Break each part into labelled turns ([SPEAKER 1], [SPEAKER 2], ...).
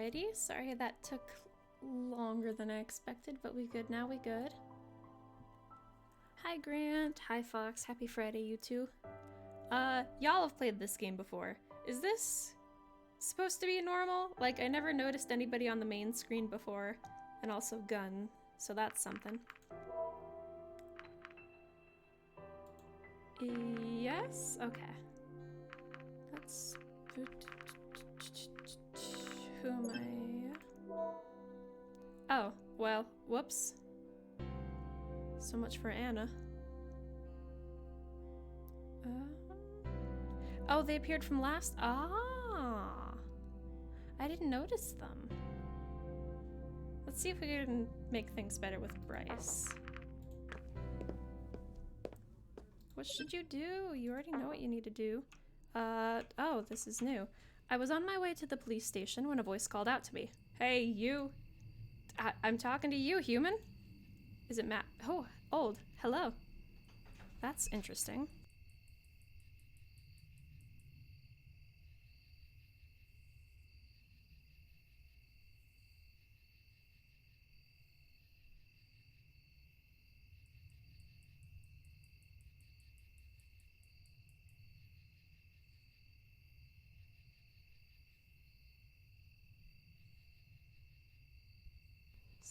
[SPEAKER 1] Alrighty, sorry that took longer than I expected, but we good now, we good. Hi Grant, hi Fox, happy Friday you two. Y'all have played this game before. Is this supposed to be normal? Like, I never noticed anybody on the main screen before, and also gun, so that's something. Yes? Okay. That's... Who am I? Oh, well, whoops. So much for Anna. Oh, they appeared from last... Ah! I didn't notice them. Let's see if we can make things better with Bryce. What should you do? You already know what you need to do. Oh, this is new. I was on my way to the police station when a voice called out to me. Hey, you. I'm talking to you, human. Is it Matt? Oh, old. Hello. That's interesting.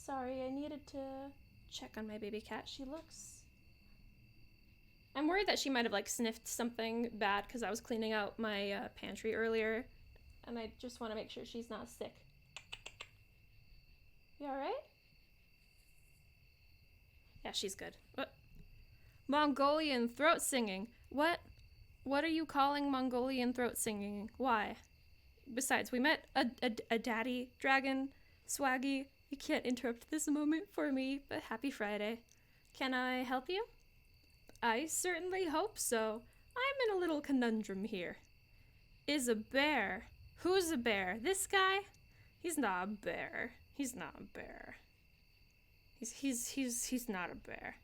[SPEAKER 1] Sorry, I needed to check on my baby cat. She looks... I'm worried that she might have, like, sniffed something bad because I was cleaning out my pantry earlier. And I just want to make sure she's not sick. You alright? Yeah, she's good. What? Mongolian throat singing. What? What are you calling Mongolian throat singing? Why? Besides, we met a daddy dragon, Swaggy. You can't interrupt this moment for me, but happy Friday. Can I help you? I certainly hope so. I'm in a little conundrum here. Is a bear... Who's a bear? This guy? He's not a bear. He's not a bear. He's not a bear.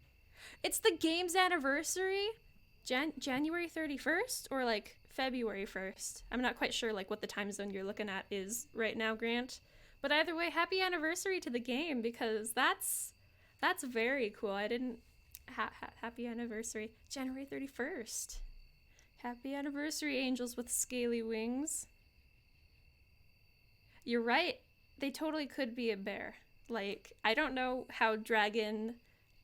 [SPEAKER 1] It's the game's anniversary? January 31st? Or like February 1st? I'm not quite sure like what the time zone you're looking at is right now, Grant. But either way, happy anniversary to the game because that's very cool. I didn't... happy anniversary. January 31st. Happy anniversary, angels with scaly wings. You're right. They totally could be a bear. Like, I don't know how dragon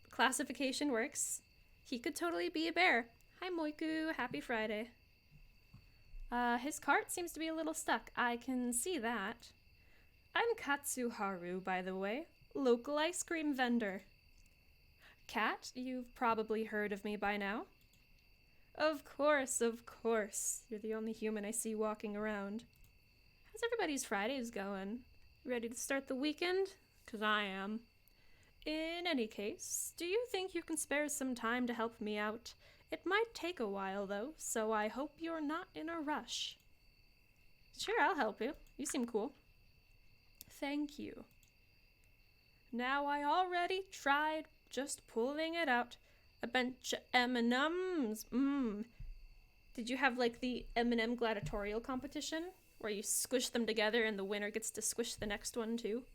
[SPEAKER 1] classification works. He could totally be a bear. Hi, Moiku. Happy Friday. His cart seems to be a little stuck. I can see that. I'm Katsuharu, by the way. Local ice cream vendor. Kat, you've probably heard of me by now. Of course, of course. You're the only human I see walking around. How's everybody's Fridays going? Ready to start the weekend? 'Cause I am. In any case, do you think you can spare some time to help me out? It might take a while, though, so I hope you're not in a rush. Sure, I'll help you. You seem cool. Thank you. Now, I already tried just pulling it out. A bunch of M&Ms. Did you have, like, the M&M gladiatorial competition? Where you squish them together and the winner gets to squish the next one, too?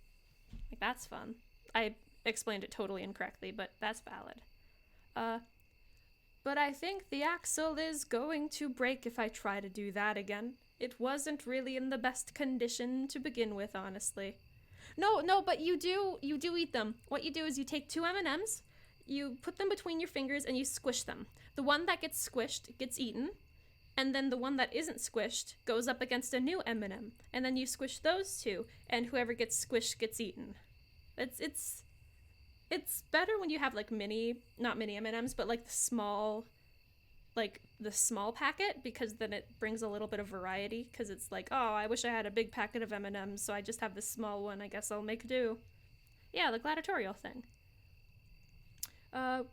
[SPEAKER 1] Like, that's fun. I explained it totally incorrectly, but that's valid. But I think the axle is going to break if I try to do that again. It wasn't really in the best condition to begin with, honestly. No, but you do eat them. What you do is you take 2 M&Ms, you put them between your fingers and you squish them. The one that gets squished gets eaten, and then the one that isn't squished goes up against a new M&M, and then you squish those 2, and whoever gets squished gets eaten. It's better when you have like not mini M&Ms, but like the small packet, because then it brings a little bit of variety, because it's like, oh, I wish I had a big packet of M&Ms, so I just have this small one, I guess I'll make do. Yeah, the gladiatorial thing.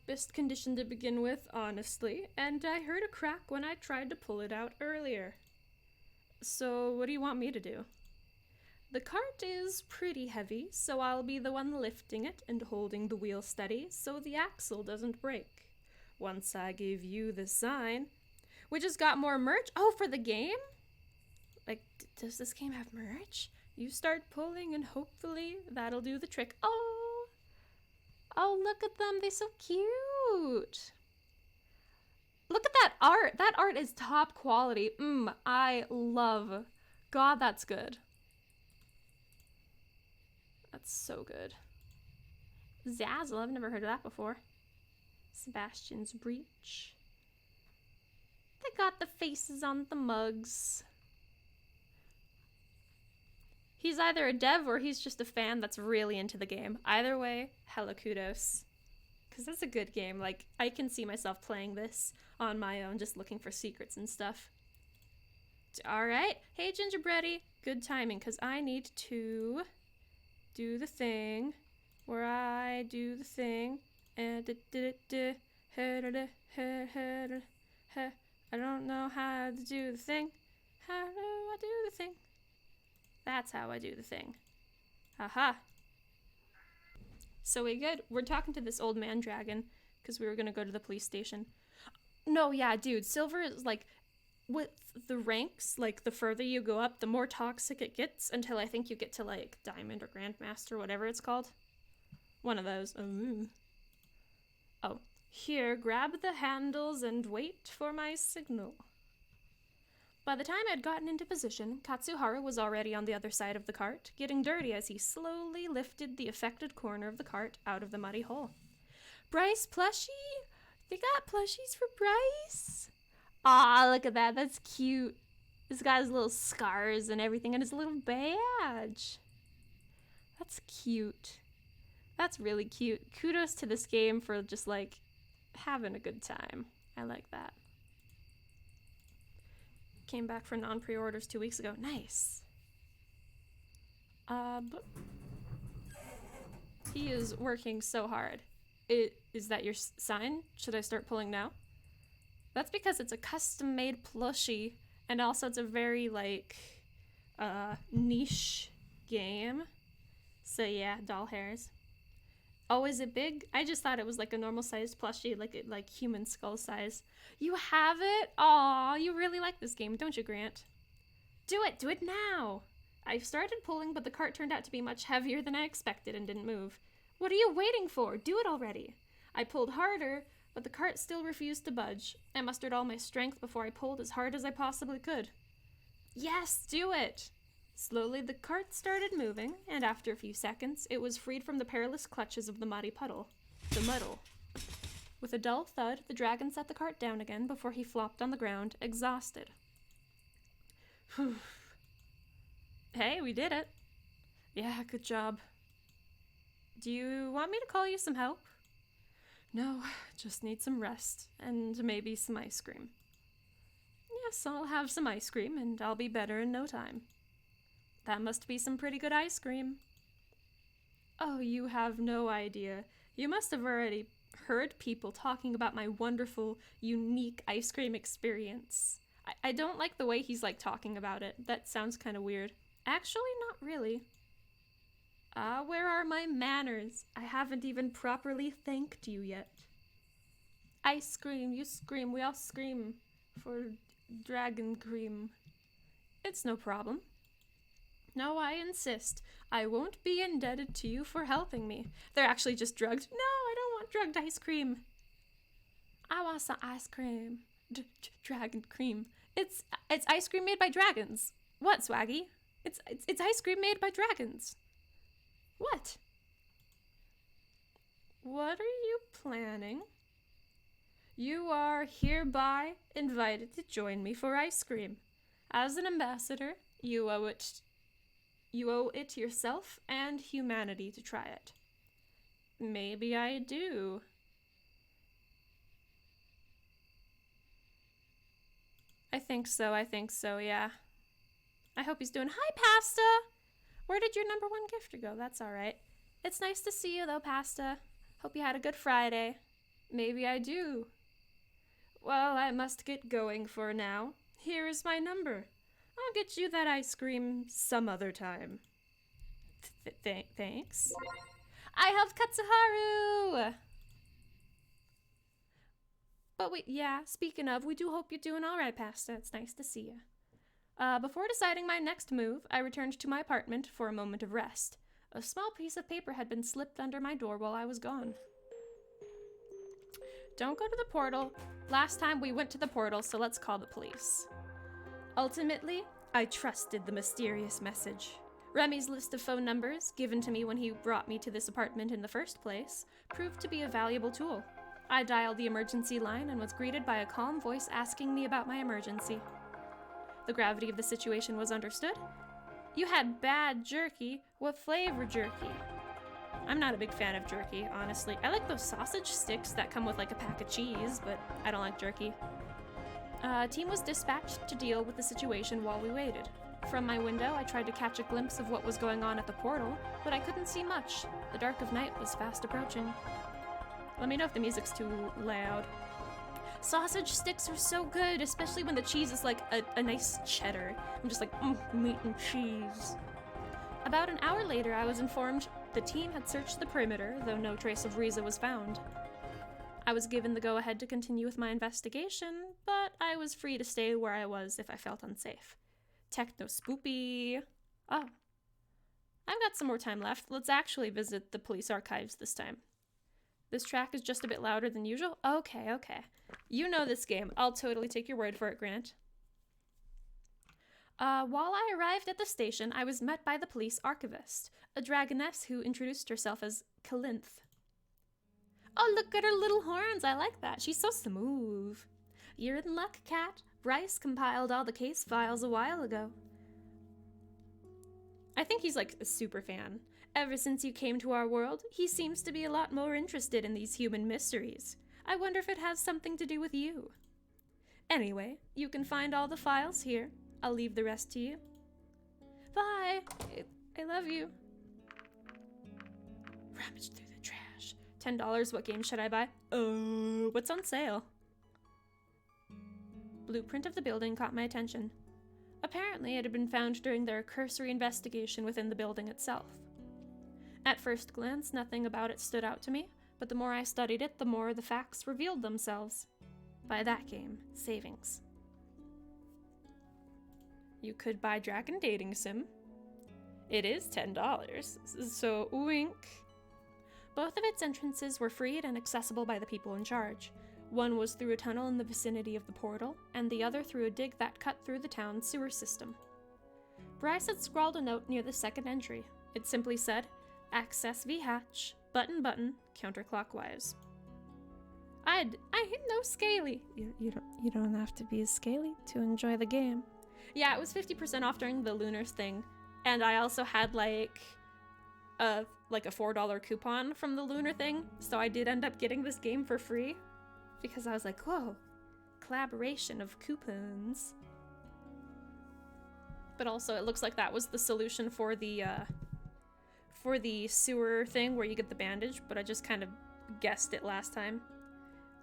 [SPEAKER 1] Best condition to begin with, honestly, and I heard a crack when I tried to pull it out earlier. So what do you want me to do? The cart is pretty heavy, so I'll be the one lifting it and holding the wheel steady so the axle doesn't break. Once I give you the sign... We just got more merch? Oh, for the game? Like, does this game have merch? You start pulling and hopefully that'll do the trick. Oh! Oh, look at them. They're so cute. Look at that art. That art is top quality. I love. God, that's good. That's so good. Zazzle, I've never heard of that before. Sebastian's Breach. They got the faces on the mugs. He's either a dev or he's just a fan that's really into the game. Either way, hella kudos. Because that's a good game. Like, I can see myself playing this on my own, just looking for secrets and stuff. Alright. Hey, Gingerbready. Good timing, because I need to do the thing where I do the thing. And I don't know how to do the thing. How do I do the thing? That's how I do the thing. Haha. So we good. We're talking to this old man dragon because we were gonna go to the police station. No, yeah, dude. Silver is like, with the ranks, like the further you go up, the more toxic it gets until I think you get to like Diamond or Grandmaster, whatever it's called. One of those. Oh, here, grab the handles and wait for my signal. By the time I'd gotten into position, Katsuharu was already on the other side of the cart, getting dirty as he slowly lifted the affected corner of the cart out of the muddy hole. Bryce plushie? They got plushies for Bryce? Aw, look at that. That's cute. He's got his little scars and everything and his little badge. That's cute. That's really cute. Kudos to this game for just, like, having a good time. I like that. Came back for non-pre-orders 2 weeks ago. Nice. But he is working so hard. Is that your sign? Should I start pulling now? That's because it's a custom-made plushie, and also it's a very, like, niche game. So yeah, doll hairs. Oh, is it big? I just thought it was like a normal-sized plushie, like human skull size. You have it? Aw, you really like this game, don't you, Grant? Do it now! I started pulling, but the cart turned out to be much heavier than I expected and didn't move. What are you waiting for? Do it already! I pulled harder, but the cart still refused to budge. I mustered all my strength before I pulled as hard as I possibly could. Yes, do it! Slowly the cart started moving, and after a few seconds, it was freed from the perilous clutches of the muddy puddle. The muddle. With a dull thud, the dragon set the cart down again before he flopped on the ground, exhausted. Whew. Hey, we did it. Yeah, good job. Do you want me to call you some help? No, just need some rest, and maybe some ice cream. Yes, I'll have some ice cream, and I'll be better in no time. That must be some pretty good ice cream. Oh, you have no idea. You must have already heard people talking about my wonderful, unique ice cream experience. I don't like the way he's like talking about it. That sounds kind of weird. Actually, not really. Where are my manners? I haven't even properly thanked you yet. Ice cream, you scream, we all scream for dragon cream. It's no problem. No, I insist. I won't be indebted to you for helping me. They're actually just drugged. No, I don't want drugged ice cream. I want some ice cream. Dragon cream. It's ice cream made by dragons. What, Swaggy? It's ice cream made by dragons. What? What are you planning? You are hereby invited to join me for ice cream. As an ambassador, you owe it to yourself and humanity to try it. Maybe I do. I think so, yeah. I hope he's doing. Hi, Pasta! Where did your #1 gifter go? That's alright. It's nice to see you, though, Pasta. Hope you had a good Friday. Maybe I do. Well, I must get going for now. Here is my number. I'll get you that ice cream some other time. Thanks. I helped Katsuharu! But yeah, speaking of, we do hope you're doing alright, Pasta. It's nice to see you. Before deciding my next move, I returned to my apartment for a moment of rest. A small piece of paper had been slipped under my door while I was gone. Don't go to the portal. Last time we went to the portal, so let's call the police. Ultimately, I trusted the mysterious message. Remy's list of phone numbers, given to me when he brought me to this apartment in the first place, proved to be a valuable tool. I dialed the emergency line and was greeted by a calm voice asking me about my emergency. The gravity of the situation was understood. You had bad jerky. What flavor jerky? I'm not a big fan of jerky, honestly. I like those sausage sticks that come with like a pack of cheese, but I don't like jerky. A team was dispatched to deal with the situation while we waited. From my window, I tried to catch a glimpse of what was going on at the portal, but I couldn't see much. The dark of night was fast approaching. Let me know if the music's too loud. Sausage sticks are so good, especially when the cheese is like a nice cheddar. I'm just like, meat and cheese. About an hour later, I was informed the team had searched the perimeter, though no trace of Riza was found. I was given the go-ahead to continue with my investigation, but I was free to stay where I was if I felt unsafe. Techno spoopy. Oh. I've got some more time left. Let's actually visit the police archives this time. This track is just a bit louder than usual? Okay. You know this game. I'll totally take your word for it, Grant. While I arrived at the station, I was met by the police archivist, a dragoness who introduced herself as Kalinth. Oh, look at her little horns. I like that. She's so smooth. You're in luck, Cat. Bryce compiled all the case files a while ago. I think he's like a super fan. Ever since you came to our world, he seems to be a lot more interested in these human mysteries. I wonder if it has something to do with you. Anyway, you can find all the files here. I'll leave the rest to you. Bye! I love you. Rummage through the trash. $10, what game should I buy? What's on sale? Blueprint of the building caught my attention. Apparently, it had been found during their cursory investigation within the building itself. At first glance, nothing about it stood out to me, but the more I studied it, the more the facts revealed themselves. Buy that game. Savings. You could buy Dragon Dating Sim. It is $10, so wink. Both of its entrances were freed and accessible by the people in charge. One was through a tunnel in the vicinity of the portal, and the other through a dig that cut through the town's sewer system. Bryce had scrawled a note near the second entry. It simply said, "Access V hatch, button, counterclockwise." I know Scaly. You don't have to be a Scaly to enjoy the game. Yeah, it was 50% off during the Lunars thing, and I also had like a $4 coupon from the Lunar thing, so I did end up getting this game for free because I was like, whoa, collaboration of coupons. But also, it looks like that was the solution for the sewer thing where you get the bandage, but I just kind of guessed it last time.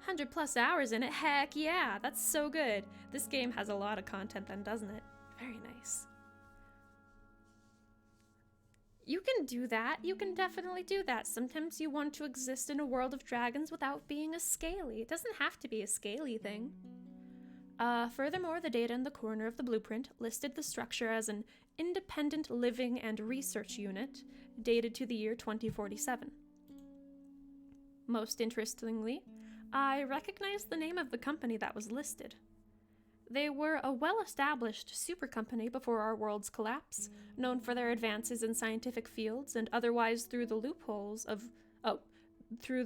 [SPEAKER 1] 100+ hours in it, heck yeah, that's so good. This game has a lot of content then, doesn't it? Very nice. You can do that, you can definitely do that. Sometimes you want to exist in a world of dragons without being a Scaly. It doesn't have to be a Scaly thing. Furthermore, the data in the corner of the blueprint listed the structure as an independent living and research unit, dated to the year 2047. Most interestingly, I recognized the name of the company that was listed. They were a well-established super company before our world's collapse, known for their advances in scientific fields and otherwise through the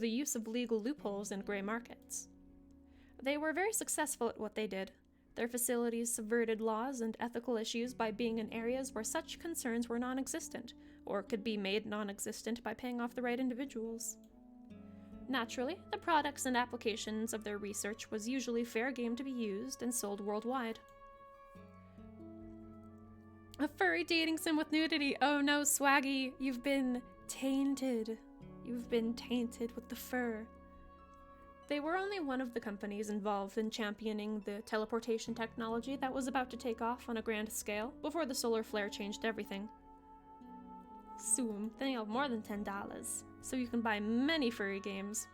[SPEAKER 1] use of legal loopholes and gray markets. They were very successful at what they did. Their facilities subverted laws and ethical issues by being in areas where such concerns were non-existent, or could be made non-existent by paying off the right individuals. Naturally, the products and applications of their research was usually fair game to be used and sold worldwide. A furry dating sim with nudity. Oh no, Swaggy, you've been tainted. You've been tainted with the fur. They were only one of the companies involved in championing the teleportation technology that was about to take off on a grand scale before the solar flare changed everything. Soon, they have more than $10, so you can buy many furry games.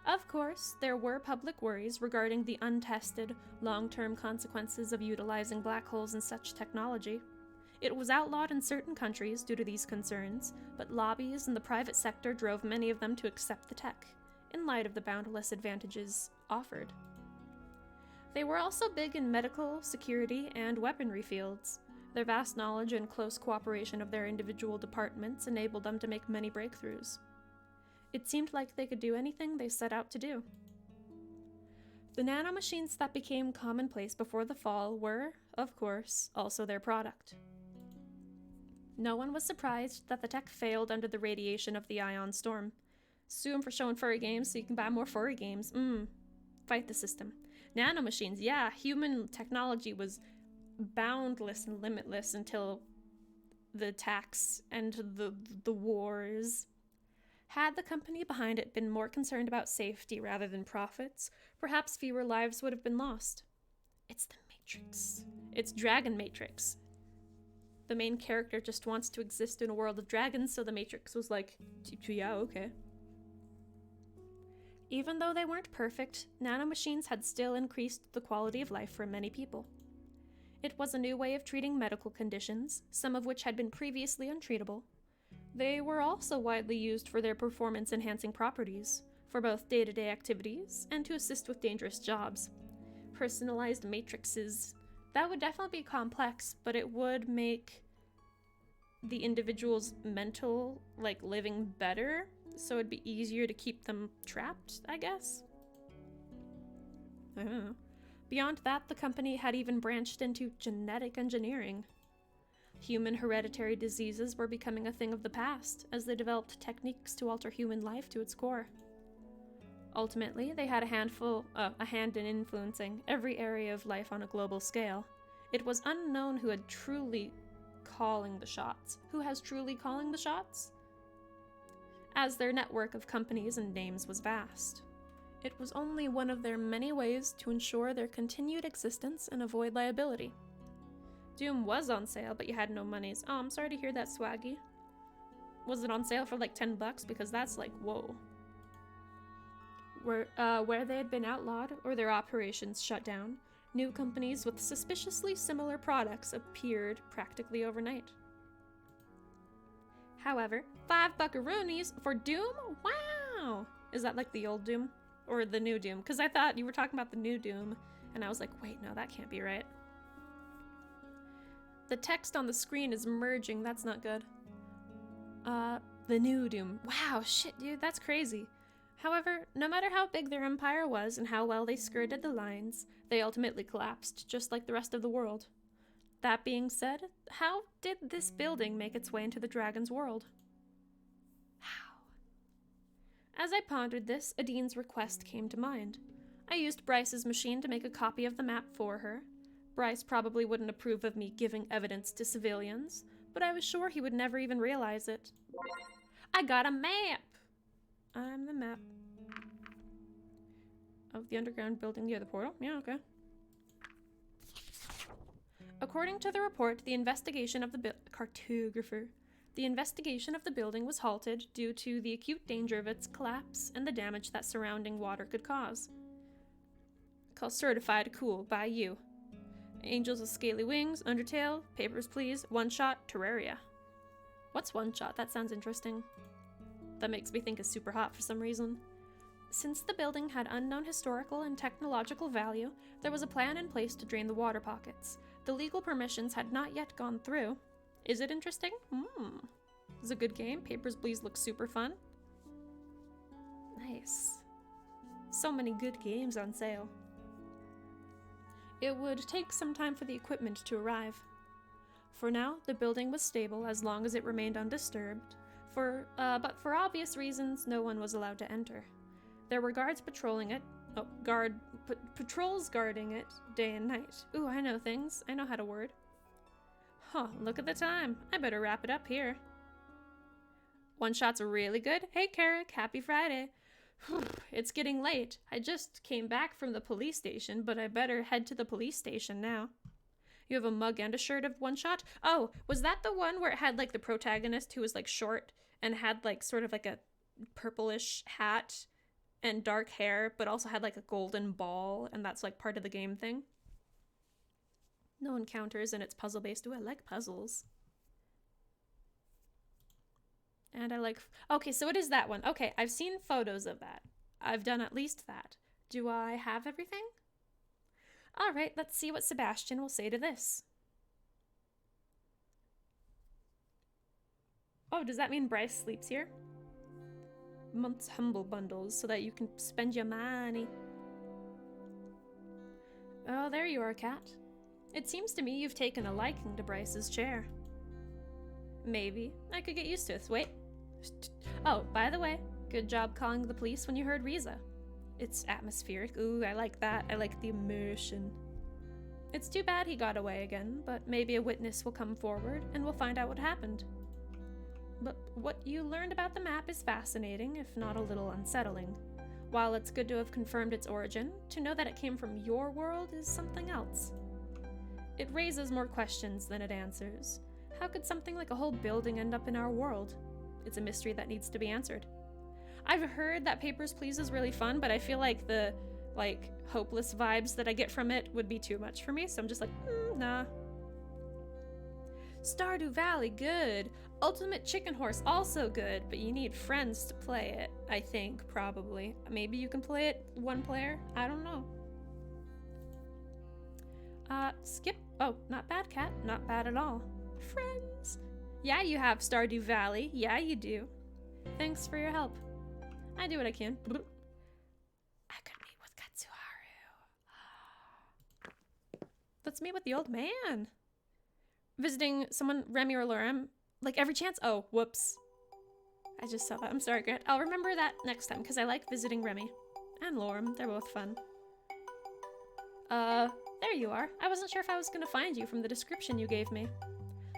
[SPEAKER 1] Of course, there were public worries regarding the untested, long-term consequences of utilizing black holes in such technology. It was outlawed in certain countries due to these concerns, but lobbies in the private sector drove many of them to accept the tech, in light of the boundless advantages offered. They were also big in medical, security, and weaponry fields. Their vast knowledge and close cooperation of their individual departments enabled them to make many breakthroughs. It seemed like they could do anything they set out to do. The nanomachines that became commonplace before the fall were, of course, also their product. No one was surprised that the tech failed under the radiation of the ion storm. Sue them for showing furry games so you can buy more furry games. Fight the system. Nanomachines, yeah, human technology was boundless and limitless until the attacks and the wars. Had the company behind it been more concerned about safety rather than profits, perhaps fewer lives would have been lost. It's the Matrix. It's Dragon Matrix. The main character just wants to exist in a world of dragons, so the Matrix was like, yeah, okay. Even though they weren't perfect, nanomachines had still increased the quality of life for many people. It was a new way of treating medical conditions, some of which had been previously untreatable. They were also widely used for their performance-enhancing properties, for both day-to-day activities and to assist with dangerous jobs. Personalized matrices, that would definitely be complex, but it would make the individual's mental, living better, so it'd be easier to keep them trapped, I guess? I don't know. Beyond that, the company had even branched into genetic engineering. Human hereditary diseases were becoming a thing of the past as they developed techniques to alter human life to its core. Ultimately, they had a hand in influencing every area of life on a global scale. It was unknown who had truly calling the shots. Who has truly calling the shots? As their network of companies and names was vast. It was only one of their many ways to ensure their continued existence and avoid liability. Doom was on sale, but you had no monies. Oh, I'm sorry to hear that, Swaggy. Was it on sale for like $10? Because that's like, whoa. Where they had been outlawed or their operations shut down, new companies with suspiciously similar products appeared practically overnight. However, 5 buckaroonies for Doom? Wow! Is that like the old Doom? Or the new Doom? Because I thought you were talking about the new Doom, and I was like, wait, no, that can't be right. The text on the screen is merging, that's not good. The new Doom. Wow, shit, dude, that's crazy. However, no matter how big their empire was and how well they skirted the lines, they ultimately collapsed, just like the rest of the world. That being said, how did this building make its way into the dragon's world? How? As I pondered this, Adine's request came to mind. I used Bryce's machine to make a copy of the map for her. Bryce probably wouldn't approve of me giving evidence to civilians, but I was sure he would never even realize it. I got a map! I'm the map. Of the underground building near the portal? Yeah, okay. According to the report, the investigation of the cartographer, the investigation of the building was halted due to the acute danger of its collapse and the damage that surrounding water could cause. Call certified cool by you. Angels with Scaly Wings, Undertale, Papers, Please, One Shot, Terraria. What's One Shot? That sounds interesting. That makes me think is super hot for some reason. Since the building had unknown historical and technological value, there was a plan in place to drain the water pockets. The legal permissions had not yet gone through. Is it interesting? It's a good game. Papers, Please looks super fun. Nice. So many good games on sale. It would take some time for the equipment to arrive. For now, the building was stable as long as it remained undisturbed. But for obvious reasons, no one was allowed to enter. There were guards patrolling it. Patrols guarding it day and night. Ooh, I know things. I know how to word. Huh, look at the time. I better wrap it up here. One Shot's really good. Hey, Carrick, happy Friday. It's getting late. I just came back from the police station, but I better head to the police station now. You have a mug and a shirt of One Shot? Oh, was that the one where it had like the protagonist who was like short and had like sort of like a purplish hat and dark hair, but also had like a golden ball, and that's like part of the game thing. No encounters, and it's puzzle based. Ooh, I like puzzles. And I like... Okay, so it is that one. Okay, I've seen photos of that. I've done at least that. Do I have everything? All right, let's see what Sebastian will say to this. Oh, does that mean Bryce sleeps here? Month's humble bundles so that you can spend your money. Oh, there you are, Cat. It seems to me you've taken a liking to Bryce's chair. Maybe. I could get used to it. Wait. Oh, by the way, good job calling the police when you heard Riza. It's atmospheric. Ooh, I like that. I like the immersion. It's too bad he got away again, but maybe a witness will come forward and we'll find out what happened. But what you learned about the map is fascinating, if not a little unsettling. While it's good to have confirmed its origin, to know that it came from your world is something else. It raises more questions than it answers. How could something like a whole building end up in our world? It's a mystery that needs to be answered. I've heard that Papers, Please is really fun, but I feel like the, hopeless vibes that I get from it would be too much for me, so I'm just like, nah. Stardew Valley, good. Ultimate Chicken Horse, also good, but you need friends to play it, I think, probably. Maybe you can play it one player? I don't know. Skip. Oh, not bad, Cat. Not bad at all. Friends. Yeah, you have Stardew Valley. Yeah, you do. Thanks for your help. I do what I can. I could meet with Katsuharu. Let's meet with the old man. Visiting someone, Remy or Lorem, like every chance. Oh, whoops. I just saw that. I'm sorry, Grant. I'll remember that next time because I like visiting Remy and Lorem. They're both fun. There you are. I wasn't sure if I was gonna find you from the description you gave me.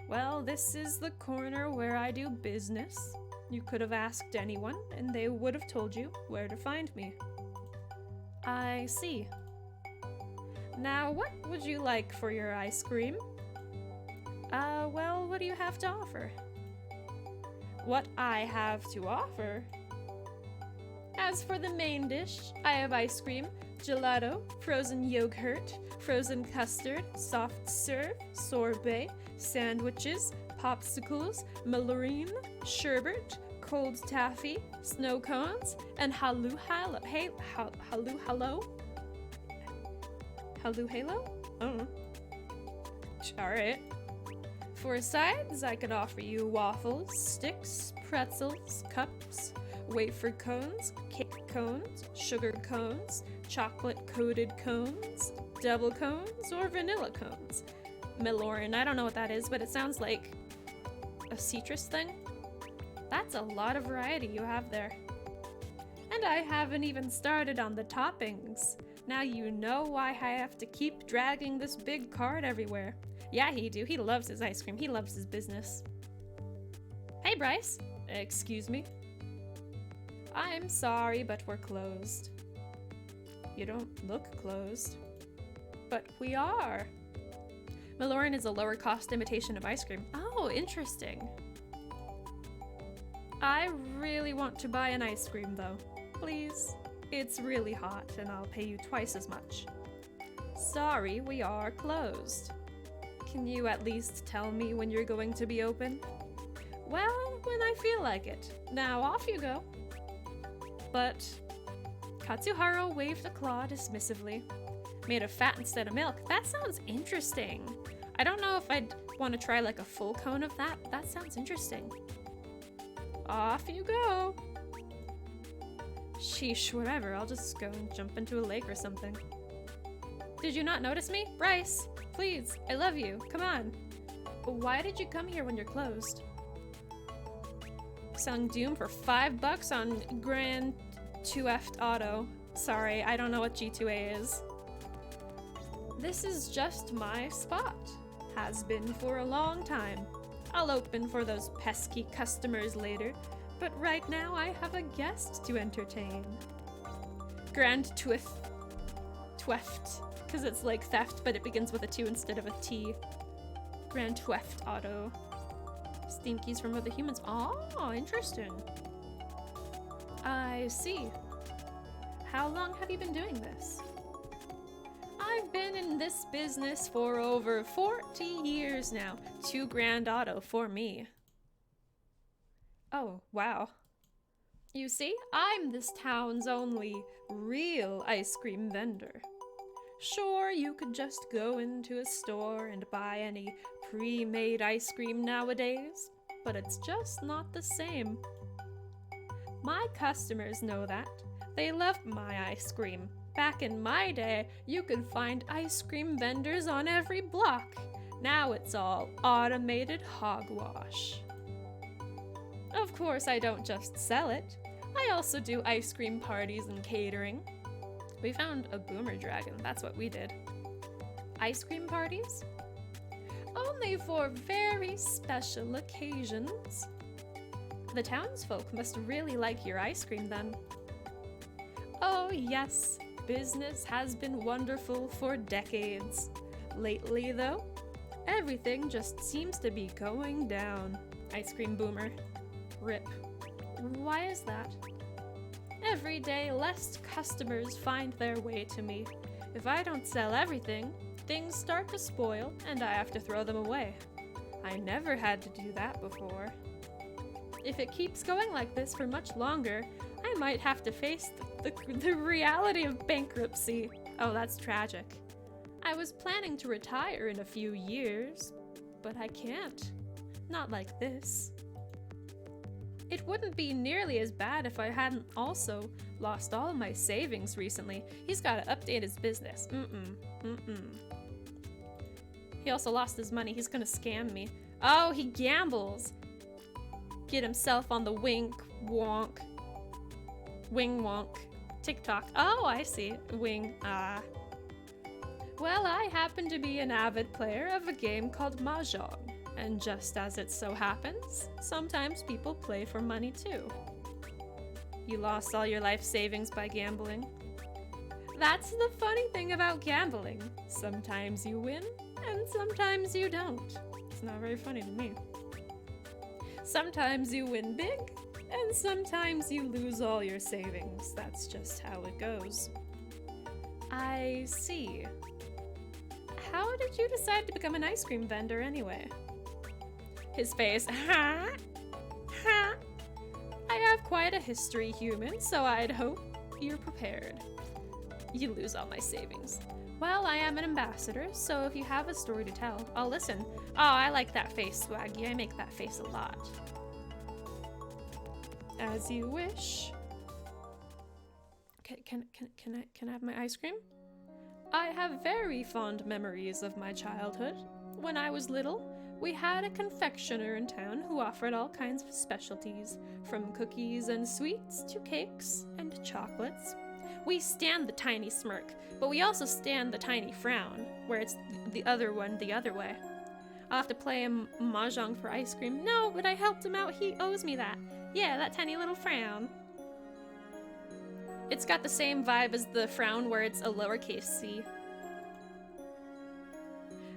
[SPEAKER 1] Well, this is the corner where I do business. You could have asked anyone, and they would have told you where to find me. I see. Now, what would you like for your ice cream? Well, what do you have to offer? What I have to offer? As for the main dish, I have ice cream, gelato, frozen yogurt, frozen custard, soft serve, sorbet, sandwiches, popsicles, malloryne, sherbet, cold taffy, snow cones, and halu halo. Hey, halu halo? Halu halo? I don't know. Alright. For sides, I could offer you waffles, sticks, pretzels, cups, wafer cones, cake cones, sugar cones, chocolate-coated cones, double cones, or vanilla cones. Malloryne, I don't know what that is, but it sounds like a citrus thing. That's a lot of variety you have there. And I haven't even started on the toppings. Now you know why I have to keep dragging this big cart everywhere. Yeah, he do. He loves his ice cream. He loves his business. Hey, Bryce. Excuse me? I'm sorry, but we're closed. You don't look closed. But we are. Malloryne is a lower cost imitation of ice cream. Oh, interesting. I really want to buy an ice cream, though. Please. It's really hot, and I'll pay you twice as much. Sorry, we are closed. Can you at least tell me when you're going to be open? Well, when I feel like it. Now off you go. But Katsuharu waved a claw dismissively. Made of fat instead of milk. That sounds interesting. I don't know if I'd want to try like a full cone of that, but that sounds interesting. Off you go. Sheesh, whatever. I'll just go and jump into a lake or something. Did you not notice me? Bryce, please, I love you. Come on. Why did you come here when you're closed? Selling Doom for $5 on Grand Theft Auto. Sorry, I don't know what G2A is. This is just my spot. Has been for a long time. I'll open for those pesky customers later, but right now I have a guest to entertain. Grand Theft, because it's like theft, but it begins with a 2 instead of a T. Grand Theft Auto. Steam keys from other humans. Oh, interesting. I see. How long have you been doing this? I've been in this business for over 40 years now. $2 grand auto for me. Oh, wow. You see, I'm this town's only real ice cream vendor. Sure, you could just go into a store and buy any pre-made ice cream nowadays, but it's just not the same. My customers know that. They love my ice cream. Back in my day, you could find ice cream vendors on every block. Now it's all automated hogwash. Of course, I don't just sell it. I also do ice cream parties and catering. We found a boomer dragon, that's what we did. Ice cream parties? Only for very special occasions. The townsfolk must really like your ice cream then. Oh yes, business has been wonderful for decades. Lately though, everything just seems to be going down. Ice cream boomer. RIP. Why is that? Every day, less customers find their way to me. If I don't sell everything, things start to spoil and I have to throw them away. I never had to do that before. If it keeps going like this for much longer, I might have to face the reality of bankruptcy. Oh, that's tragic. I was planning to retire in a few years, but I can't. Not like this. It wouldn't be nearly as bad if I hadn't also lost all of my savings recently. He's got to update his business. He also lost his money. He's gonna scam me. Oh, he gambles. Get himself on the wing wonk TikTok. Oh, I see. Well, I happen to be an avid player of a game called Mahjong. And just as it so happens, sometimes people play for money too. You lost all your life savings by gambling. That's the funny thing about gambling. Sometimes you win, and sometimes you don't. It's not very funny to me. Sometimes you win big, and sometimes you lose all your savings. That's just how it goes. I see. How did you decide to become an ice cream vendor anyway? His face, ha! I have quite a history, human, so I'd hope you're prepared. You lose all my savings. Well, I am an ambassador, so if you have a story to tell, I'll listen. Oh, I like that face, Swaggy. I make that face a lot. As you wish. Can I have my ice cream? I have very fond memories of my childhood. When I was little, we had a confectioner in town who offered all kinds of specialties, from cookies and sweets to cakes and chocolates. We stand the tiny smirk, but we also stand the tiny frown, where it's the other one the other way. I'll have to play him mahjong for ice cream. No, but I helped him out. He owes me that. Yeah, that tiny little frown. It's got the same vibe as the frown where it's a lowercase c.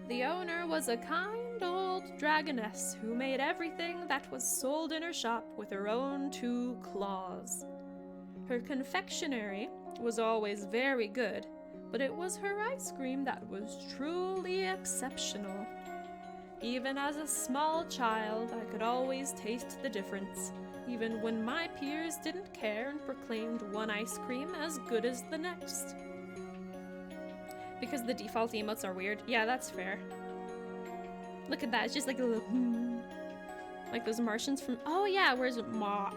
[SPEAKER 1] The owner was a kind old dragoness who made everything that was sold in her shop with her own 2 claws. Her confectionery was always very good, but it was her ice cream that was truly exceptional. Even as a small child, I could always taste the difference, even when my peers didn't care and proclaimed one ice cream as good as the next. Because the default emotes are weird. Yeah, that's fair. Look at that, it's just like a little like those Martians from, oh yeah, where's it? Mop.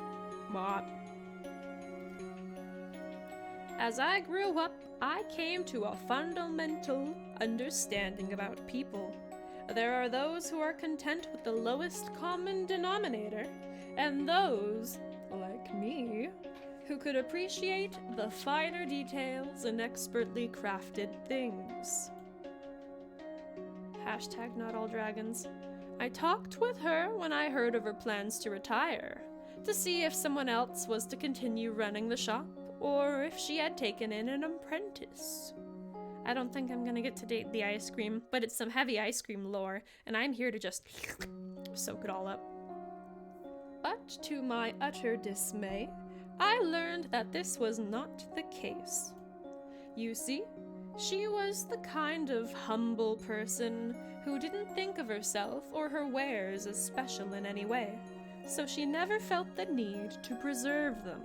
[SPEAKER 1] As I grew up, I came to a fundamental understanding about people. There are those who are content with the lowest common denominator, and those, like me, who could appreciate the finer details in expertly crafted things. Hashtag not all dragons. I talked with her when I heard of her plans to retire, to see if someone else was to continue running the shop, or if she had taken in an apprentice. I don't think I'm gonna get to date the ice cream, but it's some heavy ice cream lore, and I'm here to just soak it all up. But to my utter dismay, I learned that this was not the case. You see, she was the kind of humble person who didn't think of herself or her wares as special in any way, so she never felt the need to preserve them.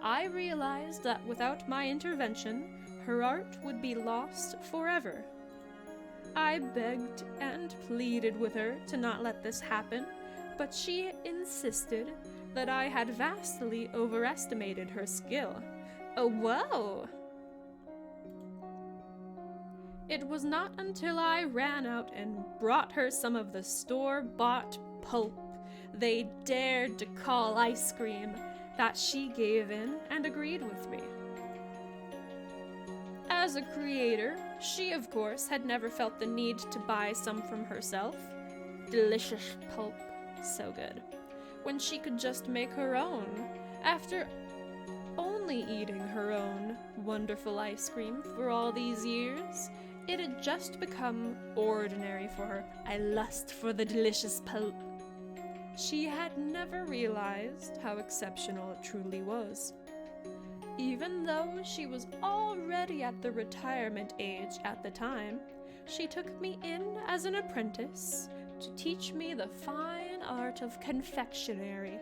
[SPEAKER 1] I realized that without my intervention, her art would be lost forever. I begged and pleaded with her to not let this happen, but she insisted that I had vastly overestimated her skill. Oh, whoa! It was not until I ran out and brought her some of the store-bought pulp they dared to call ice cream that she gave in and agreed with me. As a creator, she of course had never felt the need to buy some from herself. Delicious pulp, so good. When she could just make her own, after only eating her own wonderful ice cream for all these years, it had just become ordinary for her. I lust for the delicious pulp. She had never realized how exceptional it truly was. Even though she was already at the retirement age at the time, she took me in as an apprentice to teach me the fine art of confectionery.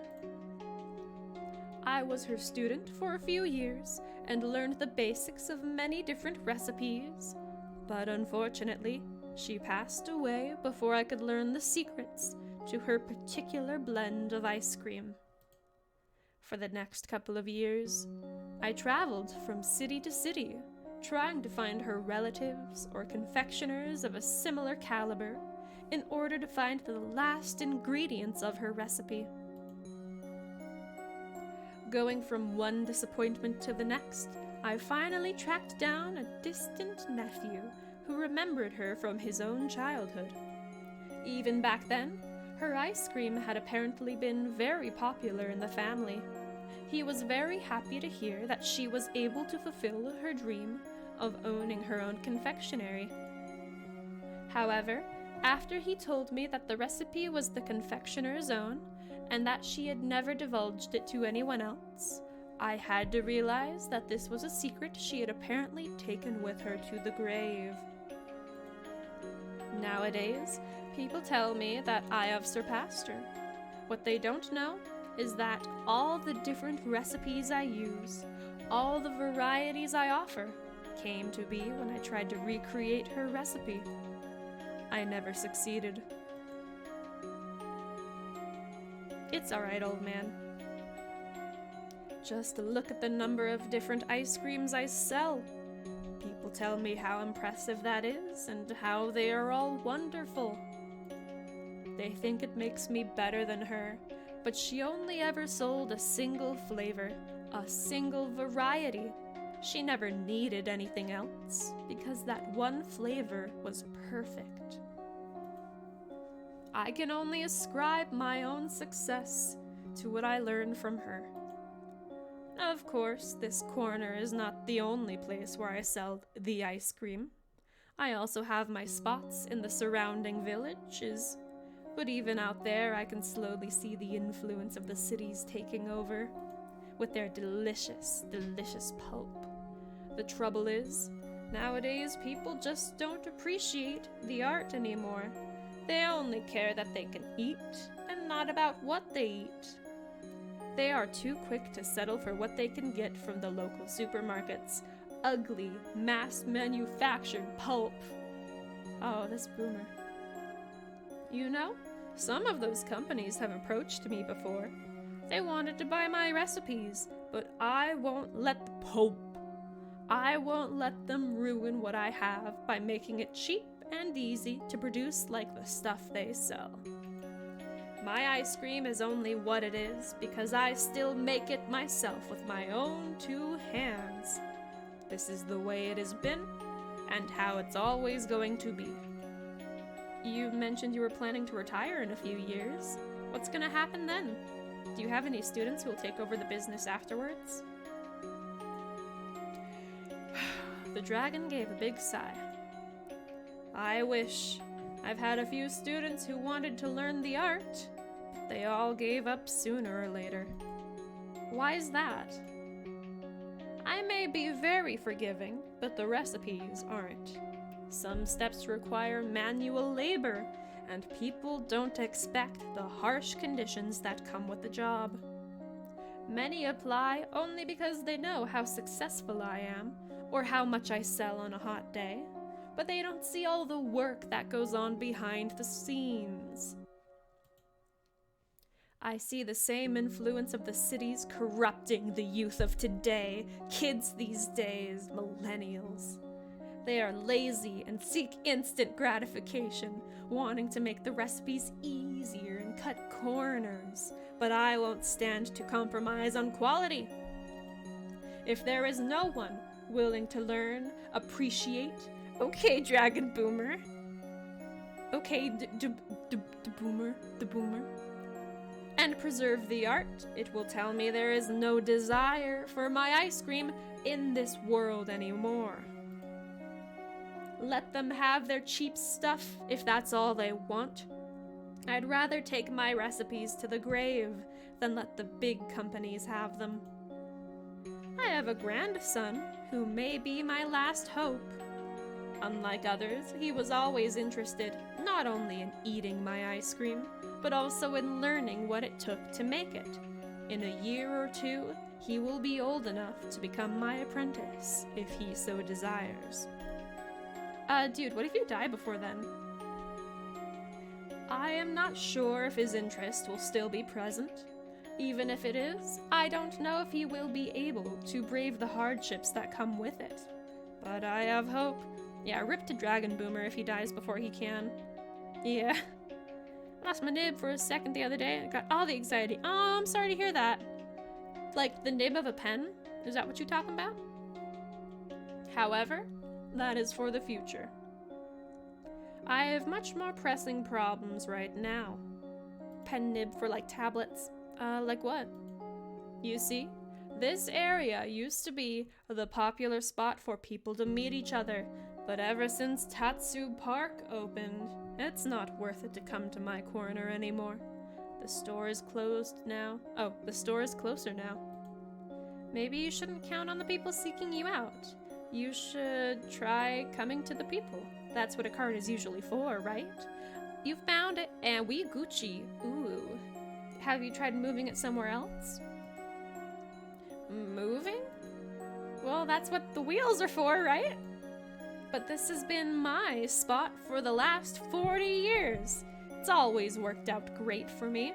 [SPEAKER 1] I was her student for a few years and learned the basics of many different recipes, but unfortunately, she passed away before I could learn the secrets to her particular blend of ice cream. For the next couple of years, I traveled from city to city, trying to find her relatives or confectioners of a similar caliber in order to find the last ingredients of her recipe. Going from one disappointment to the next, I finally tracked down a distant nephew who remembered her from his own childhood. Even back then, her ice cream had apparently been very popular in the family. He was very happy to hear that she was able to fulfill her dream of owning her own confectionery. However, after he told me that the recipe was the confectioner's own and that she had never divulged it to anyone else, I had to realize that this was a secret she had apparently taken with her to the grave. Nowadays, people tell me that I have surpassed her. What they don't know is that all the different recipes I use, all the varieties I offer, came to be when I tried to recreate her recipe. I never succeeded. It's alright, old man. Just look at the number of different ice creams I sell. People tell me how impressive that is and how they are all wonderful. They think it makes me better than her, but she only ever sold a single flavor, a single variety. She never needed anything else because that one flavor was perfect. I can only ascribe my own success to what I learned from her. Of course, this corner is not the only place where I sell the ice cream. I also have my spots in the surrounding villages, but even out there I can slowly see the influence of the cities taking over, with their delicious, delicious pulp. The trouble is, nowadays people just don't appreciate the art anymore. They only care that they can eat, and not about what they eat. They are too quick to settle for what they can get from the local supermarkets. Ugly, mass-manufactured pulp. Oh, this boomer. You know, some of those companies have approached me before. They wanted to buy my recipes, but I won't let the pulp. I won't let them ruin what I have by making it cheap and easy to produce like the stuff they sell. My ice cream is only what it is because I still make it myself with my own 2 hands. This is the way it has been, and how it's always going to be. You mentioned you were planning to retire in a few years. What's gonna happen then? Do you have any students who will take over the business afterwards? The dragon gave a big sigh. I wish. I've had a few students who wanted to learn the art, but they all gave up sooner or later. Why is that? I may be very forgiving, but the recipes aren't. Some steps require manual labor, and people don't expect the harsh conditions that come with the job. Many apply only because they know how successful I am, or how much I sell on a hot day, but they don't see all the work that goes on behind the scenes. I see the same influence of the cities corrupting the youth of today, kids these days, millennials. They are lazy and seek instant gratification, wanting to make the recipes easier and cut corners, but I won't stand to compromise on quality. If there is no one willing to learn, appreciate, okay, Dragon Boomer. Okay, the boomer. And preserve the art, it will tell me there is no desire for my ice cream in this world anymore. Let them have their cheap stuff if that's all they want. I'd rather take my recipes to the grave than let the big companies have them. I have a grandson who may be my last hope. Unlike others, he was always interested not only in eating my ice cream, but also in learning what it took to make it. In a year or two, he will be old enough to become my apprentice, if he so desires. Dude, what if you die before then? I am not sure if his interest will still be present. Even if it is, I don't know if he will be able to brave the hardships that come with it. But I have hope. Yeah, rip to Dragon Boomer if he dies before he can. Yeah. Lost my nib for a second the other day and got all the anxiety. Oh, I'm sorry to hear that. Like the nib of a pen? Is that what you're talking about? However, that is for the future. I have much more pressing problems right now. Pen nib for like tablets. Like what? You see, this area used to be the popular spot for people to meet each other, but ever since Tatsu Park opened, it's not worth it to come to my corner anymore. The store is closed now. Oh, the store is closer now. Maybe you shouldn't count on the people seeking you out. You should try coming to the people. That's what a card is usually for, right? You found it, and we Gucci. Ooh. Have you tried moving it somewhere else? Moving? Well, that's what the wheels are for, right? But this has been my spot for the last 40 years. It's always worked out great for me.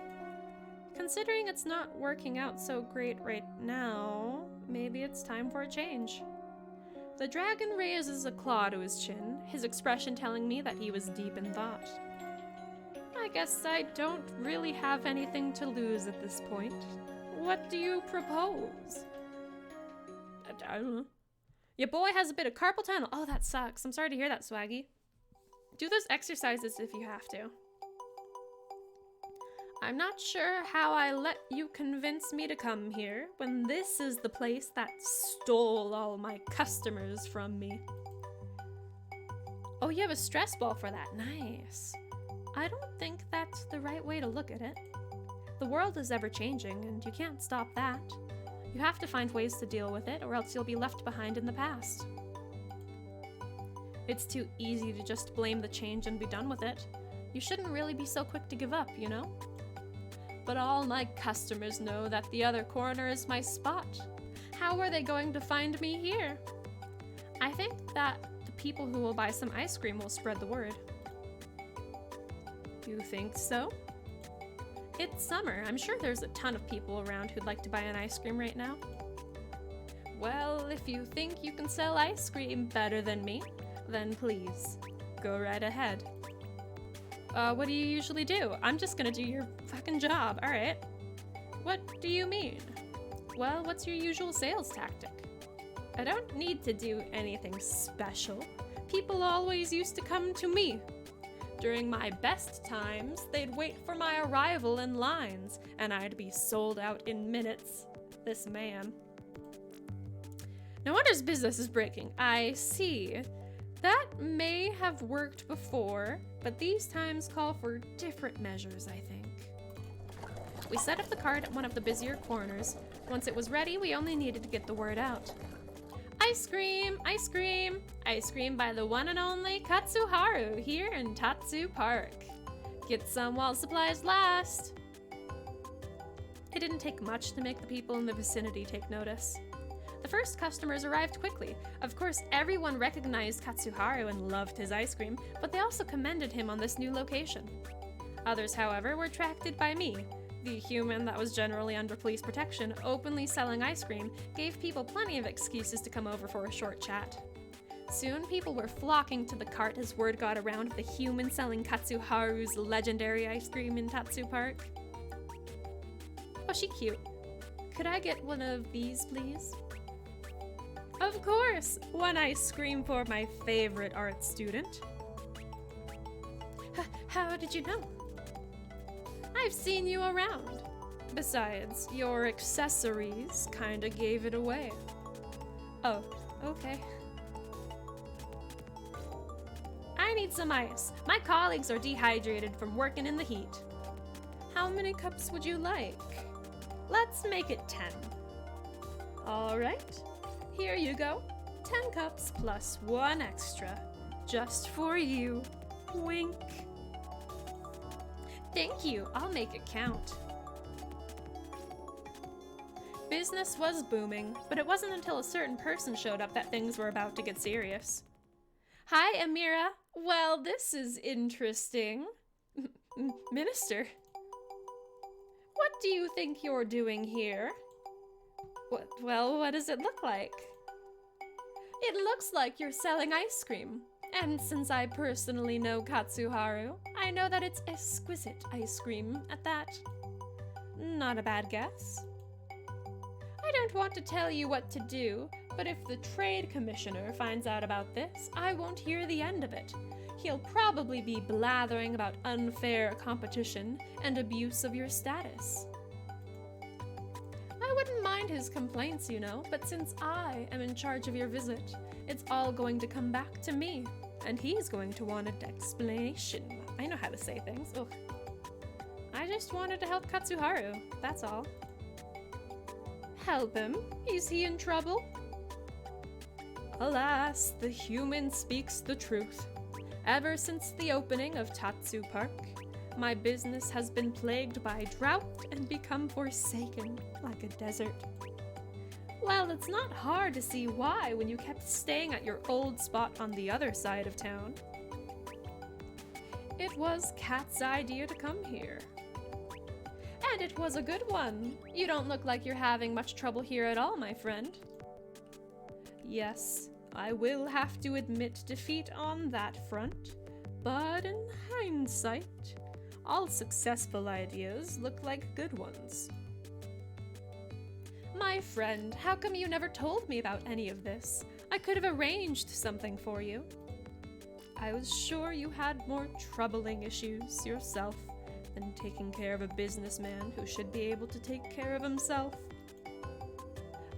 [SPEAKER 1] Considering it's not working out so great right now, maybe it's time for a change. The dragon raises a claw to his chin, his expression telling me that he was deep in thought. I guess I don't really have anything to lose at this point. What do you propose? I don't know. Your boy has a bit of carpal tunnel. Oh, that sucks. I'm sorry to hear that, Swaggy. Do those exercises if you have to. I'm not sure how I let you convince me to come here when this is the place that stole all my customers from me. Oh, you have a stress ball for that. Nice. I don't think that's the right way to look at it. The world is ever changing, and you can't stop that. You have to find ways to deal with it, or else you'll be left behind in the past. It's too easy to just blame the change and be done with it. You shouldn't really be so quick to give up, you know? But all my customers know that the other corner is my spot. How are they going to find me here? I think that the people who will buy some ice cream will spread the word. You think so? It's summer. I'm sure there's a ton of people around who'd like to buy an ice cream right now. Well, if you think you can sell ice cream better than me, then please, go right ahead. What do you usually do? I'm just gonna do your fucking job, alright. What do you mean? Well, what's your usual sales tactic? I don't need to do anything special. People always used to come to me. During my best times, they'd wait for my arrival in lines, and I'd be sold out in minutes. This man. No wonder his business is breaking. I see. That may have worked before, but these times call for different measures, I think. We set up the cart at one of the busier corners. Once it was ready, we only needed to get the word out. Ice cream! Ice cream! Ice cream by the one and only Katsuharu here in Tatsu Park. Get some while supplies last. It didn't take much to make the people in the vicinity take notice. The first customers arrived quickly. Of course, everyone recognized Katsuharu and loved his ice cream, but they also commended him on this new location. Others, however, were attracted by me. The human that was generally under police protection, openly selling ice cream, gave people plenty of excuses to come over for a short chat. Soon, people were flocking to the cart as word got around of the human selling Katsuharu's legendary ice cream in Tatsu Park. Oh, she cute. Could I get one of these, please? Of course! One ice cream for my favorite art student. How did you know? I've seen you around. Besides, your accessories kinda gave it away. Oh, okay. I need some ice. My colleagues are dehydrated from working in the heat. How many cups would you like? Let's make it 10. All right. Here you go. 10 cups plus 1 extra. Just for you. Wink. Thank you. I'll make it count. Business was booming, but it wasn't until a certain person showed up that things were about to get serious. Hi, Amira. Well, this is interesting. Minister. What do you think you're doing here? What does it look like? It looks like you're selling ice cream. And since I personally know Katsuharu, I know that it's exquisite ice cream at that. Not a bad guess. I don't want to tell you what to do, but if the trade commissioner finds out about this, I won't hear the end of it. He'll probably be blathering about unfair competition and abuse of your status. I wouldn't mind his complaints, you know, but since I am in charge of your visit, it's all going to come back to me, and he's going to want an explanation. I know how to say things. Ugh. I just wanted to help Katsuharu, that's all. Help him? Is he in trouble? Alas, the human speaks the truth. Ever since the opening of Tatsu Park, my business has been plagued by drought and become forsaken like a desert. Well, it's not hard to see why when you kept staying at your old spot on the other side of town. It was Kat's idea to come here. And it was a good one. You don't look like you're having much trouble here at all, my friend. Yes, I will have to admit defeat on that front, but in hindsight, all successful ideas look like good ones. My friend, how come you never told me about any of this? I could have arranged something for you. I was sure you had more troubling issues yourself than taking care of a businessman who should be able to take care of himself.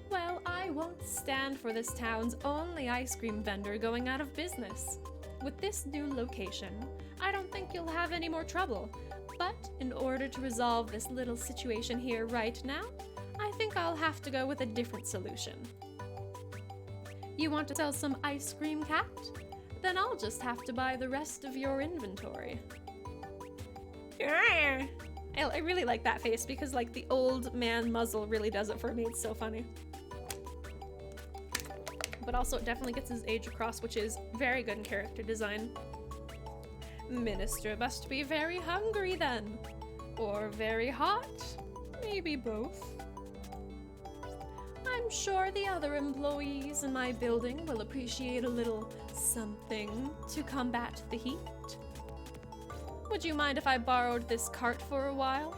[SPEAKER 1] Well, I won't stand for this town's only ice cream vendor going out of business. With this new location, I don't think you'll have any more trouble. But in order to resolve this little situation here right now, I think I'll have to go with a different solution. You want to sell some ice cream, Cat? Then I'll just have to buy the rest of your inventory. I really like that face because like the old man muzzle really does it for me. It's so funny. But also it definitely gets his age across, which is very good in character design. Minister must be very hungry then. Or very hot. Maybe both. I'm sure the other employees in my building will appreciate a little something to combat the heat. Would you mind if I borrowed this cart for a while?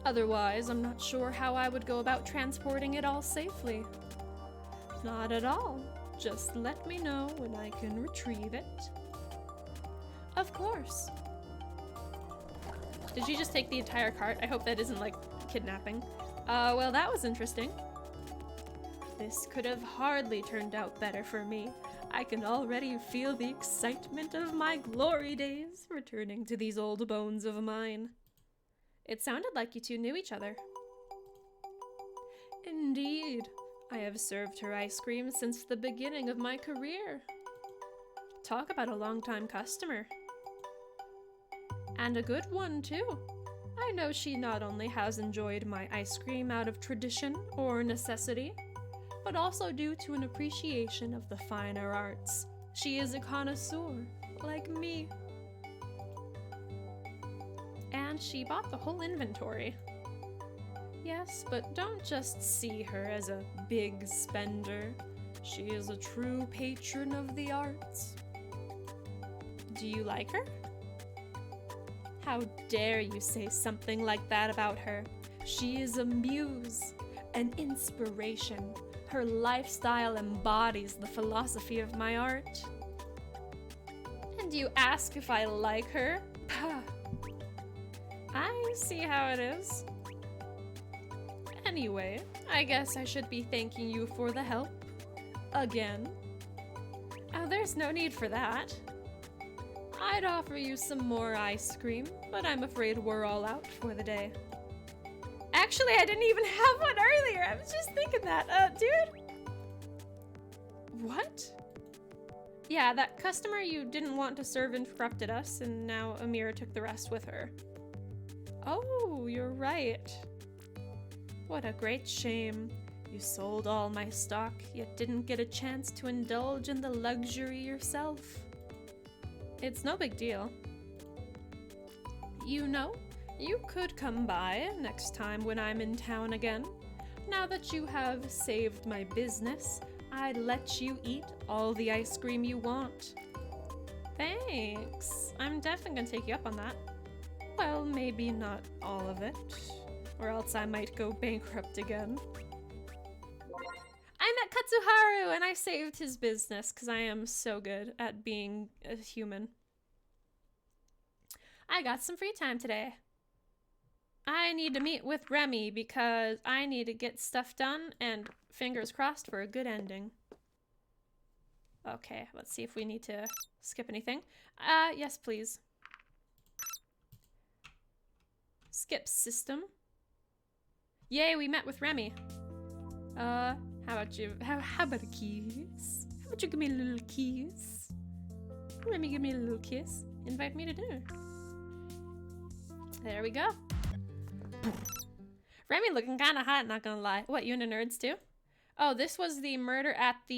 [SPEAKER 1] Otherwise, I'm not sure how I would go about transporting it all safely. Not at all. Just let me know when I can retrieve it. Of course. Did you just take the entire cart? I hope that isn't like kidnapping. Well, that was interesting. This could have hardly turned out better for me. I can already feel the excitement of my glory days returning to these old bones of mine. It sounded like you two knew each other. Indeed. I have served her ice cream since the beginning of my career. Talk about a long-time customer. And a good one, too. I know she not only has enjoyed my ice cream out of tradition or necessity, but also due to an appreciation of the finer arts. She is a connoisseur, like me. And she bought the whole inventory. Yes, but don't just see her as a big spender. She is a true patron of the arts. Do you like her? How dare you say something like that about her? She is a muse, an inspiration. Her lifestyle embodies the philosophy of my art. And you ask if I like her? Pah. I see how it is. Anyway, I guess I should be thanking you for the help. Again. Oh, there's no need for that. I'd offer you some more ice cream, but I'm afraid we're all out for the day. Actually, I didn't even have one earlier. I was just thinking that. Dude? What? Yeah, that customer you didn't want to serve interrupted us, and now Amira took the rest with her. Oh, you're right. What a great shame. You sold all my stock, yet didn't get a chance to indulge in the luxury yourself. It's no big deal. You know, you could come by next time when I'm in town again. Now that you have saved my business, I'd let you eat all the ice cream you want. Thanks. I'm definitely gonna take you up on that. Well, maybe not all of it, or else I might go bankrupt again. I met Katsuharu and I saved his business because I am so good at being a human. I got some free time today. I need to meet with Remy because I need to get stuff done and fingers crossed for a good ending. Okay, let's see if we need to skip anything. Yes, please. Skip system. Yay, we met with Remy. How about you? How about a kiss? How about you give me a little kiss? Remy, give me a little kiss. Invite me to dinner. There we go. Remy looking kind of hot, not gonna lie. What, you into nerds too? Oh, this was the murder at the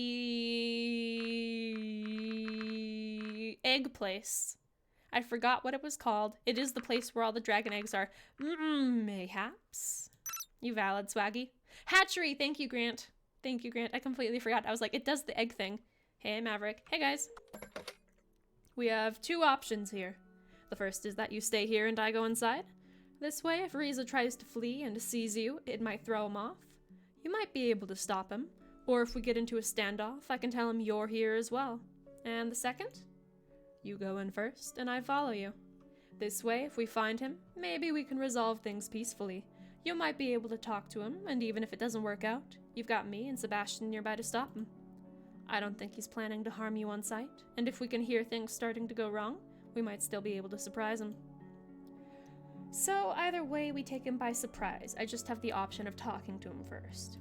[SPEAKER 1] egg place. I forgot what it was called. It is the place where all the dragon eggs are. Mayhaps. You valid, Swaggy. Hatchery, thank you, Grant. Thank you, Grant. I completely forgot. I was like, it does the egg thing. Hey, Maverick. Hey, guys. We have two options here. The first is that you stay here and I go inside. This way, if Riza tries to flee and sees you, it might throw him off. You might be able to stop him. Or if we get into a standoff, I can tell him you're here as well. And the second? You go in first, and I follow you. This way, if we find him, maybe we can resolve things peacefully. You might be able to talk to him, and even if it doesn't work out, you've got me and Sebastian nearby to stop him. I don't think he's planning to harm you on sight, and if we can hear things starting to go wrong, we might still be able to surprise him. So either way, we take him by surprise. I just have the option of talking to him first.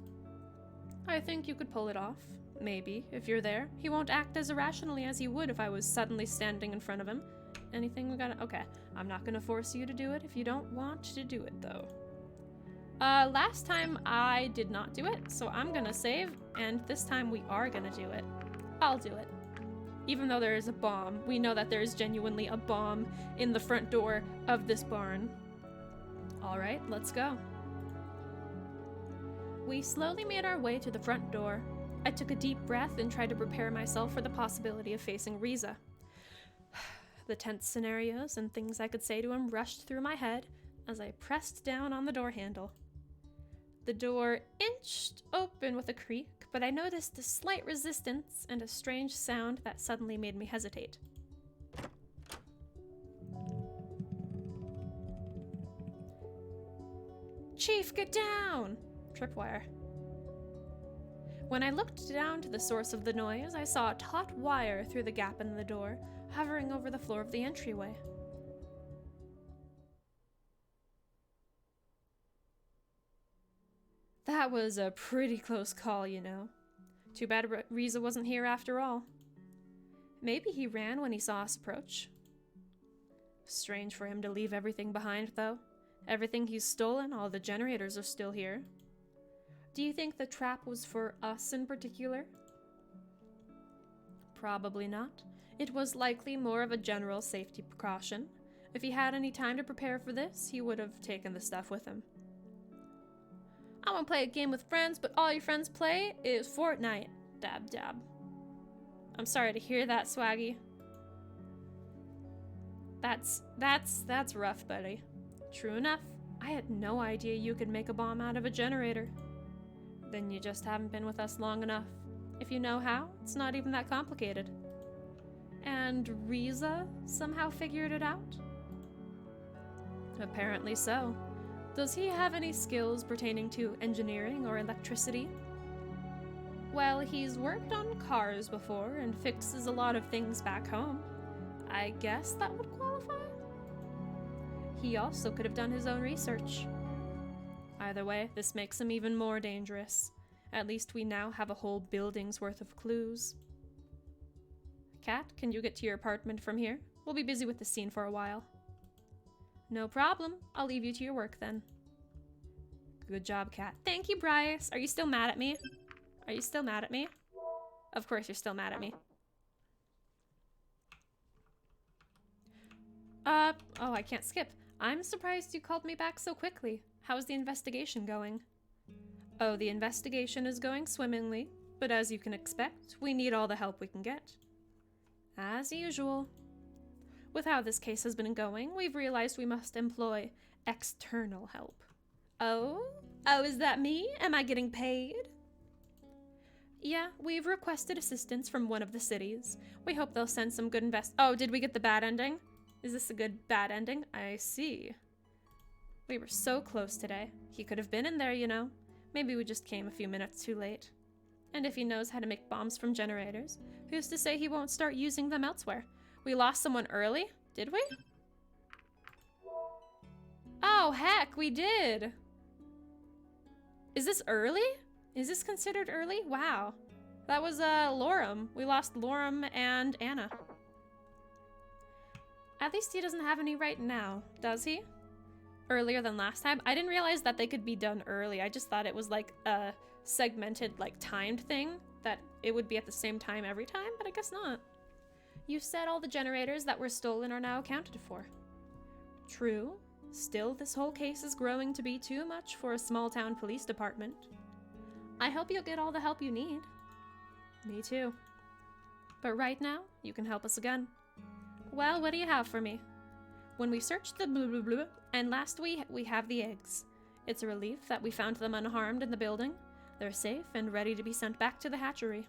[SPEAKER 1] I think you could pull it off. Maybe, if you're there. He won't act as irrationally as he would if I was suddenly standing in front of him. Anything we gotta... Okay, I'm not gonna force you to do it if you don't want to do it, though. Last time I did not do it, so I'm gonna save, and this time we are gonna do it. I'll do it. Even though there is a bomb, we know that there is genuinely a bomb in the front door of this barn. Alright, let's go. We slowly made our way to the front door. I took a deep breath and tried to prepare myself for the possibility of facing Riza. The tense scenarios and things I could say to him rushed through my head as I pressed down on the door handle. The door inched open with a creak, but I noticed a slight resistance and a strange sound that suddenly made me hesitate. Chief, get down! Tripwire. When I looked down to the source of the noise, I saw a taut wire through the gap in the door, hovering over the floor of the entryway. That was a pretty close call, you know. Too bad Riza wasn't here after all. Maybe he ran when he saw us approach. Strange for him to leave everything behind, though. Everything he's stolen, all the generators are still here. Do you think the trap was for us in particular? Probably not. It was likely more of a general safety precaution. If he had any time to prepare for this, he would have taken the stuff with him. I want to play a game with friends, but all your friends play is Fortnite. Dab dab. I'm sorry to hear that, Swaggy. That's rough, buddy. True enough. I had no idea you could make a bomb out of a generator. Then you just haven't been with us long enough. If you know how, it's not even that complicated. And Riza somehow figured it out? Apparently so. Does he have any skills pertaining to engineering or electricity? Well, he's worked on cars before and fixes a lot of things back home. I guess that would qualify? He also could have done his own research. Either way, this makes him even more dangerous. At least we now have a whole building's worth of clues. Kat, can you get to your apartment from here? We'll be busy with the scene for a while. No problem. I'll leave you to your work then. Good job, Kat. Thank you, Bryce. Are you still mad at me? Are you still mad at me? Of course you're still mad at me. Oh, I can't skip. I'm surprised you called me back so quickly. How's the investigation going? Oh, the investigation is going swimmingly, but as you can expect, we need all the help we can get. As usual. With how this case has been going, we've realized we must employ external help. Oh? Oh, is that me? Am I getting paid? Yeah, we've requested assistance from one of the cities. We hope they'll send some good Oh, did we get the bad ending? Is this a good bad ending? I see. We were so close today. He could have been in there, you know. Maybe we just came a few minutes too late. And if he knows how to make bombs from generators, who's to say he won't start using them elsewhere? We lost someone early? Did we? Oh, heck, we did! Is this early? Is this considered early? Wow. That was, Lorem. We lost Lorem and Anna. At least he doesn't have any right now, does he? Earlier than last time? I didn't realize that they could be done early. I just thought it was like a segmented, like, timed thing, that it would be at the same time every time, but I guess not. You said all the generators that were stolen are now accounted for. True. Still, this whole case is growing to be too much for a small-town police department. I hope you'll get all the help you need. Me too. But right now, you can help us again. Well, what do you have for me? When we searched the blah blah blah, and last we have the eggs. It's a relief that we found them unharmed in the building. They're safe and ready to be sent back to the hatchery.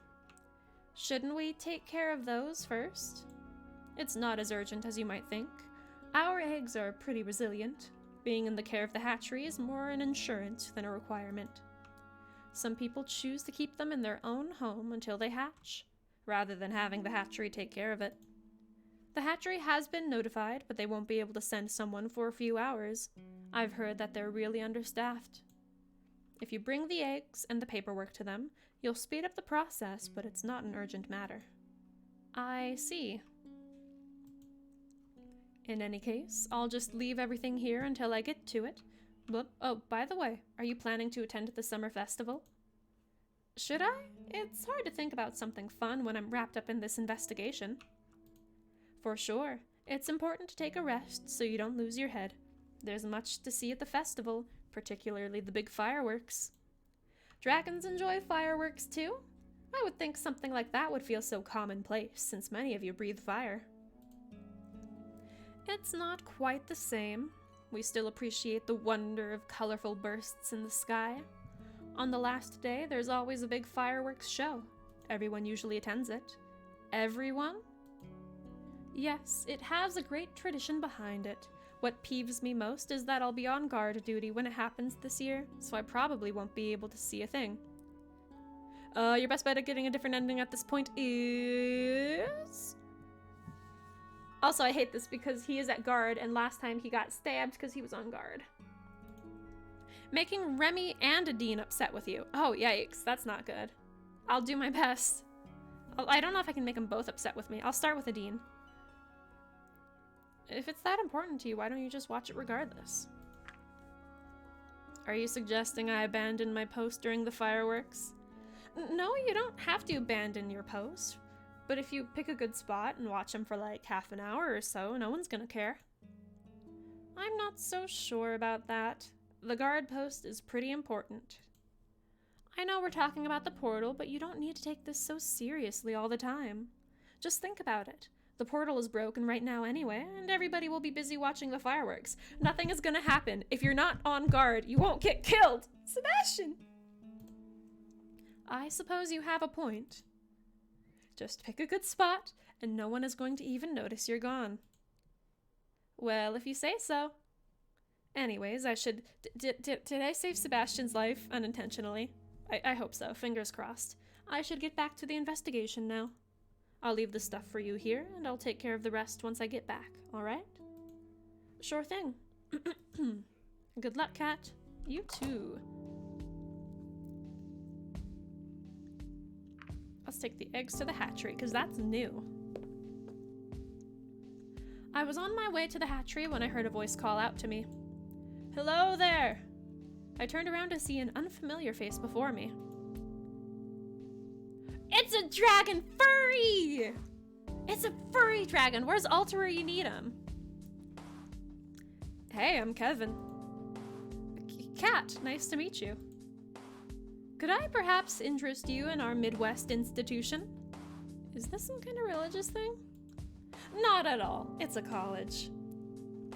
[SPEAKER 1] Shouldn't we take care of those first? It's not as urgent as you might think. Our eggs are pretty resilient. Being in the care of the hatchery is more an insurance than a requirement. Some people choose to keep them in their own home until they hatch, rather than having the hatchery take care of it. The hatchery has been notified, but they won't be able to send someone for a few hours. I've heard that they're really understaffed. If you bring the eggs and the paperwork to them, you'll speed up the process, but it's not an urgent matter. I see. In any case, I'll just leave everything here until I get to it. Oh, by the way, are you planning to attend the summer festival? Should I? It's hard to think about something fun when I'm wrapped up in this investigation. For sure. It's important to take a rest so you don't lose your head. There's much to see at the festival, particularly the big fireworks. Dragons enjoy fireworks too? I would think something like that would feel so commonplace, since many of you breathe fire. It's not quite the same. We still appreciate the wonder of colorful bursts in the sky. On the last day, there's always a big fireworks show. Everyone usually attends it. Everyone? Yes, it has a great tradition behind it. What peeves me most is that I'll be on guard duty when it happens this year, so I probably won't be able to see a thing. Your best bet at getting a different ending at this point is... Also, I hate this because he is at guard, and last time he got stabbed because he was on guard. Making Remy and Adine upset with you. Oh, yikes. That's not good. I'll do my best. I don't know if I can make them both upset with me. I'll start with Adine. If it's that important to you, why don't you just watch it regardless? Are you suggesting I abandon my post during the fireworks? No, you don't have to abandon your post. But if you pick a good spot and watch them for like half an hour or so, no one's gonna care. I'm not so sure about that. The guard post is pretty important. I know we're talking about the portal, but you don't need to take this so seriously all the time. Just think about it. The portal is broken right now anyway, and everybody will be busy watching the fireworks. Nothing is gonna happen. If you're not on guard, you won't get killed. Sebastian! I suppose you have a point. Just pick a good spot, and no one is going to even notice you're gone. Well, if you say so. Anyways, I should... Did I save Sebastian's life unintentionally? I hope so. Fingers crossed. I should get back to the investigation now. I'll leave the stuff for you here, and I'll take care of the rest once I get back, alright? Sure thing. Good luck, Cat. You too. Let's take the eggs to the hatchery, because that's new. I was on my way to the hatchery when I heard a voice call out to me. Hello there! I turned around to see an unfamiliar face before me. It's a dragon furry! It's a furry dragon! Where's Alter where you need him? Hey, I'm Kevin. Cat, nice to meet you. Could I perhaps interest you in our Midwest institution? Is this some kind of religious thing? Not at all. It's a college.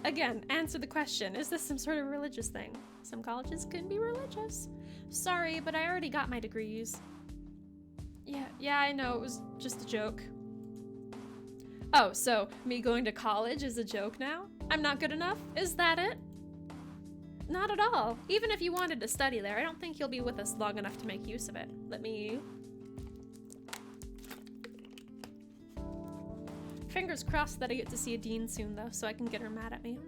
[SPEAKER 1] Again, answer the question. Is this some sort of religious thing? Some colleges can be religious. Sorry, but I already got my degrees. Yeah, I know. It was just a joke. Oh, so me going to college is a joke now? I'm not good enough? Is that it? Not at all. Even if you wanted to study there, I don't think you'll be with us long enough to make use of it. Let me... Fingers crossed that I get to see Adine soon, though, so I can get her mad at me.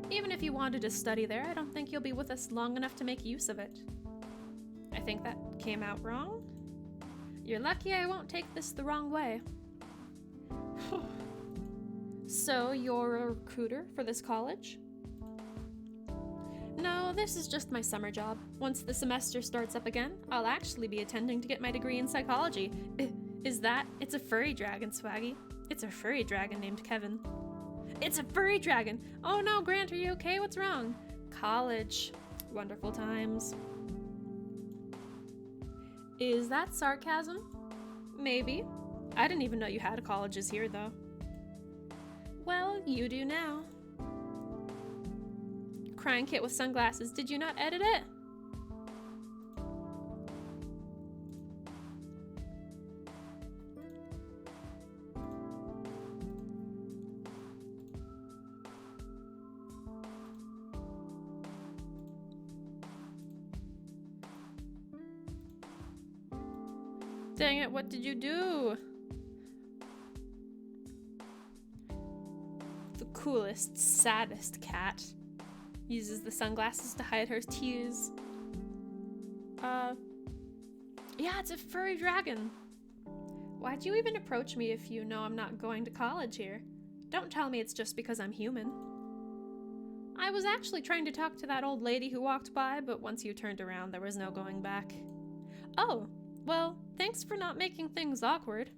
[SPEAKER 1] Even if you wanted to study there, I don't think you'll be with us long enough to make use of it. I think that came out wrong. You're lucky I won't take this the wrong way. So, you're a recruiter for this college? No, this is just my summer job. Once the semester starts up again, I'll actually be attending to get my degree in psychology. Is that? It's a furry dragon, Swaggy. It's a furry dragon named Kevin. It's a furry dragon! Oh no, Grant, are you okay? What's wrong? College. Wonderful times. Is that sarcasm? Maybe. I didn't even know you had colleges here, though. Well, you do now. Crying kit with sunglasses. Did you not edit it? Dang it, what did you do? The coolest, saddest cat. Uses the sunglasses to hide her tears. Yeah, it's a furry dragon. Why'd you even approach me if you know I'm not going to college here? Don't tell me it's just because I'm human. I was actually trying to talk to that old lady who walked by, but once you turned around, there was no going back. Oh, well, thanks for not making things awkward.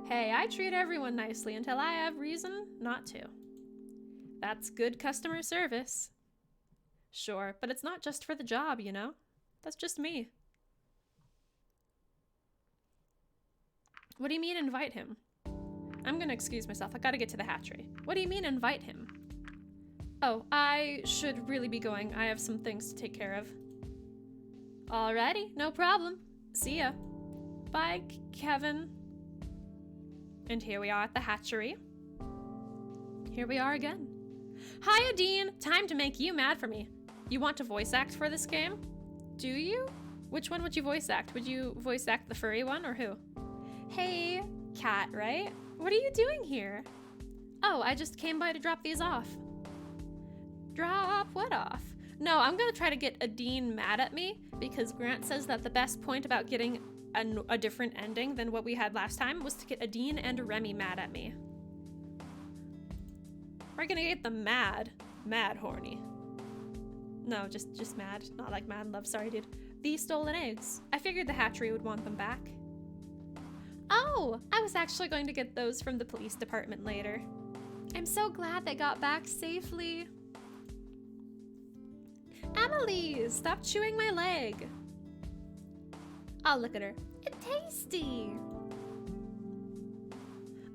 [SPEAKER 1] Hey, I treat everyone nicely until I have reason not to. That's good customer service. Sure, but it's not just for the job, you know? That's just me. What do you mean invite him? I'm gonna excuse myself. I gotta get to the hatchery. What do you mean invite him? Oh, I should really be going. I have some things to take care of. Alrighty, no problem. See ya. Bye, Kevin. And here we are at the hatchery. Here we are again. Hi, Adine. Time to make you mad for me. You want to voice act for this game? Do you? Which one would you voice act? Would you voice act the furry one or who? Hey, Cat, right? What are you doing here? Oh, I just came by to drop these off. Drop what off? No, I'm gonna try to get Adine mad at me because Grant says that the best point about getting a different ending than what we had last time was to get Adine and Remy mad at me. We're gonna get them mad horny. No, just mad, not like mad love, sorry dude. The stolen eggs. I figured the hatchery would want them back. Oh, I was actually going to get those from the police department later. I'm so glad they got back safely. Emily, stop chewing my leg. I'll look at her. It's tasty.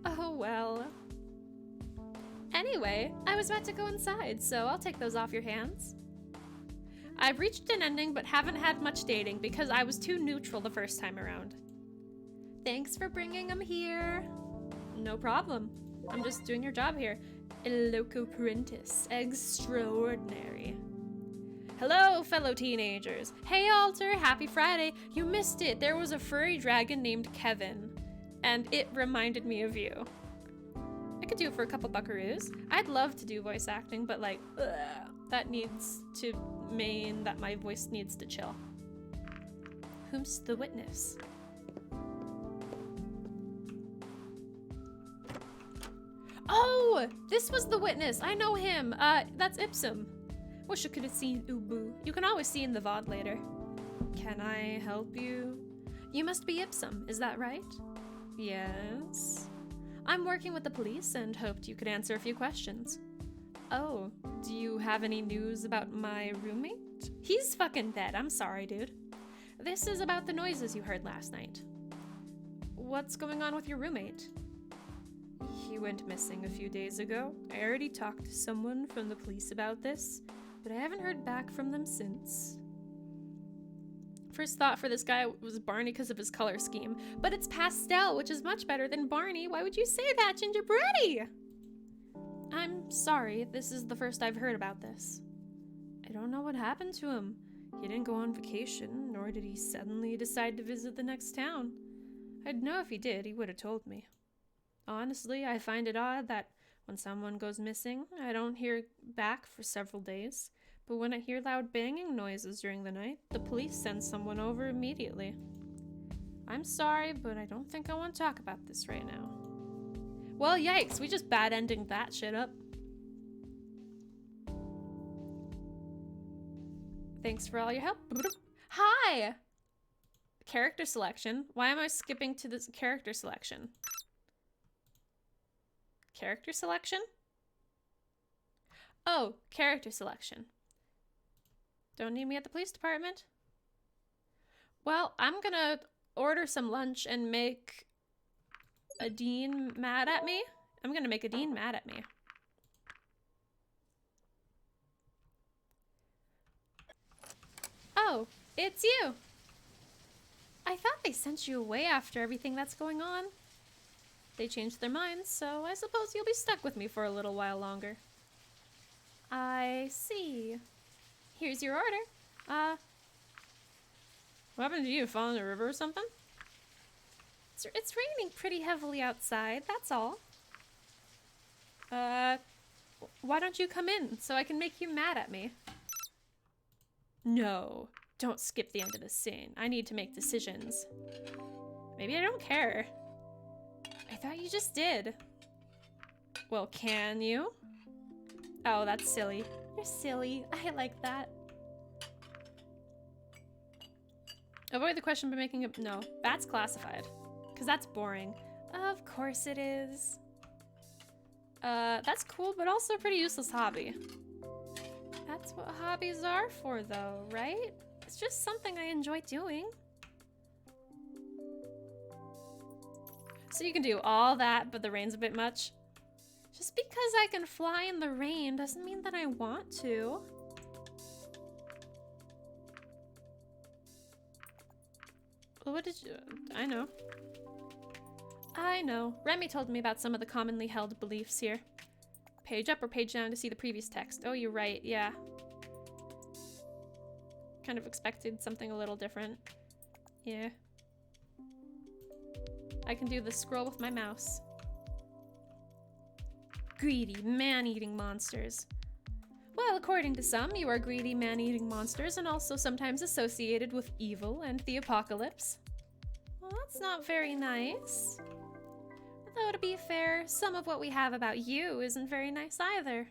[SPEAKER 1] Oh well. Anyway, I was about to go inside, so I'll take those off your hands. I've reached an ending but haven't had much dating because I was too neutral the first time around. Thanks for bringing them here. No problem. I'm just doing your job here. El Loco Apprentice. Extraordinary. Hello, fellow teenagers. Hey, Alter, happy Friday. You missed it. There was a furry dragon named Kevin, and it reminded me of you. I could do it for a couple buckaroos. I'd love to do voice acting, but like, that needs to mean that my voice needs to chill. Whom's the witness? Oh, this was the witness. I know him. That's Ipsum. Wish I could have seen Ubu. You can always see in the VOD later. Can I help you? You must be Ipsum, is that right? Yes. I'm working with the police and hoped you could answer a few questions. Oh, do you have any news about my roommate? He's fucking dead. I'm sorry, dude. This is about the noises you heard last night. What's going on with your roommate? He went missing a few days ago. I already talked to someone from the police about this, but I haven't heard back from them since. First thought for this guy was Barney because of his color scheme, but it's pastel, which is much better than Barney. Why would you say that, Gingerbready? I'm sorry, this is the first I've heard about this. I don't know what happened to him. He didn't go on vacation, nor did he suddenly decide to visit the next town. I'd know if he did, he would have told me. Honestly, I find it odd that when someone goes missing, I don't hear back for several days. But when I hear loud banging noises during the night, the police send someone over immediately. I'm sorry, but I don't think I want to talk about this right now. Well, yikes, we just bad ending that shit up. Thanks for all your help. Hi! Character selection? Why am I skipping to this character selection? Character selection? Oh, character selection. Don't need me at the police department. Well, I'm gonna order some lunch and make Adine mad at me. I'm gonna make Adine mad at me. Oh, it's you. I thought they sent you away after everything that's going on. They changed their minds, so I suppose you'll be stuck with me for a little while longer. I see. Here's your order. What happened to you? Fall in the river or something? It's raining pretty heavily outside, that's all. Why don't you come in so I can make you mad at me? No, don't skip the end of the scene. I need to make decisions. Maybe I don't care. I thought you just did. Well, can you? Oh, that's silly. You're silly. I like that. Avoid the question by making it... No, that's classified. Because that's boring. Of course it is. That's cool, but also a pretty useless hobby. That's what hobbies are for, though, right? It's just something I enjoy doing. So you can do all that, but the rain's a bit much. Just because I can fly in the rain doesn't mean that I want to. What did you... I know. I know. Remy told me about some of the commonly held beliefs here. Page up or page down to see the previous text. Oh, you're right, yeah. Kind of expected something a little different. Yeah. I can do the scroll with my mouse. Greedy, man-eating monsters. Well, according to some, you are greedy man-eating monsters and also sometimes associated with evil and the apocalypse. Well, that's not very nice. Though to be fair, some of what we have about you isn't very nice either.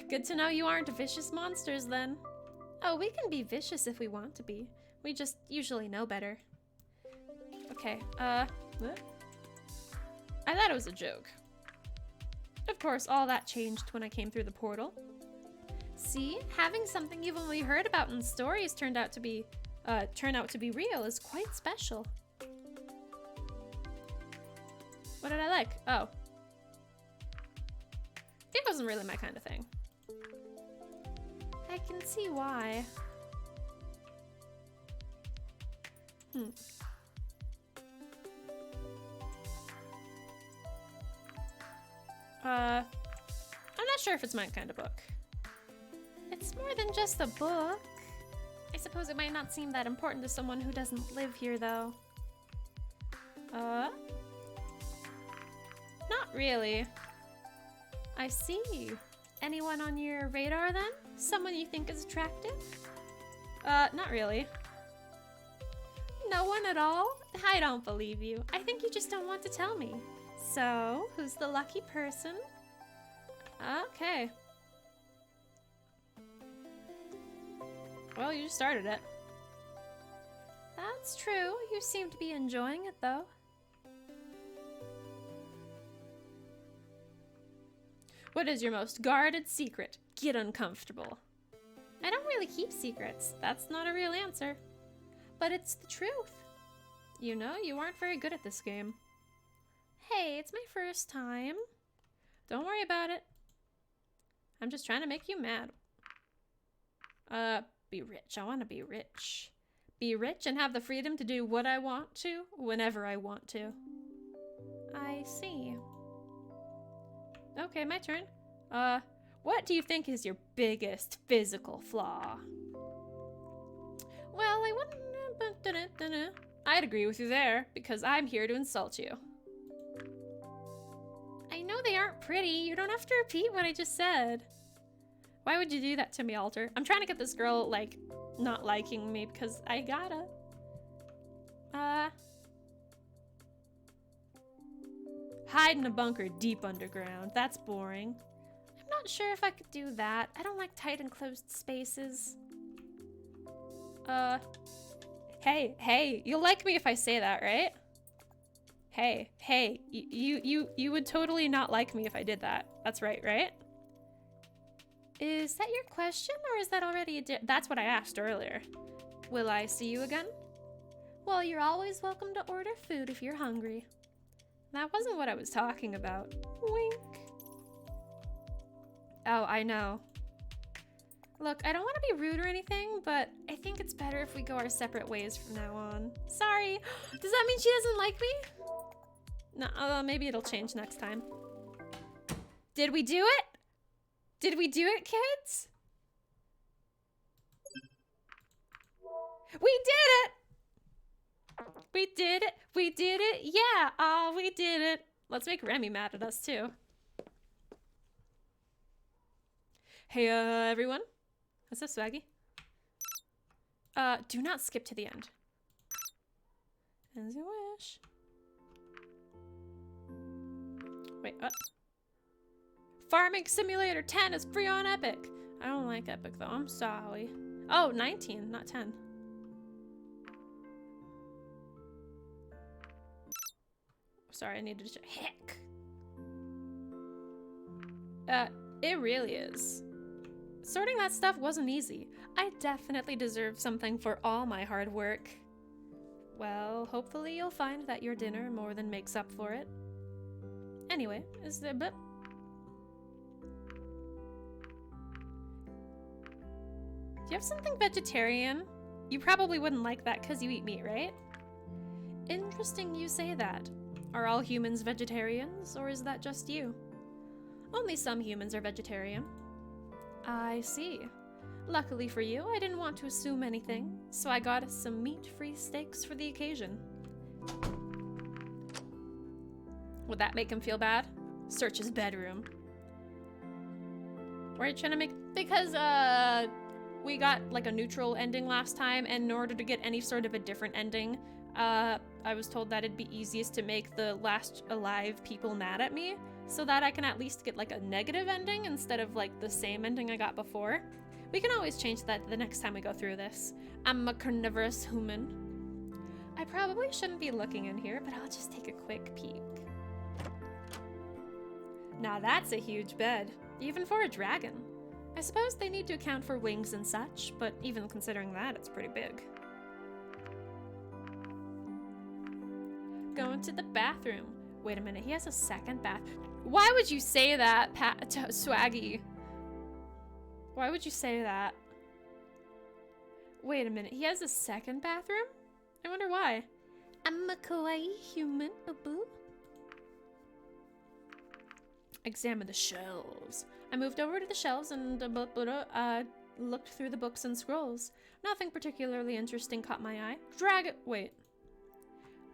[SPEAKER 1] Good to know you aren't vicious monsters then. Oh, we can be vicious if we want to be. We just usually know better. Okay, what? I thought it was a joke. Of course, all that changed when I came through the portal. See, having something you've only heard about in stories turn out to be real is quite special. What did I like? Oh. It wasn't really my kind of thing. I can see why. I'm not sure if it's my kind of book. It's more than just a book. I suppose it might not seem that important to someone who doesn't live here, though. Not really. I see. Anyone on your radar, then? Someone you think is attractive? Not really. No one at all? I don't believe you. I think you just don't want to tell me. So, who's the lucky person? Okay. Well, you just started it. That's true. You seem to be enjoying it, though. What is your most guarded secret? Get uncomfortable. I don't really keep secrets. That's not a real answer. But it's the truth. You know, you aren't very good at this game. Hey, it's my first time. Don't worry about it. I'm just trying to make you mad. Be rich. I want to be rich. Be rich and have the freedom to do what I want to, whenever I want to. I see. Okay, my turn. What do you think is your biggest physical flaw? Well, I wouldn't... I'd agree with you there, because I'm here to insult you. I know they aren't pretty. You don't have to repeat what I just said. Why would you do that to me, Alter? I'm trying to get this girl, like, not liking me because I gotta. Hide in a bunker deep underground. That's boring. I'm not sure if I could do that. I don't like tight enclosed spaces. Hey, you'll like me if I say that, right? Hey, you would totally not like me if I did that. That's right, right? Is that your question, or is that already that's what I asked earlier. Will I see you again? Well, you're always welcome to order food if you're hungry. That wasn't what I was talking about. Wink. Oh, I know. Look, I don't want to be rude or anything, but I think it's better if we go our separate ways from now on. Sorry. Does that mean she doesn't like me? No, maybe it'll change next time. Did we do it? Did we do it, kids? We did it! We did it! We did it! Yeah! Oh, we did it! Let's make Remy mad at us, too. Hey, everyone. What's up, Swaggy? Do not skip to the end. As you wish. Wait, what? Farming Simulator 10 is free on Epic. I don't like Epic, though. I'm sorry. Oh, 19, not 10. Sorry, I needed to check. Heck. It really is. Sorting that stuff wasn't easy. I definitely deserve something for all my hard work. Well, hopefully you'll find that your dinner more than makes up for it. Anyway, is there... but... Do you have something vegetarian? You probably wouldn't like that because you eat meat, right? Interesting you say that. Are all humans vegetarians, or is that just you? Only some humans are vegetarian. I see. Luckily for you, I didn't want to assume anything, so I got us some meat-free steaks for the occasion. Would that make him feel bad? Search his bedroom. Why are you trying to make... Because, we got, like, a neutral ending last time, and in order to get any sort of a different ending, I was told that it'd be easiest to make the last alive people mad at me, so that I can at least get, like, a negative ending instead of, like, the same ending I got before. We can always change that the next time we go through this. I'm a carnivorous human. I probably shouldn't be looking in here, but I'll just take a quick peek. Now that's a huge bed, even for a dragon. I suppose they need to account for wings and such, but even considering that, it's pretty big. Going to the bathroom. Wait a minute, he has a second bath. Why would you say that, Swaggy? Why would you say that? Wait a minute, he has a second bathroom? I wonder why. I'm a kawaii human, boo. Examine the shelves. I moved over to the shelves and looked through the books and scrolls. Nothing particularly interesting caught my eye. Wait.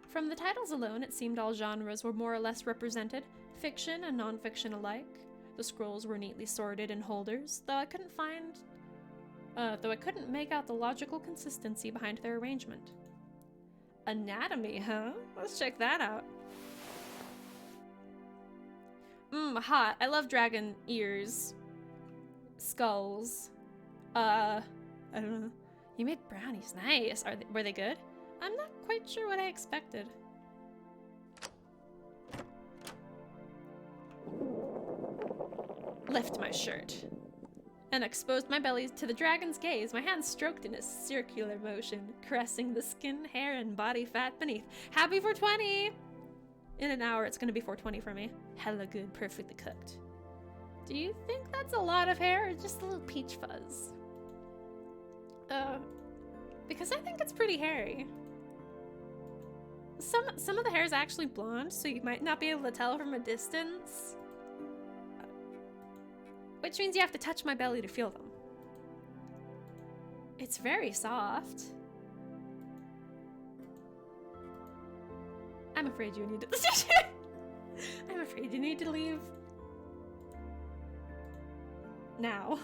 [SPEAKER 1] From the titles alone, it seemed all genres were more or less represented, fiction and non-fiction alike. The scrolls were neatly sorted in holders, though I couldn't make out the logical consistency behind their arrangement. Anatomy, huh? Let's check that out. Hot. I love dragon ears. Skulls. I don't know. You made brownies. Nice. Were they good? I'm not quite sure what I expected. Lift my shirt and exposed my belly to the dragon's gaze. My hands stroked in a circular motion, caressing the skin, hair, and body fat beneath. Happy 420! In an hour, it's gonna be 420 for me. Hella good, perfectly cooked. Do you think that's a lot of hair or just a little peach fuzz? Because I think it's pretty hairy. Some of the hair is actually blonde, so you might not be able to tell from a distance. Which means you have to touch my belly to feel them. It's very soft. I'm afraid you need to... I'm afraid you need to leave. Now.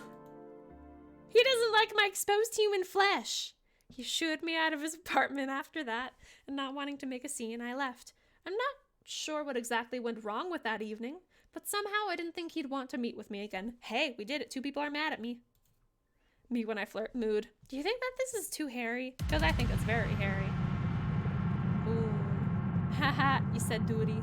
[SPEAKER 1] He doesn't like my exposed human flesh. He shooed me out of his apartment after that, and not wanting to make a scene, I left. I'm not sure what exactly went wrong with that evening, but somehow I didn't think he'd want to meet with me again. Hey, we did it. 2 people are mad at me. Me when I flirt. Mood. Do you think that this is too hairy? Because I think it's very hairy. Ooh. Haha, you said duty.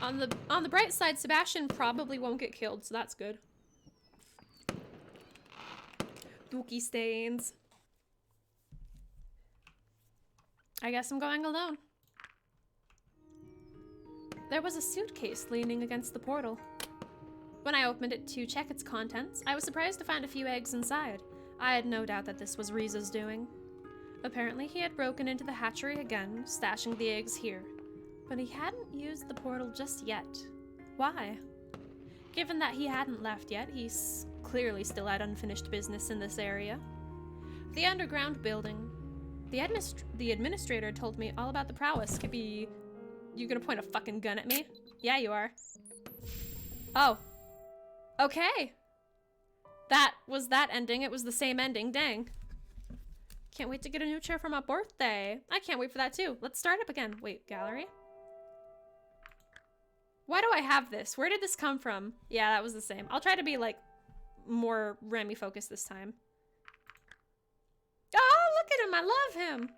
[SPEAKER 1] On the bright side, Sebastian probably won't get killed, so that's good. Dookie stains. I guess I'm going alone. There was a suitcase leaning against the portal. When I opened it to check its contents, I was surprised to find a few eggs inside. I had no doubt that this was Riza's doing. Apparently, he had broken into the hatchery again, stashing the eggs here. But he hadn't used the portal just yet. Why? Given that he hadn't left yet, he clearly still had unfinished business in this area. The underground building. The administrator told me all about the prowess. Skippy, you gonna point a fucking gun at me? Yeah, you are. Oh. Okay. That was that ending. It was the same ending. Dang. Can't wait to get a new chair for my birthday. I can't wait for that too. Let's start up again. Wait, gallery? Why do I have this? Where did this come from? Yeah, that was the same. I'll try to be like more Remy focused this time. Oh, look at him. I love him.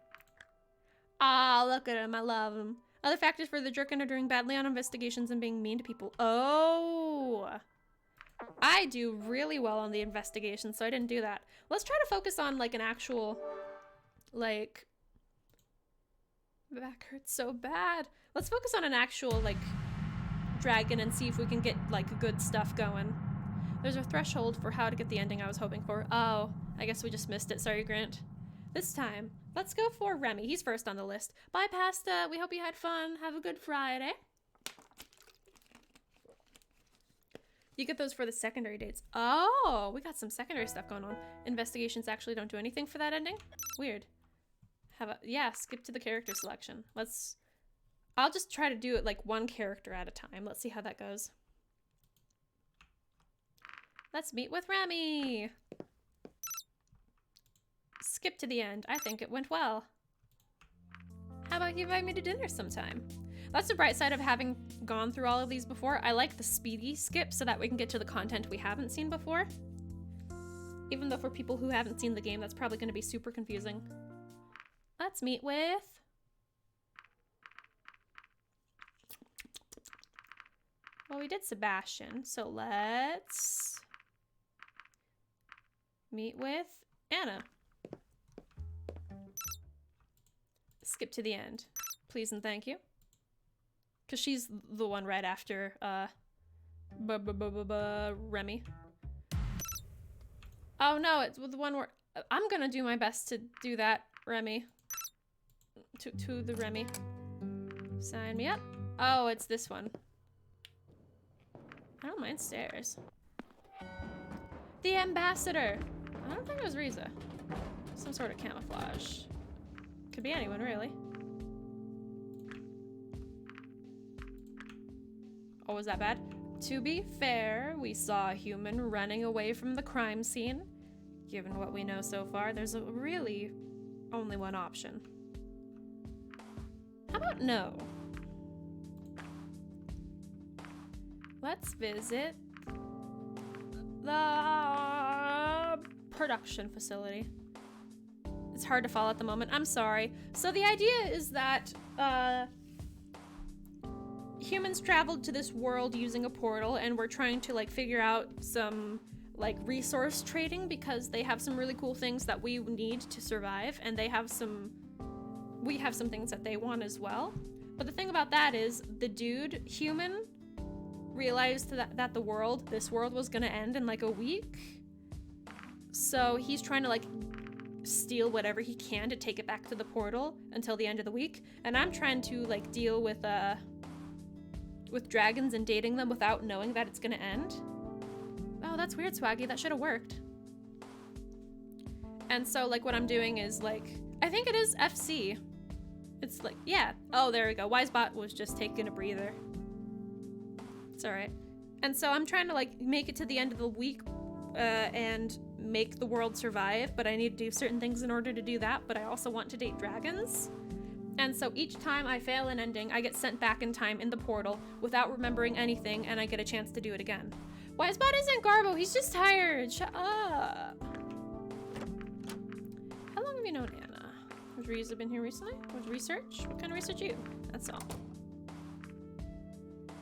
[SPEAKER 1] Ah, look at him. I love him. Other factors for the jerkin are doing badly on investigations and being mean to people. Oh. I do really well on the investigation, so I didn't do that. Let's try to focus on like an actual, like, my back hurts so bad. Let's focus on an actual like dragon and see if we can get like good stuff going. There's a threshold for how to get the ending I was hoping for. Oh, I guess we just missed it. Sorry, Grant. This time, let's go for Remy. He's first on the list. Bye, Pasta. We hope you had fun. Have a good Friday. You get those for the secondary dates. Oh, we got some secondary stuff going on. Investigations actually don't do anything for that ending? Weird. Yeah, skip to the character selection. Let's... I'll just try to do it like one character at a time. Let's see how that goes. Let's meet with Remy. Skip to the end. I think it went well. How about you invite me to dinner sometime? That's the bright side of having gone through all of these before. I like the speedy skip so that we can get to the content we haven't seen before. Even though for people who haven't seen the game, that's probably going to be super confusing. Let's meet with... Well, we did Sebastian, so let's meet with Anna. Skip to the end. Please and thank you. Because she's the one right after Remy. Oh no, it's the one where... I'm gonna do my best to do that, Remy. To the Remy. Sign me up. Oh, it's this one. I don't mind stairs. The ambassador. I don't think it was Riza. Some sort of camouflage. Could be anyone, really. Oh, was that bad? To be fair, we saw a human running away from the crime scene. Given what we know so far, there's really only one option. How about no? Let's visit the production facility. It's hard to follow at the moment. I'm sorry. So the idea is that humans traveled to this world using a portal, and we're trying to like figure out some like resource trading because they have some really cool things that we need to survive, and we have some things that they want as well. But the thing about that is the dude human realized that this world was gonna end in like a week. So he's trying to like steal whatever he can to take it back to the portal until the end of the week. And I'm trying to like deal with dragons and dating them without knowing that it's gonna end. Oh, that's weird, Swaggy. That should have worked. And so like what I'm doing is like, I think it is FC. It's like, yeah. Oh, there we go. Wisebot was just taking a breather. It's all right. And so I'm trying to like make it to the end of the week and make the world survive, but I need to do certain things in order to do that, but I also want to date dragons. And so each time I fail an ending, I get sent back in time in the portal without remembering anything, and I get a chance to do it again. Wisebot isn't Garbo, he's just tired. Shut up. How long have you known Anna? Has Riza been here recently? With research? What kind of research you? That's all.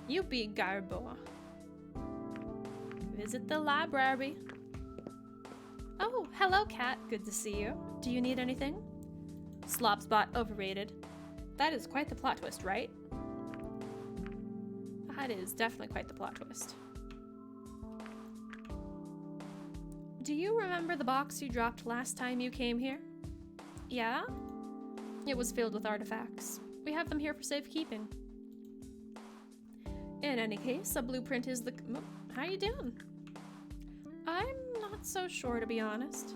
[SPEAKER 1] You be Garbo. Visit the library. Oh, hello, cat. Good to see you. Do you need anything? Slobspot overrated. That is quite the plot twist, right? That is definitely quite the plot twist. Do you remember the box you dropped last time you came here? Yeah? It was filled with artifacts. We have them here for safekeeping. In any case, a blueprint is the... How you doing? I'm not so sure, to be honest.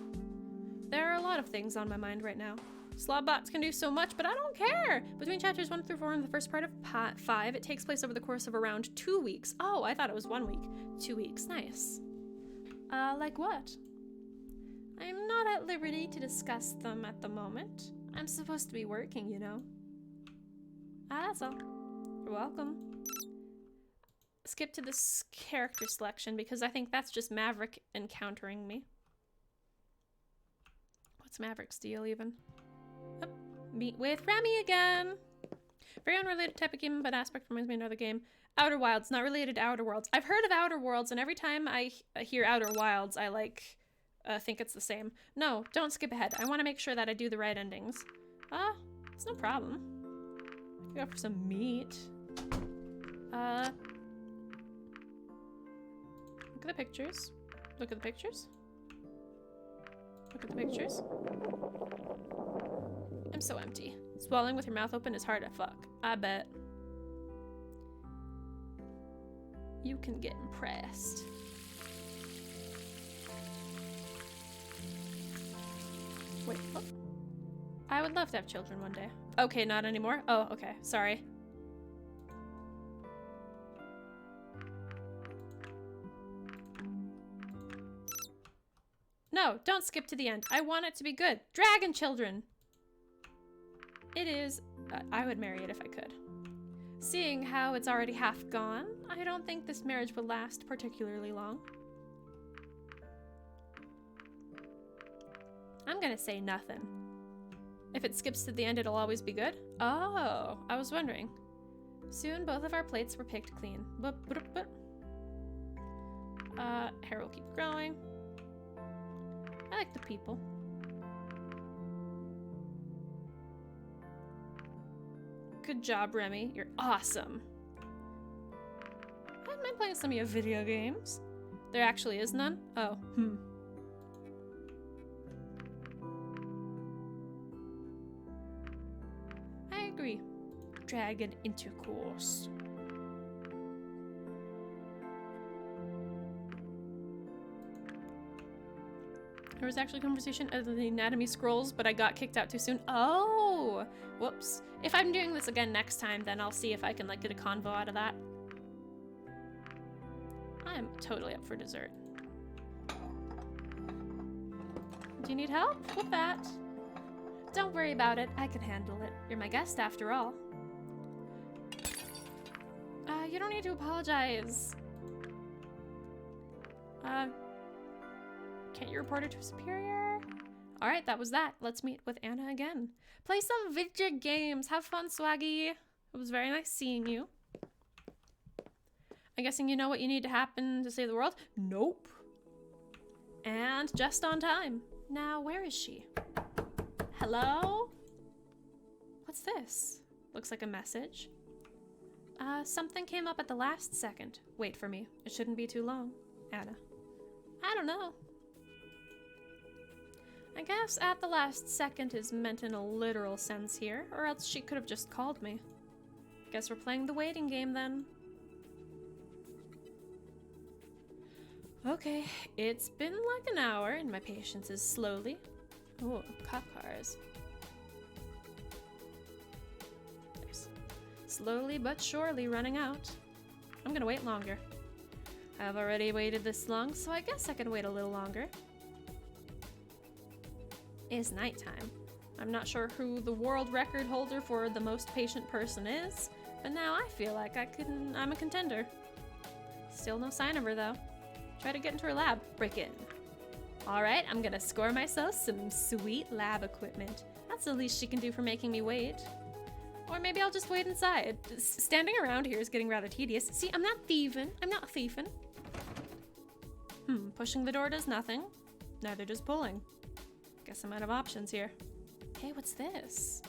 [SPEAKER 1] There are a lot of things on my mind right now. Slobbots can do so much, but I don't care! Between chapters 1 through 4 and the first part of 5, it takes place over the course of around 2 weeks. Oh, I thought it was 1 week. 2 weeks, nice. Like what? I'm not at liberty to discuss them at the moment. I'm supposed to be working, you know. That's all. You're welcome. Skip to this character selection because I think that's just Maverick encountering me. What's Maverick's deal even? Oh, meet with Remy again. Very unrelated type of game, but aspect reminds me of another game. Outer Wilds, not related to Outer Worlds. I've heard of Outer Worlds, and every time I hear Outer Wilds, I like think it's the same. No, don't skip ahead. I want to make sure that I do the right endings. It's no problem. Go for some meat. Look at the pictures. Look at the pictures. Look at the pictures. I'm so empty. Swallowing with your mouth open is hard to fuck. I bet. You can get impressed. Wait, what? I would love to have children one day. Okay, not anymore. Oh, okay. Sorry. No, don't skip to the end. I want it to be good. Dragon children! It is. I would marry it if I could. Seeing how it's already half gone, I don't think this marriage will last particularly long. I'm gonna say nothing. If it skips to the end, it'll always be good? Oh, I was wondering. Soon, both of our plates were picked clean. Hair will keep growing. I like the people. Good job, Remy. You're awesome. I don't mind playing some of your video games. There actually is none? Oh, I agree. Dragon intercourse. There was actually conversation of the anatomy scrolls, but I got kicked out too soon. Oh, whoops. If I'm doing this again next time, then I'll see if I can like get a convo out of that. I'm totally up for dessert. Do you need help with that? Don't worry about it. I can handle it. You're my guest after all. You don't need to apologize. Can't you report it to a superior? Alright, that was that. Let's meet with Anna again. Play some video games. Have fun, Swaggy. It was very nice seeing you. I'm guessing you know what you need to happen to save the world? Nope. And just on time. Now, where is she? Hello? What's this? Looks like a message. Something came up at the last second. Wait for me. It shouldn't be too long. Anna. I don't know. I guess at the last second is meant in a literal sense here, or else she could have just called me. Guess we're playing the waiting game then. Okay, it's been like an hour and my patience is slowly... Oh, cop cars. Nice. Slowly but surely running out. I'm gonna wait longer. I've already waited this long, so I guess I can wait a little longer. It's nighttime. I'm not sure who the world record holder for the most patient person is, but now I feel like I'm a contender. Still no sign of her though. Try to get into her lab. Break in. Alright, I'm gonna score myself some sweet lab equipment. That's the least she can do for making me wait. Or maybe I'll just wait inside. Standing around here is getting rather tedious. See, I'm not thieving. I'm not thieving. Pushing the door does nothing. Neither does pulling. Guess I'm out of options here. Hey, what's this?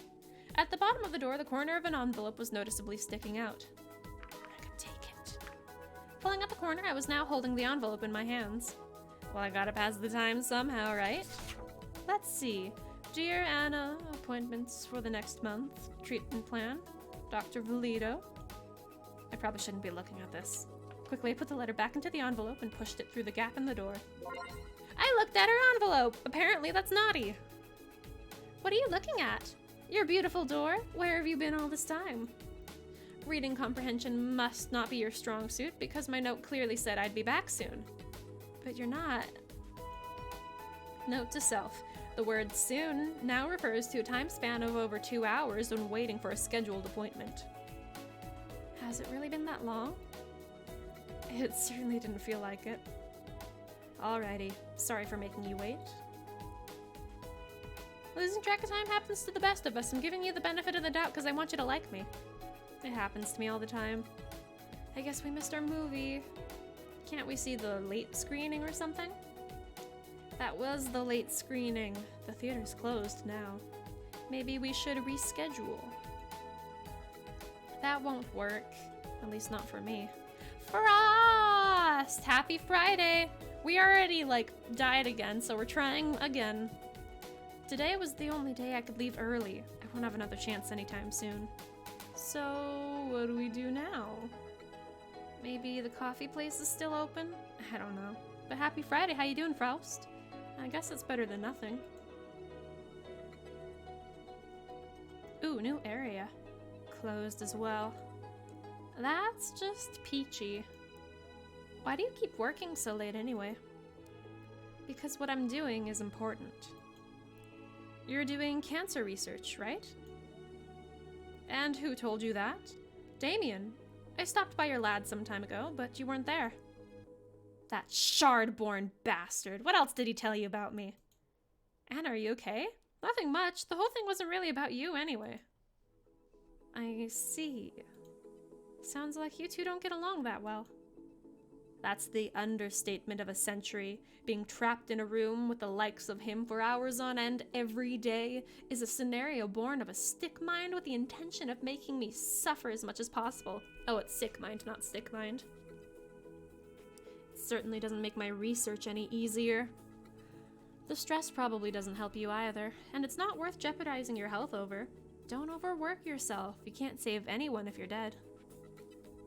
[SPEAKER 1] At the bottom of the door, the corner of an envelope was noticeably sticking out. I could take it. Pulling up the corner, I was now holding the envelope in my hands. Well, I gotta pass the time somehow, right? Let's see. Dear Anna, appointments for the next month. Treatment plan. Dr. Valito. I probably shouldn't be looking at this. Quickly, I put the letter back into the envelope and pushed it through the gap in the door. I looked at her envelope! Apparently that's naughty. What are you looking at? Your beautiful door? Where have you been all this time? Reading comprehension must not be your strong suit because my note clearly said I'd be back soon. But you're not. Note to self. The word soon now refers to a time span of over 2 hours when waiting for a scheduled appointment. Has it really been that long? It certainly didn't feel like it. Alrighty, sorry for making you wait. Losing track of time happens to the best of us. I'm giving you the benefit of the doubt because I want you to like me. It happens to me all the time. I guess we missed our movie. Can't we see the late screening or something? That was the late screening. The theater's closed now. Maybe we should reschedule. That won't work. At least not for me. Frost! Happy Friday! We already, died again, so we're trying again. Today was the only day I could leave early. I won't have another chance anytime soon. So, what do we do now? Maybe the coffee place is still open? I don't know. But happy Friday, how you doing, Frost? I guess it's better than nothing. Ooh, new area. Closed as well. That's just peachy. Why do you keep working so late anyway? Because what I'm doing is important. You're doing cancer research, right? And who told you that? Damien. I stopped by your lad some time ago, but you weren't there. That shard-born bastard. What else did he tell you about me? Anna, are you okay? Nothing much. The whole thing wasn't really about you anyway. I see. Sounds like you two don't get along that well. That's the understatement of a century. Being trapped in a room with the likes of him for hours on end every day is a scenario born of a stick mind with the intention of making me suffer as much as possible. Oh, it's sick mind, not stick mind. It certainly doesn't make my research any easier. The stress probably doesn't help you either, and it's not worth jeopardizing your health over. Don't overwork yourself. You can't save anyone if you're dead.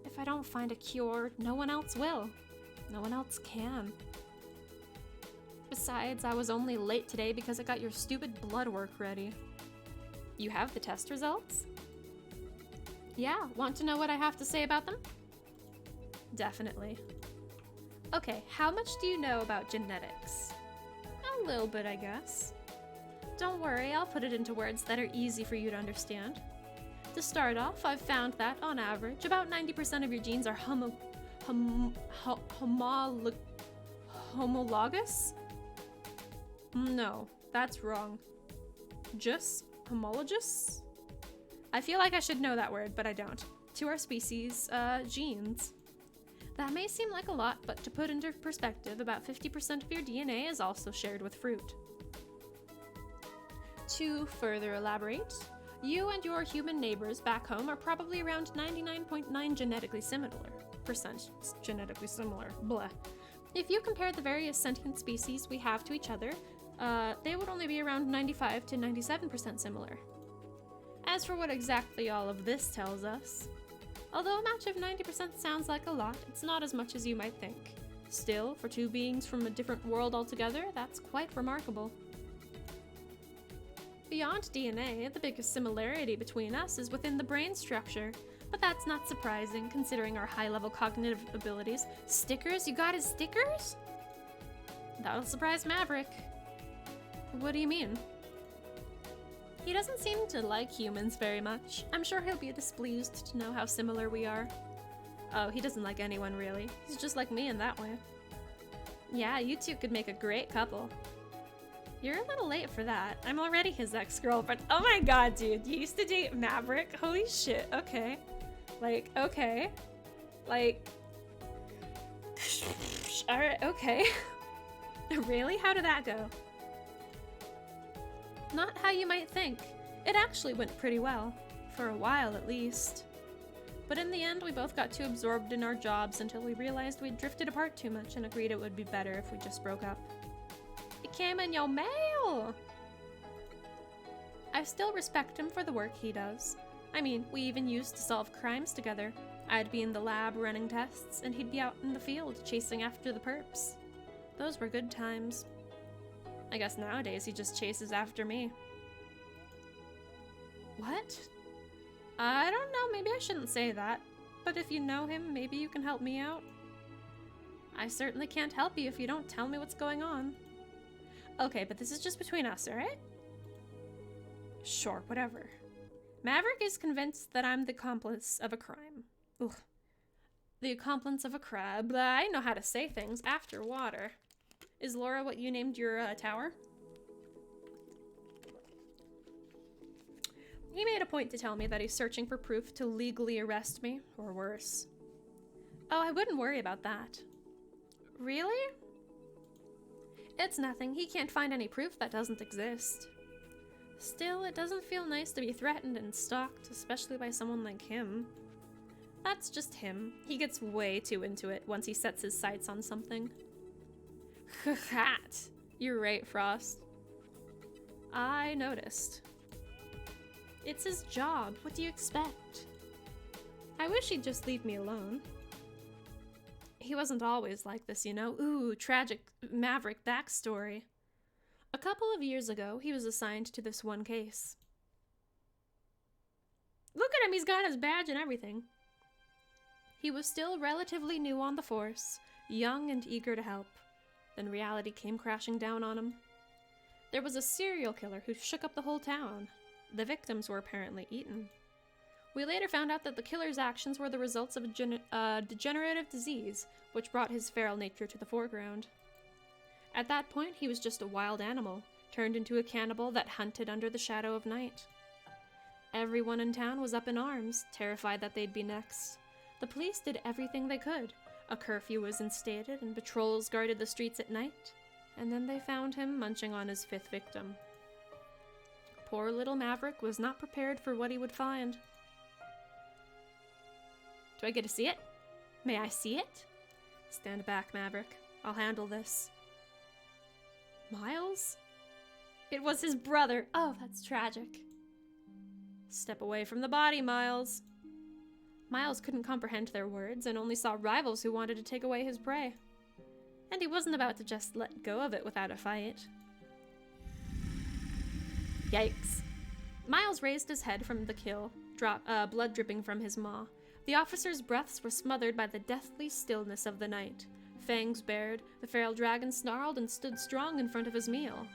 [SPEAKER 1] If I don't find a cure, no one else will. No one else can. Besides, I was only late today because I got your stupid blood work ready. You have the test results? Yeah, want to know what I have to say about them? Definitely. Okay, how much do you know about genetics? A little bit, I guess. Don't worry, I'll put it into words that are easy for you to understand. To start off, I've found that, on average, about 90% of your genes are homologous? No, that's wrong. Just homologous? I feel like I should know that word, but I don't. To our species, genes. That may seem like a lot, but to put into perspective, about 50% of your DNA is also shared with fruit. To further elaborate, you and your human neighbors back home are probably around 99.9 genetically similar. Genetically similar. Blah. If you compare the various sentient species we have to each other, they would only be around 95 to 97% similar. As for what exactly all of this tells us, although a match of 90% sounds like a lot, it's not as much as you might think. Still, for two beings from a different world altogether, that's quite remarkable. Beyond DNA, the biggest similarity between us is within the brain structure, but that's not surprising considering our high-level cognitive abilities. Stickers? You got his stickers? That'll surprise Maverick. What do you mean? He doesn't seem to like humans very much. I'm sure he'll be displeased to know how similar we are. Oh, he doesn't like anyone really. He's just like me in that way. Yeah, you two could make a great couple. You're a little late for that. I'm already his ex-girlfriend. Oh my god, dude. You used to date Maverick? Holy shit. Okay. Like, okay. Like... Alright, okay. Really? How did that go? Not how you might think. It actually went pretty well. For a while, at least. But in the end, we both got too absorbed in our jobs until we realized we'd drifted apart too much and agreed it would be better if we just broke up. It came in your mail! I still respect him for the work he does. I mean, we even used to solve crimes together. I'd be in the lab running tests, and he'd be out in the field chasing after the perps. Those were good times. I guess nowadays he just chases after me. What? I don't know, maybe I shouldn't say that. But if you know him, maybe you can help me out. I certainly can't help you if you don't tell me what's going on. Okay, but this is just between us, alright? Sure, whatever. Maverick is convinced that I'm the accomplice of a crime. Ugh. The accomplice of a crab. I know how to say things after water. Is Laura what you named your tower? He made a point to tell me that he's searching for proof to legally arrest me, or worse. Oh, I wouldn't worry about that. Really? It's nothing. He can't find any proof that doesn't exist. Still, it doesn't feel nice to be threatened and stalked, especially by someone like him. That's just him. He gets way too into it once he sets his sights on something. Hat. You're right, Frost. I noticed. It's his job. What do you expect? I wish he'd just leave me alone. He wasn't always like this, you know? Ooh, tragic Maverick backstory. A couple of years ago, he was assigned to this one case. Look at him, he's got his badge and everything. He was still relatively new on the force, young and eager to help. Then reality came crashing down on him. There was a serial killer who shook up the whole town. The victims were apparently eaten. We later found out that the killer's actions were the results of a degenerative disease, which brought his feral nature to the foreground. At that point, he was just a wild animal, turned into a cannibal that hunted under the shadow of night. Everyone in town was up in arms, terrified that they'd be next. The police did everything they could. A curfew was instated and patrols guarded the streets at night, and then they found him munching on his 5th victim. Poor little Maverick was not prepared for what he would find. Do I get to see it? May I see it? Stand back, Maverick. I'll handle this. Miles? It was his brother. Oh, that's tragic. Step away from the body, Miles. Miles couldn't comprehend their words and only saw rivals who wanted to take away his prey. And he wasn't about to just let go of it without a fight. Yikes. Miles raised his head from the kill, blood dripping from his maw. The officer's breaths were smothered by the deathly stillness of the night. Fangs bared, the feral dragon snarled and stood strong in front of his meal,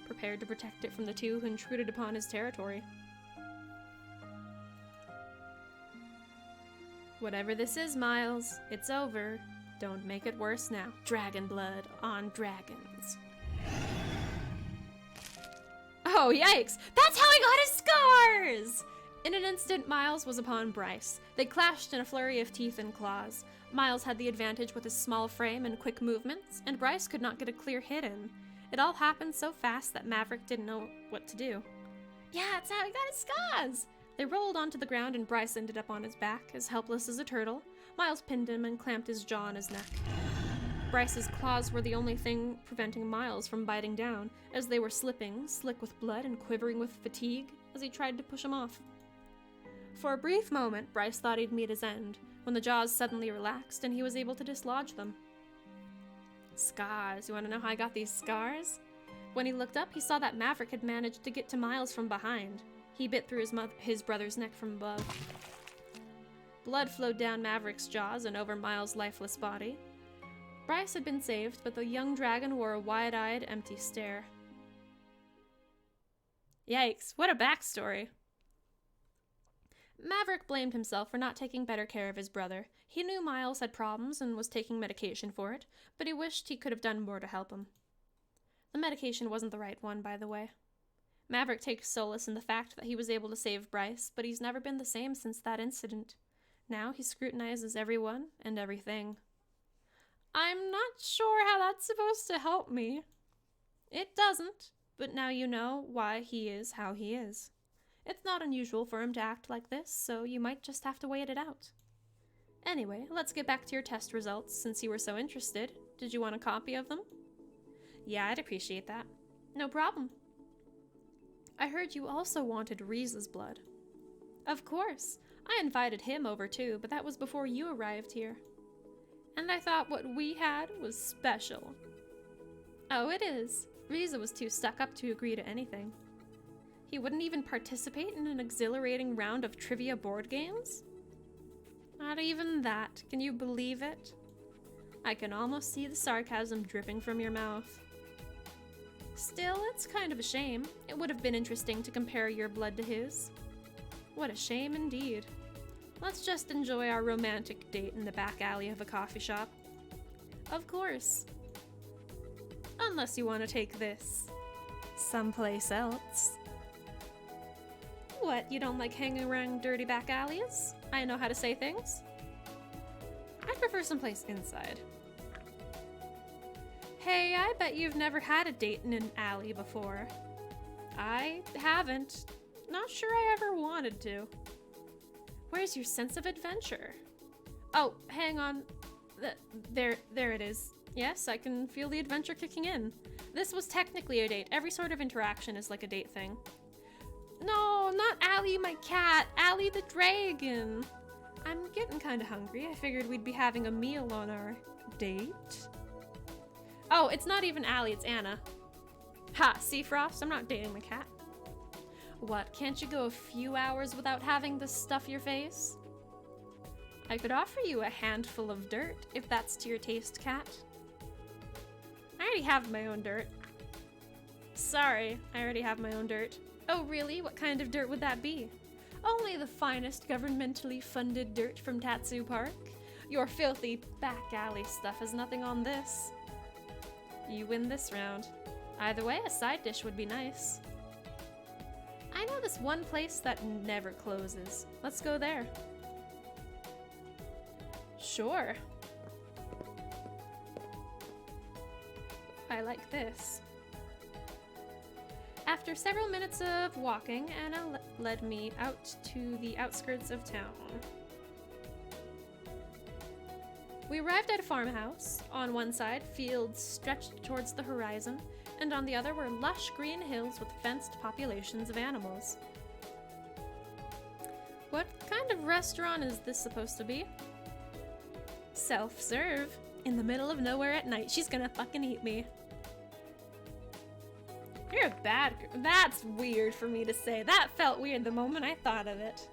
[SPEAKER 1] prepared to protect it from the two who intruded upon his territory. Whatever this is, Miles, it's over. Don't make it worse now. Dragon blood on dragons. Oh, yikes! That's how he got his scars! In an instant, Miles was upon Bryce. They clashed in a flurry of teeth and claws. Miles had the advantage with his small frame and quick movements, and Bryce could not get a clear hit in. It all happened so fast that Maverick didn't know what to do. Yeah, that's how he got his scars! They rolled onto the ground and Bryce ended up on his back, as helpless as a turtle. Miles pinned him and clamped his jaw on his neck. Bryce's claws were the only thing preventing Miles from biting down, as they were slipping, slick with blood and quivering with fatigue, as he tried to push him off. For a brief moment, Bryce thought he'd meet his end, when the jaws suddenly relaxed and he was able to dislodge them. Scars. You want to know how I got these scars? When he looked up, he saw that Maverick had managed to get to Miles from behind. He bit through his brother's neck from above. Blood flowed down Maverick's jaws and over Miles' lifeless body. Bryce had been saved, but the young dragon wore a wide-eyed, empty stare. Yikes, what a backstory! Maverick blamed himself for not taking better care of his brother. He knew Miles had problems and was taking medication for it, but he wished he could have done more to help him. The medication wasn't the right one, by the way. Maverick takes solace in the fact that he was able to save Bryce, but he's never been the same since that incident. Now he scrutinizes everyone and everything. I'm not sure how that's supposed to help me. It doesn't, but now you know why he is how he is. It's not unusual for him to act like this, so you might just have to wait it out. Anyway, let's get back to your test results since you were so interested. Did you want a copy of them? Yeah, I'd appreciate that. No problem. I heard you also wanted Riza's blood. Of course. I invited him over too, but that was before you arrived here. And I thought what we had was special. Oh, it is. Riza was too stuck up to agree to anything. He wouldn't even participate in an exhilarating round of trivia board games? Not even that. Can you believe it? I can almost see the sarcasm dripping from your mouth. Still, it's kind of a shame. It would have been interesting to compare your blood to his. What a shame indeed. Let's just enjoy our romantic date in the back alley of a coffee shop. Of course. Unless you want to take this someplace else. What, you don't like hanging around dirty back alleys? I know how to say things. I prefer someplace inside. Hey, I bet you've never had a date in an alley before. I haven't. Not sure I ever wanted to. Where's your sense of adventure? Oh, hang on. There it is. Yes, I can feel the adventure kicking in. This was technically a date. Every sort of interaction is like a date thing. No, not Allie my cat. Allie the dragon. I'm getting kind of hungry. I figured we'd be having a meal on our date. Oh, it's not even Allie, it's Anna. Ha, see, Frost? I'm not dating my cat. What, can't you go a few hours without having to stuff your face? I could offer you a handful of dirt, if that's to your taste, cat. I already have my own dirt. Sorry, I already have my own dirt. Oh really? What kind of dirt would that be? Only the finest governmentally funded dirt from Tatsu Park. Your filthy back alley stuff has nothing on this. You win this round. Either way, a side dish would be nice. I know this one place that never closes. Let's go there. Sure. I like this. After several minutes of walking, Anna led me out to the outskirts of town. We arrived at a farmhouse. On one side, fields stretched towards the horizon, and on the other were lush green hills with fenced populations of animals. What kind of restaurant is this supposed to be? Self-serve. In the middle of nowhere at night. She's gonna fucking eat me. You're a bad girl. That's weird for me to say. That felt weird the moment I thought of it.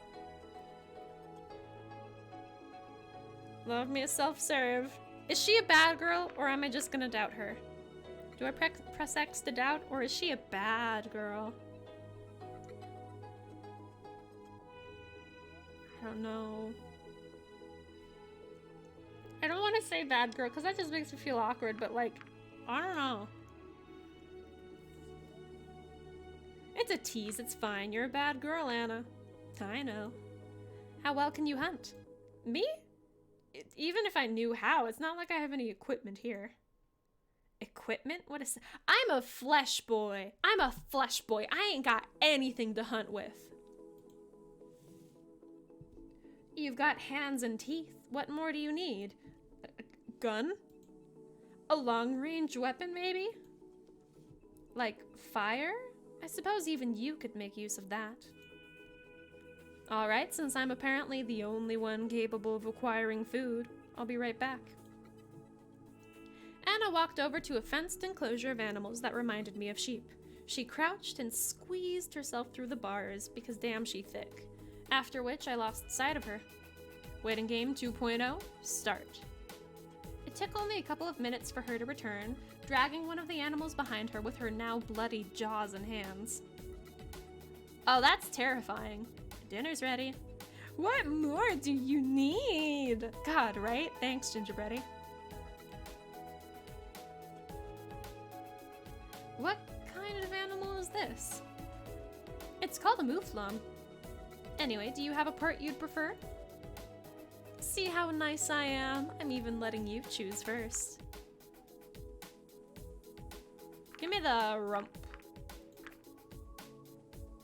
[SPEAKER 1] Love me a self-serve. Is she a bad girl, or am I just gonna doubt her? Do I press X to doubt, or is she a bad girl? I don't know. I don't want to say bad girl, because that just makes me feel awkward, but like, I don't know. It's a tease, it's fine. You're a bad girl, Anna. I know. How well can you hunt? Me? Even if I knew how, it's not like I have any equipment here. Equipment? What is... I'm a flesh boy. I'm a flesh boy. I ain't got anything to hunt with. You've got hands and teeth. What more do you need? A gun? A long-range weapon, maybe? Like fire? I suppose even you could make use of that. Alright, since I'm apparently the only one capable of acquiring food, I'll be right back. Anna walked over to a fenced enclosure of animals that reminded me of sheep. She crouched and squeezed herself through the bars because damn she thick. After which I lost sight of her. Waiting game 2.0, start. It took only a couple of minutes for her to return, dragging one of the animals behind her with her now bloody jaws and hands. Oh, that's terrifying. Dinner's ready. What more do you need? God, right? Thanks, Gingerbready. What kind of animal is this? It's called a mouflon. Anyway, do you have a part you'd prefer? See how nice I am? I'm even letting you choose first. Give me the rump.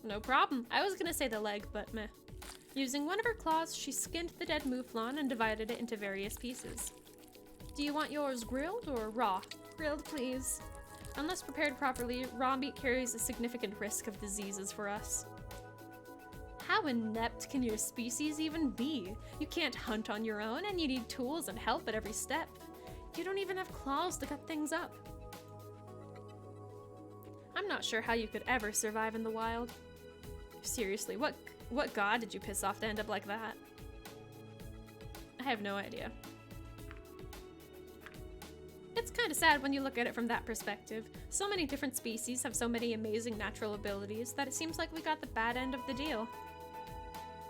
[SPEAKER 1] No problem. I was gonna say the leg, but meh. Using one of her claws, she skinned the dead mouflon and divided it into various pieces. Do you want yours grilled or raw? Grilled, please. Unless prepared properly, raw meat carries a significant risk of diseases for us. How inept can your species even be? You can't hunt on your own, and you need tools and help at every step. You don't even have claws to cut things up. I'm not sure how you could ever survive in the wild. Seriously, what god did you piss off to end up like that? I have no idea. It's kind of sad when you look at it from that perspective. So many different species have so many amazing natural abilities that it seems like we got the bad end of the deal.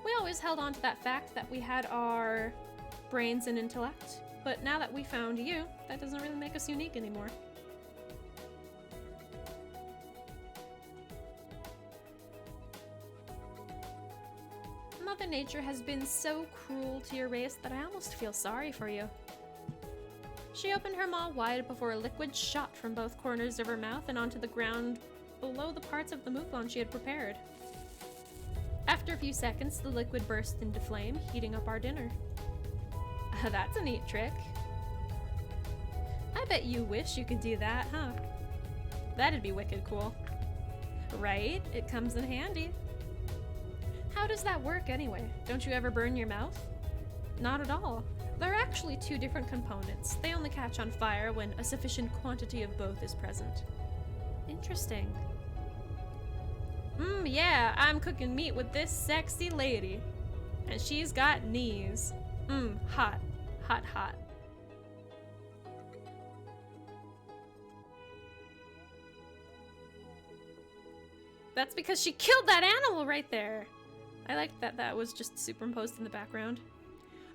[SPEAKER 1] We always held on to that fact that we had our brains and intellect, but now that we found you, that doesn't really make us unique anymore. Mother Nature has been so cruel to your race that I almost feel sorry for you. She opened her maw wide before a liquid shot from both corners of her mouth and onto the ground below the parts of the mouflon she had prepared. After a few seconds, the liquid burst into flame, heating up our dinner. That's a neat trick. I bet you wish you could do that, huh? That'd be wicked cool. Right? It comes in handy. How does that work anyway? Don't you ever burn your mouth? Not at all. There are actually two different components. They only catch on fire when a sufficient quantity of both is present. Interesting. Yeah, I'm cooking meat with this sexy lady. And she's got knees. Hot. Hot, hot. That's because she killed that animal right there. I liked that that was just superimposed in the background.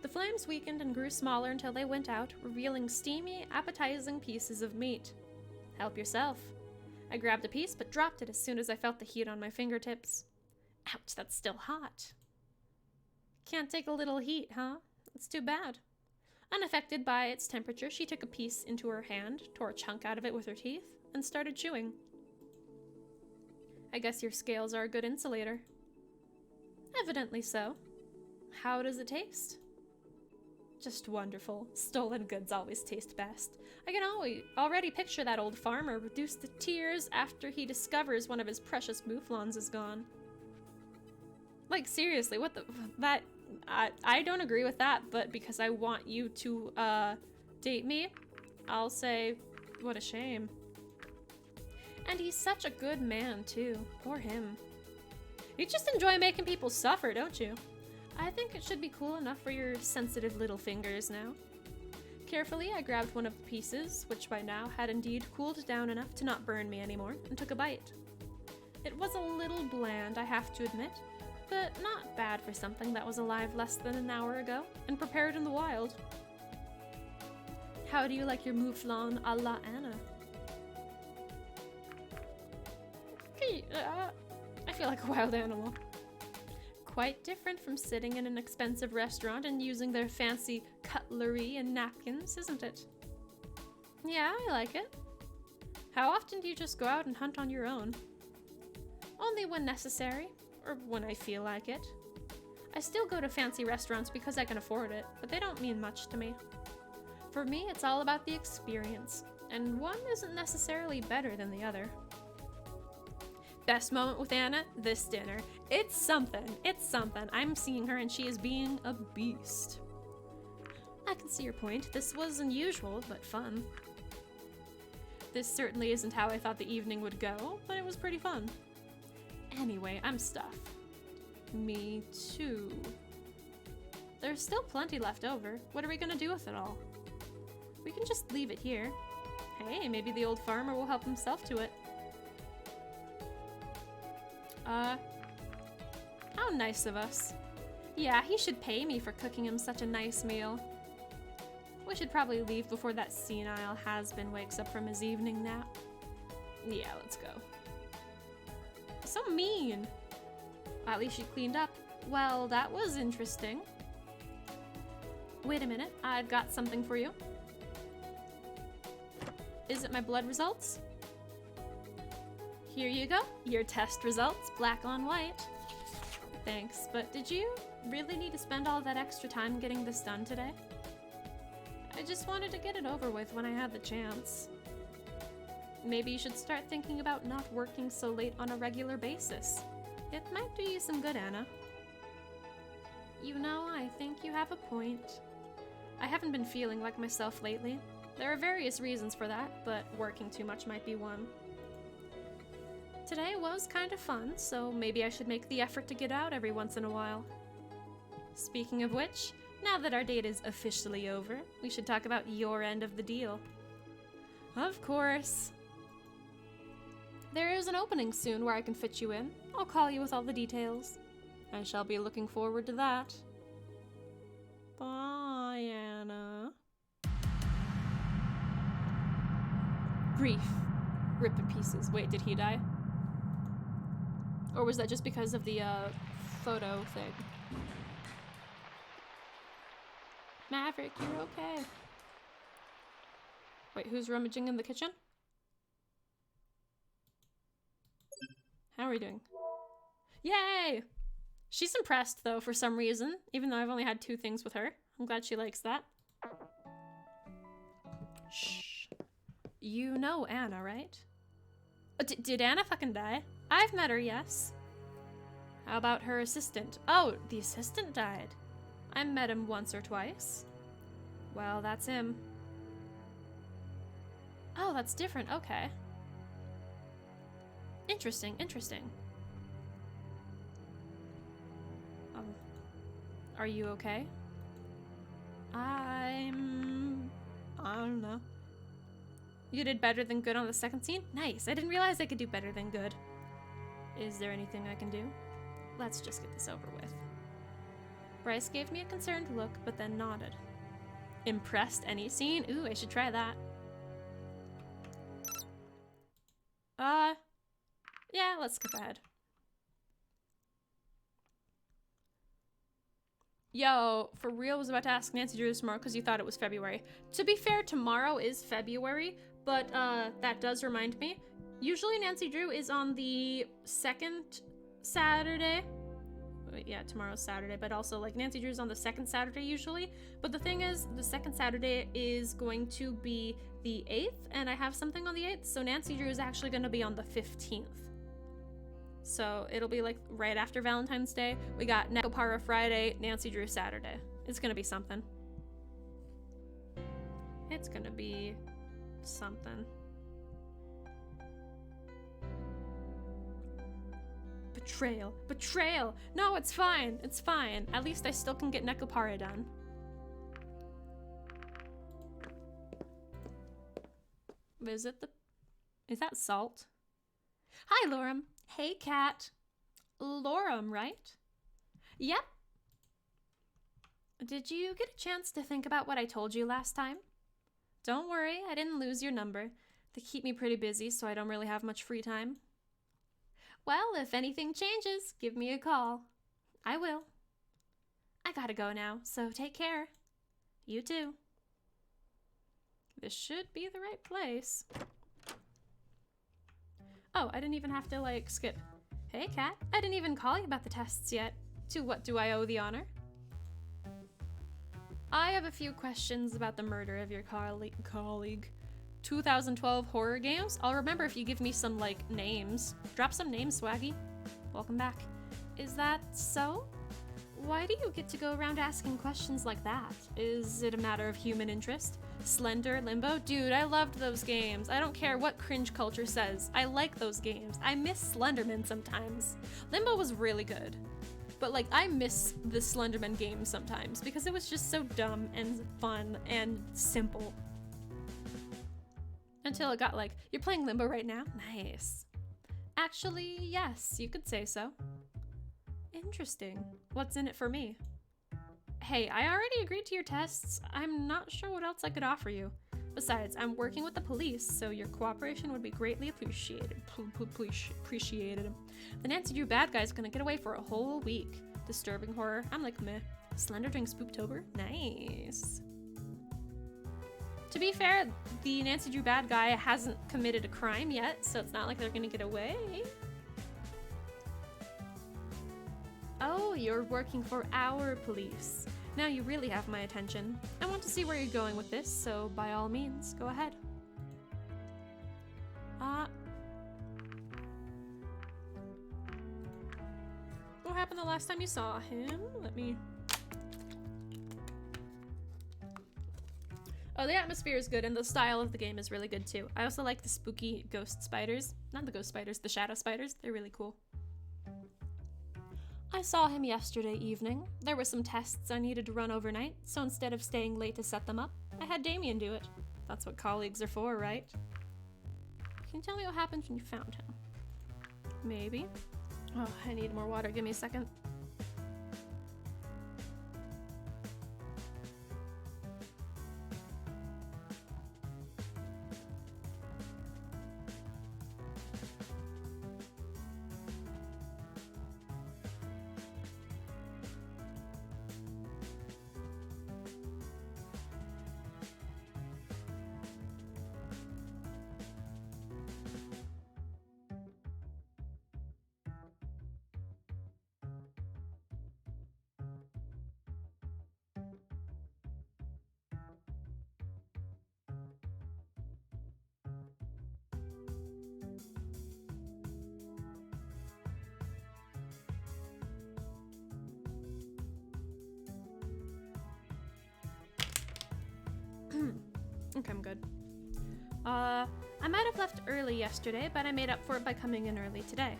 [SPEAKER 1] The flames weakened and grew smaller until they went out, revealing steamy, appetizing pieces of meat. Help yourself. I grabbed a piece but dropped it as soon as I felt the heat on my fingertips. Ouch, that's still hot. Can't take a little heat, huh? That's too bad. Unaffected by its temperature, she took a piece into her hand, tore a chunk out of it with her teeth, and started chewing. I guess your scales are a good insulator. Evidently so. How does it taste? Just wonderful. Stolen goods always taste best. I can already picture that old farmer reduced to tears after he discovers one of his precious mouflons is gone. Like, seriously, what the... I don't agree with that, but because I want you to, date me, I'll say, what a shame. And he's such a good man, too. Or him. You just enjoy making people suffer, don't you? I think it should be cool enough for your sensitive little fingers now. Carefully, I grabbed one of the pieces, which by now had indeed cooled down enough to not burn me anymore, and took a bite. It was a little bland, I have to admit, but not bad for something that was alive less than an hour ago, and prepared in the wild. How do you like your mouflon a la Anna? I feel like a wild animal. Quite different from sitting in an expensive restaurant and using their fancy cutlery and napkins, isn't it? Yeah, I like it. How often do you just go out and hunt on your own? Only when necessary, or when I feel like it. I still go to fancy restaurants because I can afford it, but they don't mean much to me. For me, it's all about the experience, and one isn't necessarily better than the other. Best moment with Anna? This dinner. It's something. It's something. I'm seeing her and she is being a beast. I can see your point. This was unusual, but fun. This certainly isn't how I thought the evening would go, but it was pretty fun. Anyway, I'm stuffed. Me too. There's still plenty left over. What are we gonna do with it all? We can just leave it here. Hey, maybe the old farmer will help himself to it. How nice of us. Yeah, he should pay me for cooking him such a nice meal. We should probably leave before that senile has-been wakes up from his evening nap. Yeah, let's go. So mean. At least she cleaned up. Well, that was interesting. Wait a minute, I've got something for you. Is it my blood results? Here you go, your test results, black on white. Thanks, but did you really need to spend all that extra time getting this done today? I just wanted to get it over with when I had the chance. Maybe you should start thinking about not working so late on a regular basis. It might do you some good, Anna. You know, I think you have a point. I haven't been feeling like myself lately. There are various reasons for that, but working too much might be one. Today was kind of fun, so maybe I should make the effort to get out every once in a while. Speaking of which, now that our date is officially over, we should talk about your end of the deal. Of course. There is an opening soon where I can fit you in. I'll call you with all the details. I shall be looking forward to that. Bye, Anna. Grief. Rip in pieces. Wait, did he die? Or was that just because of the, photo thing? Maverick, you're okay. Wait, who's rummaging in the kitchen? How are we doing? Yay! She's impressed, though, for some reason, even though I've only had 2 things with her. I'm glad she likes that. Shh. You know Anna, right? Did Anna fucking die? I've met her, yes. How about her assistant? Oh, the assistant died. I met him once or twice. Well, that's him. Oh, that's different. Okay. Interesting, interesting. Are you okay? I don't know. You did better than good on the second scene? Nice. I didn't realize I could do better than good. Is there anything I can do? Let's just get this over with. Bryce gave me a concerned look, but then nodded. Impressed? Any scene? Ooh, I should try that. Yeah, let's skip ahead. Yo, for real, was about to ask Nancy Drew tomorrow because you thought it was February. To be fair, tomorrow is February, but that does remind me. Usually Nancy Drew is on the second Saturday. Wait, yeah, tomorrow's Saturday, but also like Nancy Drew's on the second Saturday usually. But the thing is, the second Saturday is going to be the 8th, and I have something on the 8th, so Nancy Drew is actually going to be on the 15th. So it'll be like right after Valentine's Day. We got Nekopara Friday, Nancy Drew Saturday. It's gonna be something. It's gonna be something. Betrayal. Betrayal! No, it's fine. It's fine. At least I still can get Nekopara done. Is that salt? Hi, Lorem. Hey, Cat. Lorem, right? Yep. Did you get a chance to think about what I told you last time? Don't worry, I didn't lose your number. They keep me pretty busy, so I don't really have much free time. Well, if anything changes, give me a call. I will. I gotta go now, so take care. You too. This should be the right place. Oh, I didn't even have to, like, skip. Hey, Kat. I didn't even call you about the tests yet. To what do I owe the honor? I have a few questions about the murder of your colleague. 2012 horror games? I'll remember if you give me some, like, names. Drop some names, Swaggy. Welcome back. Is that so? Why do you get to go around asking questions like that? Is it a matter of human interest? Slender, Limbo? Dude, I loved those games. I don't care what cringe culture says. I like those games. I miss Slenderman sometimes. Limbo was really good. But like, I miss the Slenderman games sometimes because it was just so dumb and fun and simple. Until it got like, you're playing Limbo right now? Nice. Actually, yes, you could say so. Interesting. What's in it for me? Hey, I already agreed to your tests. I'm not sure what else I could offer you. Besides, I'm working with the police, so your cooperation would be greatly appreciated. Appreciated. The Nancy Drew bad guy's gonna get away for a whole week. Disturbing horror. I'm like, meh. Slender during Spooktober? Nice. To be fair, the Nancy Drew bad guy hasn't committed a crime yet, so it's not like they're gonna get away. Oh, you're working for our police. Now you really have my attention. I want to see where you're going with this, so by all means, go ahead. What happened the last time you saw him? Let me... Oh, the atmosphere is good, and the style of the game is really good too. I also like the spooky ghost spiders. Not the ghost spiders, the shadow spiders. They're really cool. I saw him yesterday evening. There were some tests I needed to run overnight, so instead of staying late to set them up, I had Damien do it. That's what colleagues are for, right? Can you tell me what happened when you found him? Maybe. Oh, I need more water. Give me a second. Okay, I'm good. I might have left early yesterday, but I made up for it by coming in early today.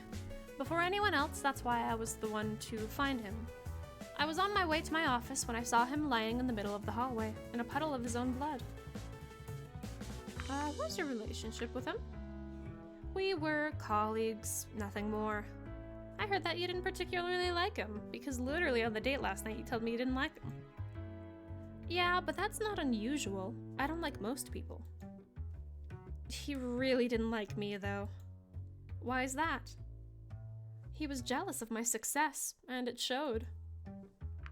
[SPEAKER 1] Before anyone else, that's why I was the one to find him. I was on my way to my office when I saw him lying in the middle of the hallway, in a puddle of his own blood. What's your relationship with him? We were colleagues, nothing more. I heard that you didn't particularly like him, because literally on the date last night you told me you didn't like him. Yeah, but that's not unusual. I don't like most people. He really didn't like me, though. Why is that? He was jealous of my success, and it showed.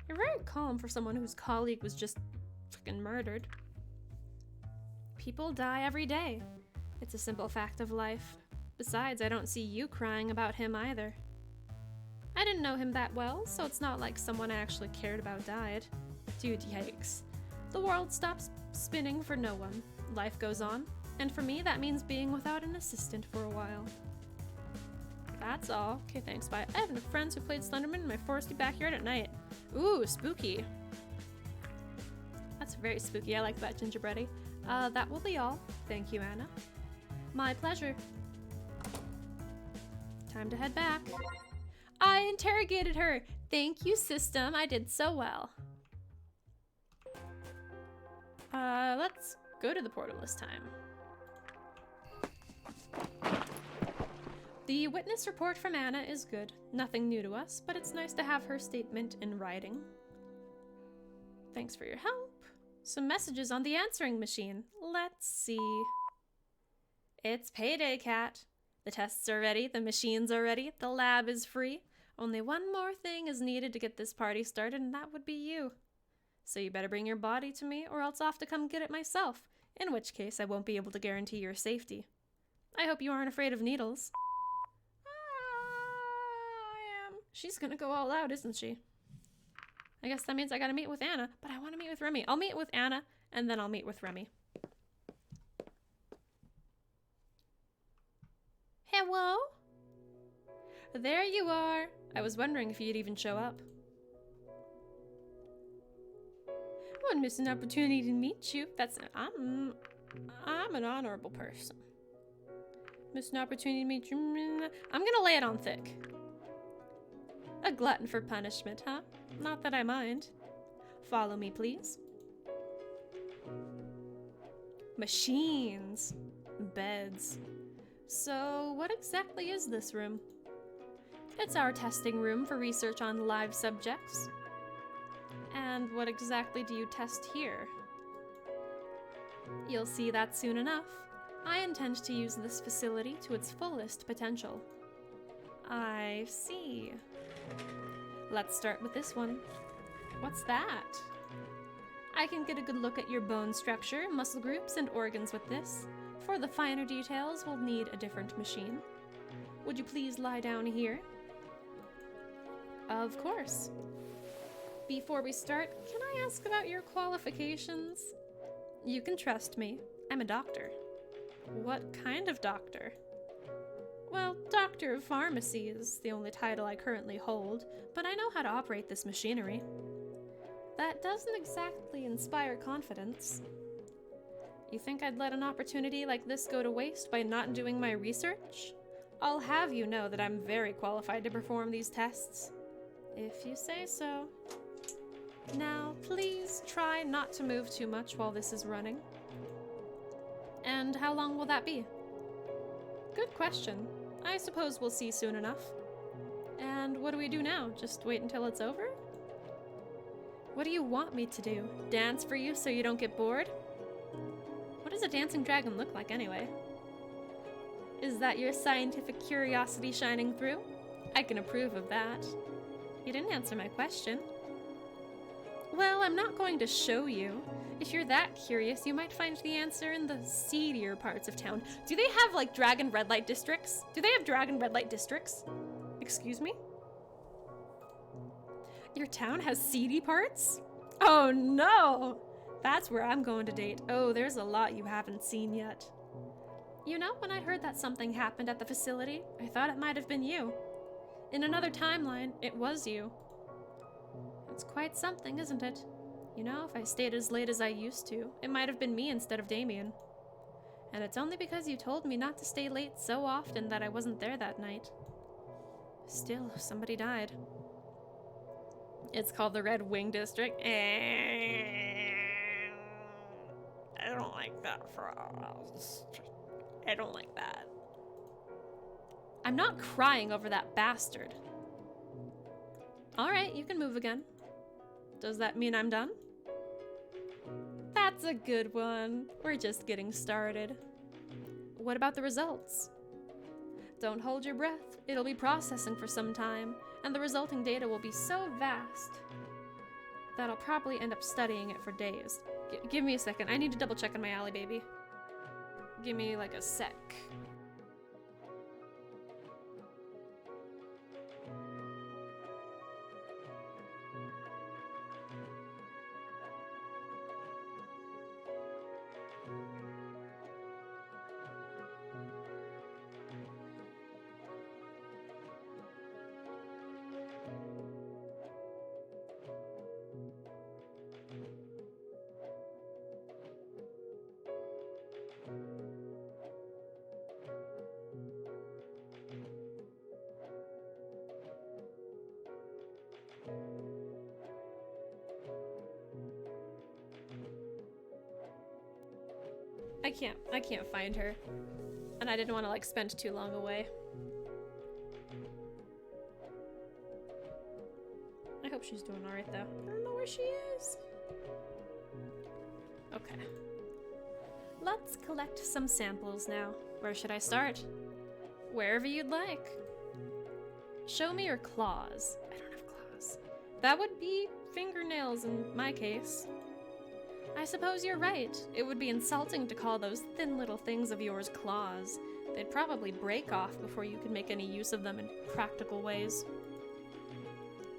[SPEAKER 1] You're very calm for someone whose colleague was just freaking murdered. People die every day. It's a simple fact of life. Besides, I don't see you crying about him either. I didn't know him that well, so it's not like someone I actually cared about died. Dude, yikes. The world stops spinning for no one. Life goes on, and for me that means being without an assistant for a while. That's all. Okay, thanks, bye. I have no friends who played Slenderman in my foresty backyard at night. Ooh, spooky. That's very spooky. I like that, Gingerbready. That will be all. Thank you, Anna. My pleasure. Time to head back. I interrogated her. Thank you, system. I did so well. Let's go to the portal this time. The witness report from Anna is good. Nothing new to us, but it's nice to have her statement in writing. Thanks for your help. Some messages on the answering machine. Let's see. It's payday, Cat. The tests are ready, the machines are ready, the lab is free. Only one more thing is needed to get this party started, and that would be you. So you better bring your body to me, or else I'll have to come get it myself, in which case I won't be able to guarantee your safety. I hope you aren't afraid of needles. I am. She's gonna go all out, isn't she? I guess that means I gotta meet with Anna, but I want to meet with Remy. I'll meet with Anna, and then I'll meet with Remy. Hello? There you are. I was wondering if you'd even show up. I wouldn't miss an opportunity to meet you. I'm an honorable person. Miss an opportunity to meet you. I'm gonna lay it on thick. A glutton for punishment, huh? Not that I mind. Follow me, please. Machines. Beds. So, what exactly is this room? It's our testing room for research on live subjects. And what exactly do you test here? You'll see that soon enough. I intend to use this facility to its fullest potential. I see. Let's start with this one. What's that? I can get a good look at your bone structure, muscle groups, and organs with this. For the finer details, we'll need a different machine. Would you please lie down here? Of course. Before we start, can I ask about your qualifications? You can trust me. I'm a doctor. What kind of doctor? Well, Doctor of Pharmacy is the only title I currently hold, but I know how to operate this machinery. That doesn't exactly inspire confidence. You think I'd let an opportunity like this go to waste by not doing my research? I'll have you know that I'm very qualified to perform these tests. If you say so. Now, please try not to move too much while this is running. And how long will that be? Good question. I suppose we'll see soon enough. And what do we do now? Just wait until it's over? What do you want me to do? Dance for you so you don't get bored? What does a dancing dragon look like anyway? Is that your scientific curiosity shining through? I can approve of that. You didn't answer my question. Well, I'm not going to show you. If you're that curious, you might find the answer in the seedier parts of town. Do they have, like, dragon red light districts? Do they have dragon red light districts? Excuse me? Your town has seedy parts? Oh no! That's where I'm going to date. Oh, there's a lot you haven't seen yet. You know, when I heard that something happened at the facility, I thought it might have been you. In another timeline, it was you. It's quite something, isn't it? You know, if I stayed as late as I used to, it might have been me instead of Damien. And it's only because you told me not to stay late so often that I wasn't there that night. Still, somebody died. It's called the Red Wing District. I don't like that phrase. I don't like that. I'm not crying over that bastard. Alright, you can move again. Does that mean I'm done? That's a good one. We're just getting started. What about the results? Don't hold your breath. It'll be processing for some time, and the resulting data will be so vast that I'll probably end up studying it for days. Give me a second. I need to double check on my alley, baby. Give me like a sec. I can't find her. And I didn't want to like spend too long away. I hope she's doing alright though. I don't know where she is. Okay. Let's collect some samples now. Where should I start? Wherever you'd like. Show me your claws. I don't have claws. That would be fingernails in my case. I suppose you're right. It would be insulting to call those thin little things of yours claws. They'd probably break off before you could make any use of them in practical ways.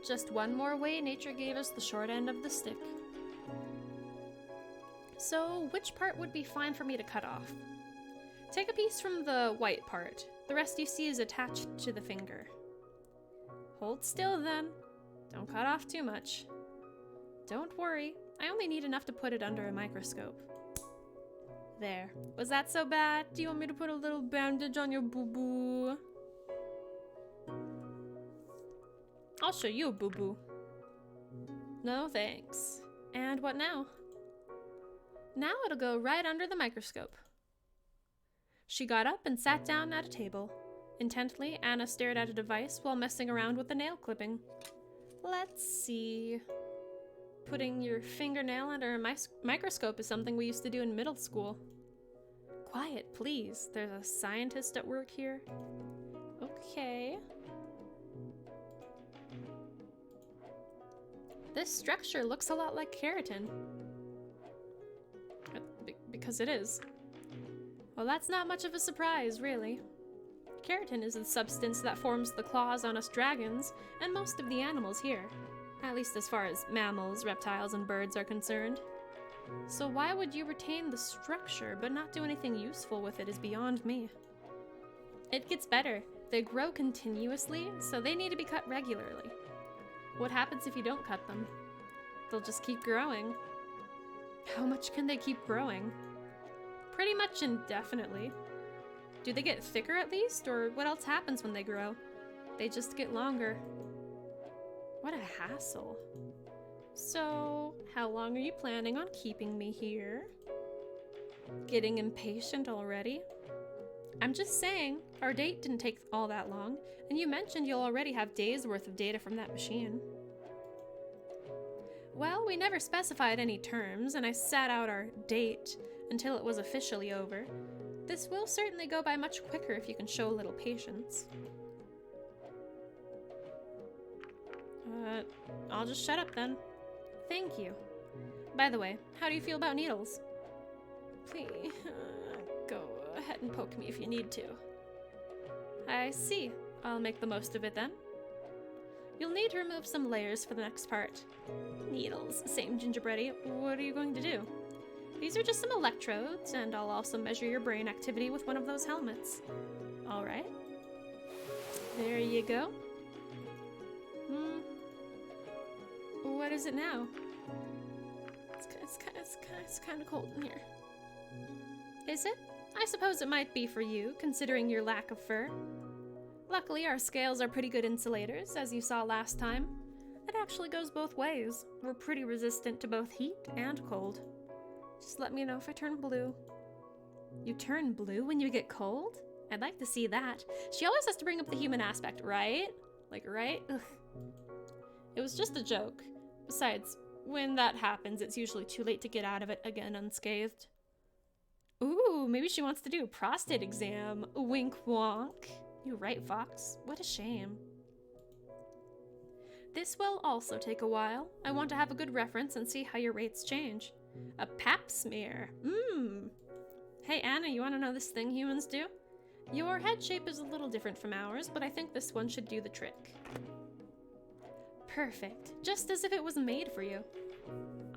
[SPEAKER 1] Just one more way nature gave us the short end of the stick. So, which part would be fine for me to cut off? Take a piece from the white part. The rest you see is attached to the finger. Hold still then. Don't cut off too much. Don't worry. I only need enough to put it under a microscope. There. Was that so bad? Do you want me to put a little bandage on your boo-boo? I'll show you a boo-boo. No thanks. And what now? Now it'll go right under the microscope. She got up and sat down at a table. Intently, Anna stared at a device while messing around with the nail clipping. Let's see. Putting your fingernail under a microscope is something we used to do in middle school. Quiet, please. There's a scientist at work here. Okay. This structure looks a lot like keratin. Because it is. Well, that's not much of a surprise, really. Keratin is the substance that forms the claws on us dragons and most of the animals here. At least as far as mammals, reptiles, and birds are concerned. So why would you retain the structure but not do anything useful with it is beyond me. It gets better. They grow continuously, so they need to be cut regularly. What happens if you don't cut them? They'll just keep growing. How much can they keep growing? Pretty much indefinitely. Do they get thicker at least, or what else happens when they grow? They just get longer. What a hassle. So, how long are you planning on keeping me here? Getting impatient already? I'm just saying, our date didn't take all that long, and you mentioned you'll already have days worth of data from that machine. Well, we never specified any terms, and I sat out our date until it was officially over. This will certainly go by much quicker if you can show a little patience. I'll just shut up then. Thank you. By the way, how do you feel about needles? Please, go ahead and poke me if you need to. I see. I'll make the most of it then. You'll need to remove some layers for the next part. Needles, same gingerbready. What are you going to do? These are just some electrodes, and I'll also measure your brain activity with one of those helmets. Alright. There you go. What is it now? It's kind of cold in here. Is it? I suppose it might be for you, considering your lack of fur. Luckily, our scales are pretty good insulators, as you saw last time. It actually goes both ways. We're pretty resistant to both heat and cold. Just let me know if I turn blue. You turn blue when you get cold? I'd like to see that. She always has to bring up the human aspect, right? Like, right? Ugh. It was just a joke. Besides, when that happens, it's usually too late to get out of it again unscathed. Ooh, maybe she wants to do a prostate exam. Wink wonk. You're right, Fox. What a shame. This will also take a while. I want to have a good reference and see how your rates change. A pap smear. Hey, Anna, you want to know this thing humans do? Your head shape is a little different from ours, but I think this one should do the trick. Perfect. Just as if it was made for you.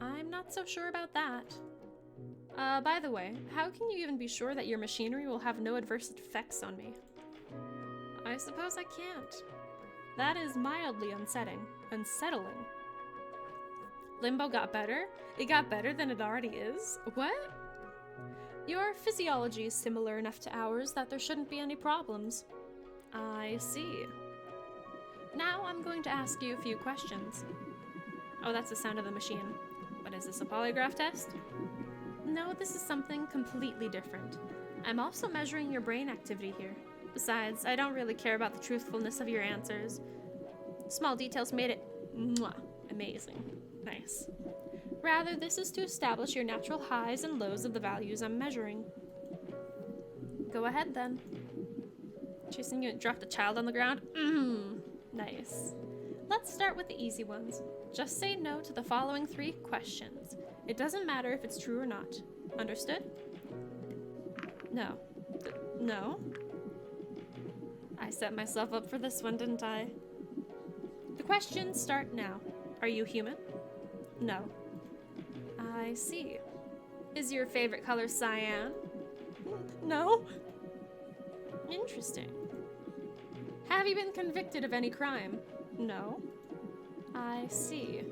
[SPEAKER 1] I'm not so sure about that. By the way, how can you even be sure that your machinery will have no adverse effects on me? I suppose I can't. That is mildly unsettling. Limbo got better? It got better than it already is? What? Your physiology is similar enough to ours that there shouldn't be any problems. I see. Now I'm going to ask you a few questions. Oh, that's the sound of the machine. What is this, a polygraph test? No, this is something completely different. I'm also measuring your brain activity here. Besides, I don't really care about the truthfulness of your answers. Small details made it amazing. Nice. Rather, this is to establish your natural highs and lows of the values I'm measuring. Go ahead, then. Chasing you dropped a child on the ground? Nice. Let's start with the easy ones. Just say no to the following 3 questions. It doesn't matter if it's true or not. Understood? No. No? I set myself up for this one, didn't I? The questions start now. Are you human? No. I see. Is your favorite color cyan? No. Interesting. Have you been convicted of any crime? No. I see.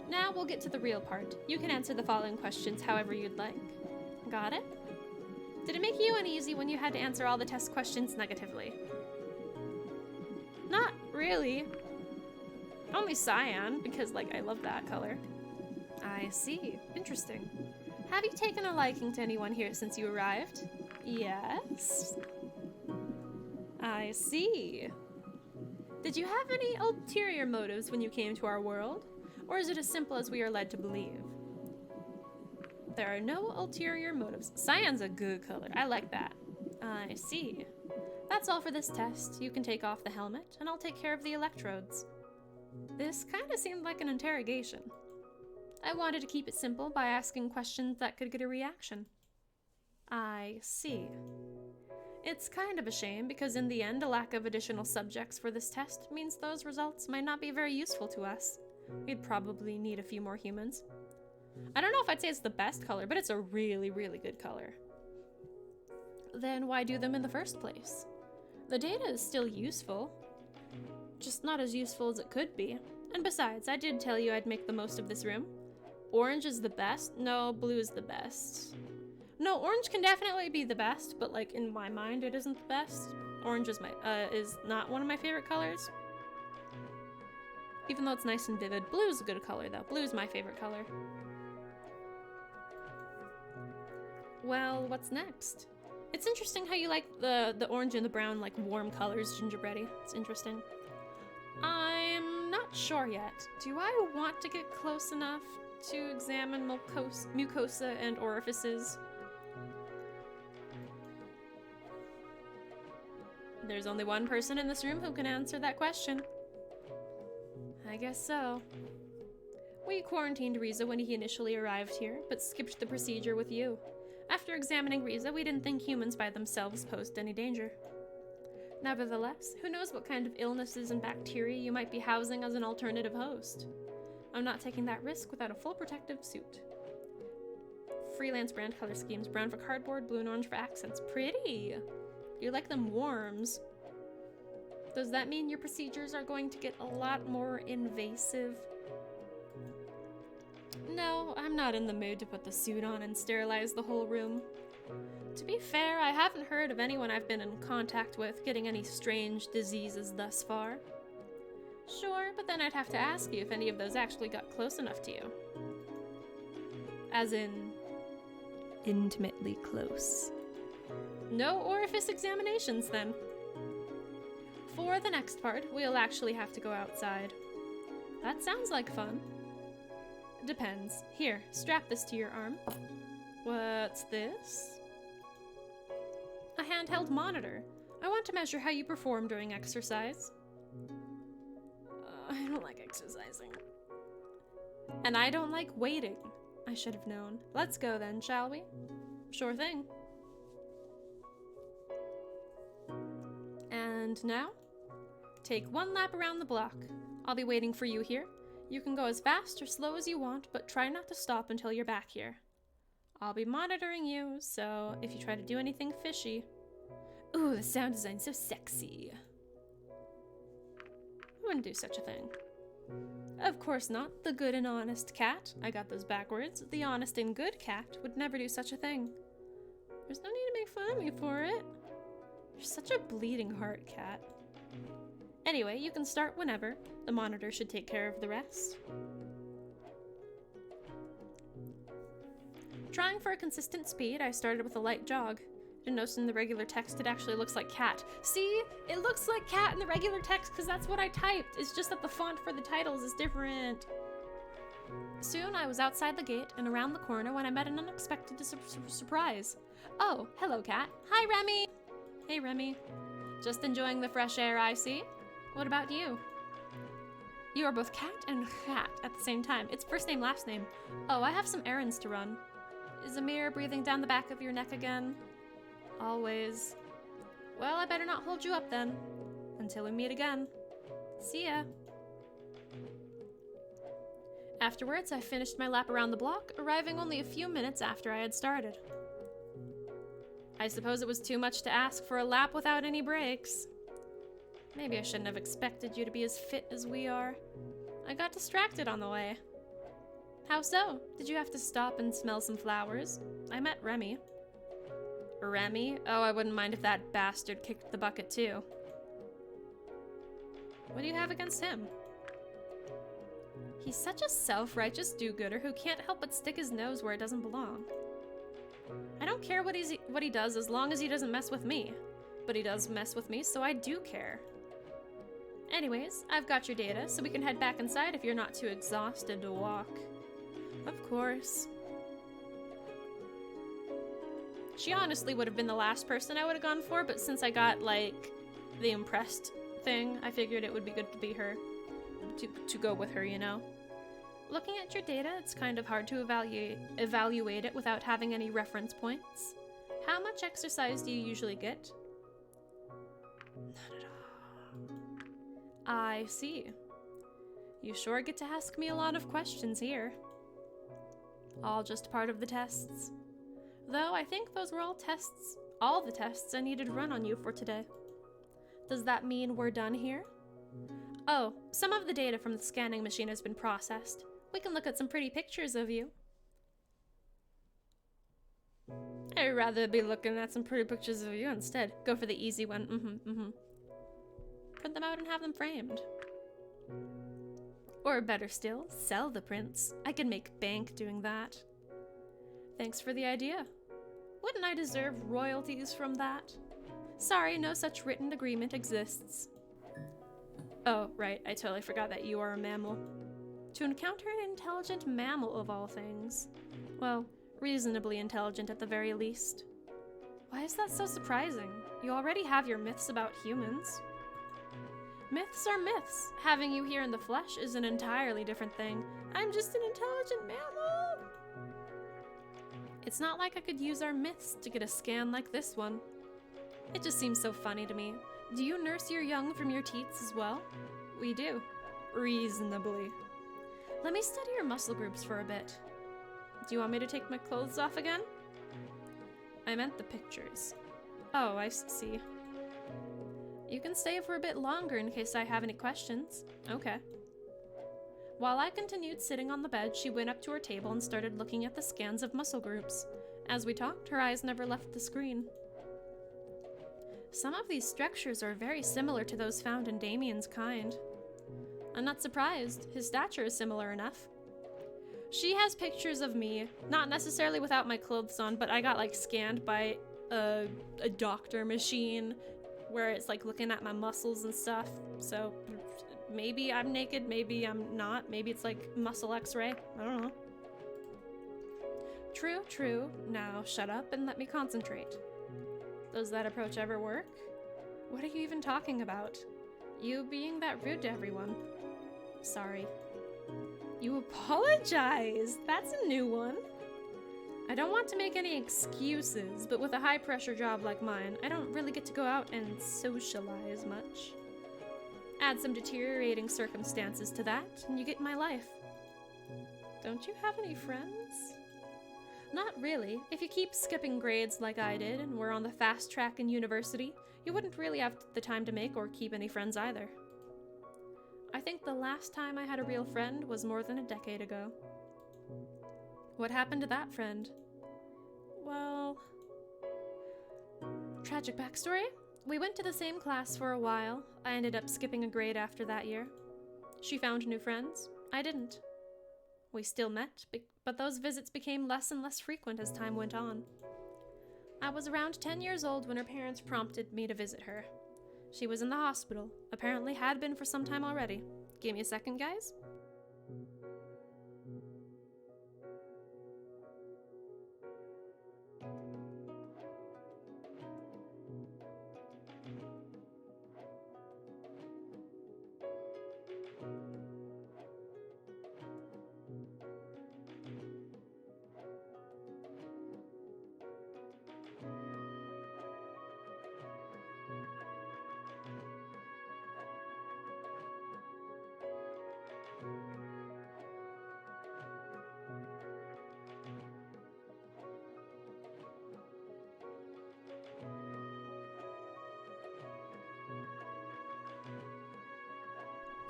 [SPEAKER 1] Now we'll get to the real part. You can answer the following questions however you'd like. Got it? Did it make you uneasy when you had to answer all the test questions negatively? Not really. Only cyan, because, I love that color. I see. Interesting. Have you taken a liking to anyone here since you arrived? Yes. I see. Did you have any ulterior motives when you came to our world? Or is it as simple as we are led to believe? There are no ulterior motives. Cyan's a good color. I like that. I see. That's all for this test. You can take off the helmet, and I'll take care of the electrodes. This kind of seemed like an interrogation. I wanted to keep it simple by asking questions that could get a reaction. I see. It's kind of a shame because in the end, a lack of additional subjects for this test means those results might not be very useful to us. We'd probably need a few more humans. I don't know if I'd say it's the best color, but it's a really, really good color. Then why do them in the first place? The data is still useful, just not as useful as it could be. And besides, I did tell you I'd make the most of this room. Orange is the best? No, blue is the best. No, orange can definitely be the best, but in my mind, it isn't the best. Orange is is not one of my favorite colors. Even though it's nice and vivid. Blue is a good color, though. Blue is my favorite color. Well, what's next? It's interesting how you like the orange and the brown, warm colors, gingerbready. It's interesting. I'm not sure yet. Do I want to get close enough to examine mucosa and orifices? There's only one person in this room who can answer that question. I guess so. We quarantined Riza when he initially arrived here, but skipped the procedure with you. After examining Riza, we didn't think humans by themselves posed any danger. Nevertheless, who knows what kind of illnesses and bacteria you might be housing as an alternative host. I'm not taking that risk without a full protective suit. Freelance brand color schemes, brown for cardboard, blue and orange for accents. Pretty! You like them warms. Does that mean your procedures are going to get a lot more invasive? No, I'm not in the mood to put the suit on and sterilize the whole room. To be fair, I haven't heard of anyone I've been in contact with getting any strange diseases thus far. Sure, but then I'd have to ask you if any of those actually got close enough to you. As in, intimately close. No orifice examinations, then. For the next part, we'll actually have to go outside. That sounds like fun. Depends. Here, strap this to your arm. What's this? A handheld monitor. I want to measure how you perform during exercise. I don't like exercising. And I don't like waiting. I should have known. Let's go then, shall we? Sure thing. And now, take one lap around the block. I'll be waiting for you here. You can go as fast or slow as you want, but try not to stop until you're back here. I'll be monitoring you, so if you try to do anything fishy... Ooh, the sound design's so sexy. I wouldn't do such a thing. Of course not. The good and honest cat. I got those backwards. The honest and good cat would never do such a thing. There's no need to make fun of me for it. You're such a bleeding heart, cat. Anyway, you can start whenever. The monitor should take care of the rest. Trying for a consistent speed, I started with a light jog. Didn't notice in the regular text it actually looks like cat. See? It looks like cat in the regular text because that's what I typed. It's just that the font for the titles is different. Soon I was outside the gate and around the corner when I met an unexpected surprise. Oh, hello, cat. Hi, Remy. Hey, Remy. Just enjoying the fresh air, I see. What about you? You are both cat and cat at the same time. It's first name, last name. Oh, I have some errands to run. Is Amir breathing down the back of your neck again? Always. Well, I better not hold you up then. Until we meet again. See ya. Afterwards, I finished my lap around the block, arriving only a few minutes after I had started. I suppose it was too much to ask for a lap without any breaks. Maybe I shouldn't have expected you to be as fit as we are. I got distracted on the way. How so? Did you have to stop and smell some flowers? I met Remy. Remy? Oh, I wouldn't mind if that bastard kicked the bucket too. What do you have against him? He's such a self-righteous do-gooder who can't help but stick his nose where it doesn't belong. I don't care what he does as long as he doesn't mess with me. But he does mess with me, so I do care. Anyways, I've got your data, so we can head back inside if you're not too exhausted to walk. Of course. She honestly would have been the last person I would have gone for, but since I got, like, the impressed thing, I figured it would be good to be her. To go with her, you know? Looking at your data, it's kind of hard to evaluate it without having any reference points. How much exercise do you usually get? None at all. I see. You sure get to ask me a lot of questions here. All just part of the tests. Though I think those were all the tests I needed to run on you for today. Does that mean we're done here? Oh, some of the data from the scanning machine has been processed. We can look at some pretty pictures of you. I'd rather be looking at some pretty pictures of you instead. Go for the easy one. Print them out and have them framed. Or better still, sell the prints. I can make bank doing that. Thanks for the idea. Wouldn't I deserve royalties from that? Sorry, no such written agreement exists. Oh, right, I totally forgot that you are a mammal. To encounter an intelligent mammal of all things. Well, reasonably intelligent at the very least. Why is that so surprising? You already have your myths about humans. Myths are myths. Having you here in the flesh is an entirely different thing. I'm just an intelligent mammal. It's not like I could use our myths to get a scan like this one. It just seems so funny to me. Do you nurse your young from your teats as well? We do. Reasonably. Let me study your muscle groups for a bit. Do you want me to take my clothes off again? I meant the pictures. Oh, I see. You can stay for a bit longer in case I have any questions. Okay. While I continued sitting on the bed, she went up to her table and started looking at the scans of muscle groups. As we talked, her eyes never left the screen. Some of these structures are very similar to those found in Damien's kind. I'm not surprised. His stature is similar enough. She has pictures of me, not necessarily without my clothes on, but I got like scanned by a doctor machine where it's like looking at my muscles and stuff. So maybe I'm naked, maybe I'm not. Maybe it's like muscle x-ray. I don't know. True, true. Now shut up and let me concentrate. Does that approach ever work? What are you even talking about? You being that rude to everyone. Sorry. You apologize! That's a new one. I don't want to make any excuses, but with a high-pressure job like mine, I don't really get to go out and socialize much. Add some deteriorating circumstances to that, and you get my life. Don't you have any friends? Not really. If you keep skipping grades like I did, and were on the fast track in university, you wouldn't really have the time to make or keep any friends either. I think the last time I had a real friend was more than a decade ago. What happened to that friend? Well... Tragic backstory? We went to the same class for a while. I ended up skipping a grade after that year. She found new friends. I didn't. We still met, but those visits became less and less frequent as time went on. I was around 10 years old when her parents prompted me to visit her. She was in the hospital, apparently had been for some time already. Give me a second, guys.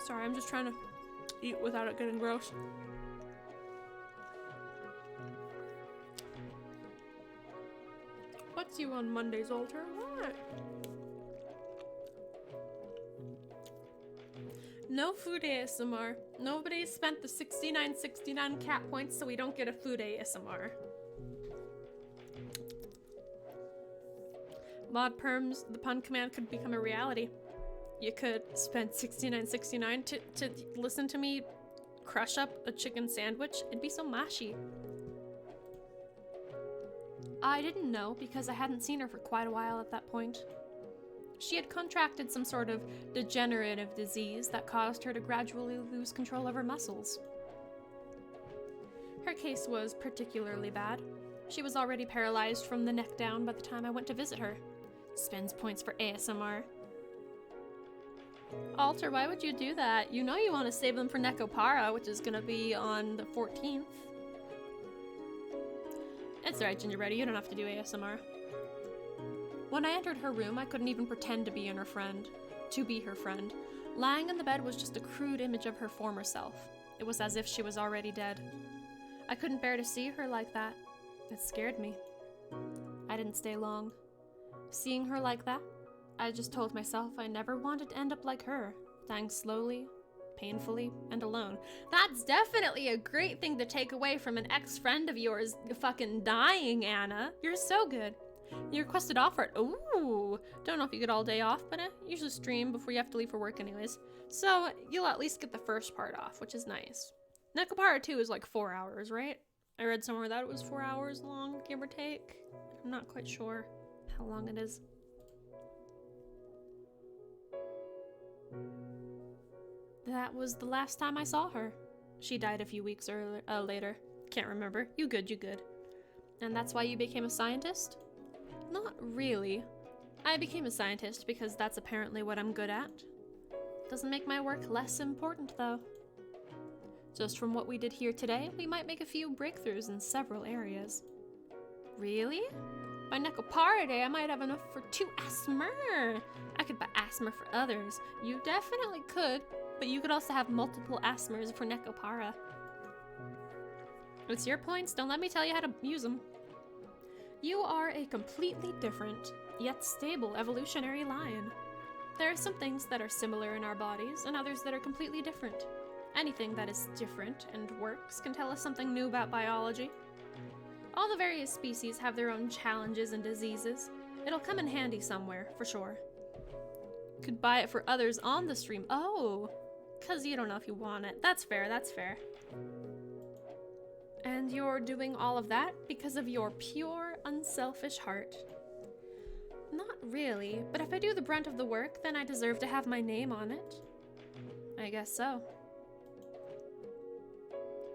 [SPEAKER 1] Sorry, I'm just trying to eat without it getting gross. What's you on Mondays, Alter? What? No food ASMR. Nobody spent the 69.69 cat points so we don't get a food ASMR. Mod perms, the pun command could become a reality. You could spend 69.69 to listen to me crush up a chicken sandwich. It'd be so mashy. I didn't know because I hadn't seen her for quite a while at that point. She had contracted some sort of degenerative disease that caused her to gradually lose control of her muscles. Her case was particularly bad. She was already paralyzed from the neck down by the time I went to visit her. Spends points for ASMR. Alter, why would you do that? You know you want to save them for Nekopara, which is gonna be on the 14th. It's alright, Gingerbread, you don't have to do ASMR. When I entered her room, I couldn't even pretend to be her friend. Lying in the bed was just a crude image of her former self. It was as if she was already dead. I couldn't bear to see her like that. It scared me. I didn't stay long. Seeing her like that, I just told myself I never wanted to end up like her, dying slowly, painfully, and alone. That's definitely a great thing to take away from an ex-friend of yours fucking dying, Anna. You're so good. You requested off for it. Ooh. Don't know if you get all day off, but I usually stream before you have to leave for work anyways. So you'll at least get the first part off, which is nice. Nekopara 2 is like 4 hours, right? I read somewhere that it was 4 hours long, give or take. I'm not quite sure how long it is. That was the last time I saw her. She died a few weeks later. Can't remember. You good. And that's why you became a scientist? Not really. I became a scientist because that's apparently what I'm good at. Doesn't make my work less important, though. Just from what we did here today, we might make a few breakthroughs in several areas. Really? By Nekopara Day, I might have enough for 2 asthma. I could buy asthma for others. You definitely could, but you could also have multiple asthmas for Nekopara. It's your points, don't let me tell you how to use them. You are a completely different, yet stable evolutionary lion. There are some things that are similar in our bodies, and others that are completely different. Anything that is different and works can tell us something new about biology. All the various species have their own challenges and diseases. It'll come in handy somewhere, for sure. Could buy it for others on the stream. Oh, because you don't know if you want it. That's fair, that's fair. And you're doing all of that because of your pure, unselfish heart. Not really, but if I do the brunt of the work, then I deserve to have my name on it. I guess so.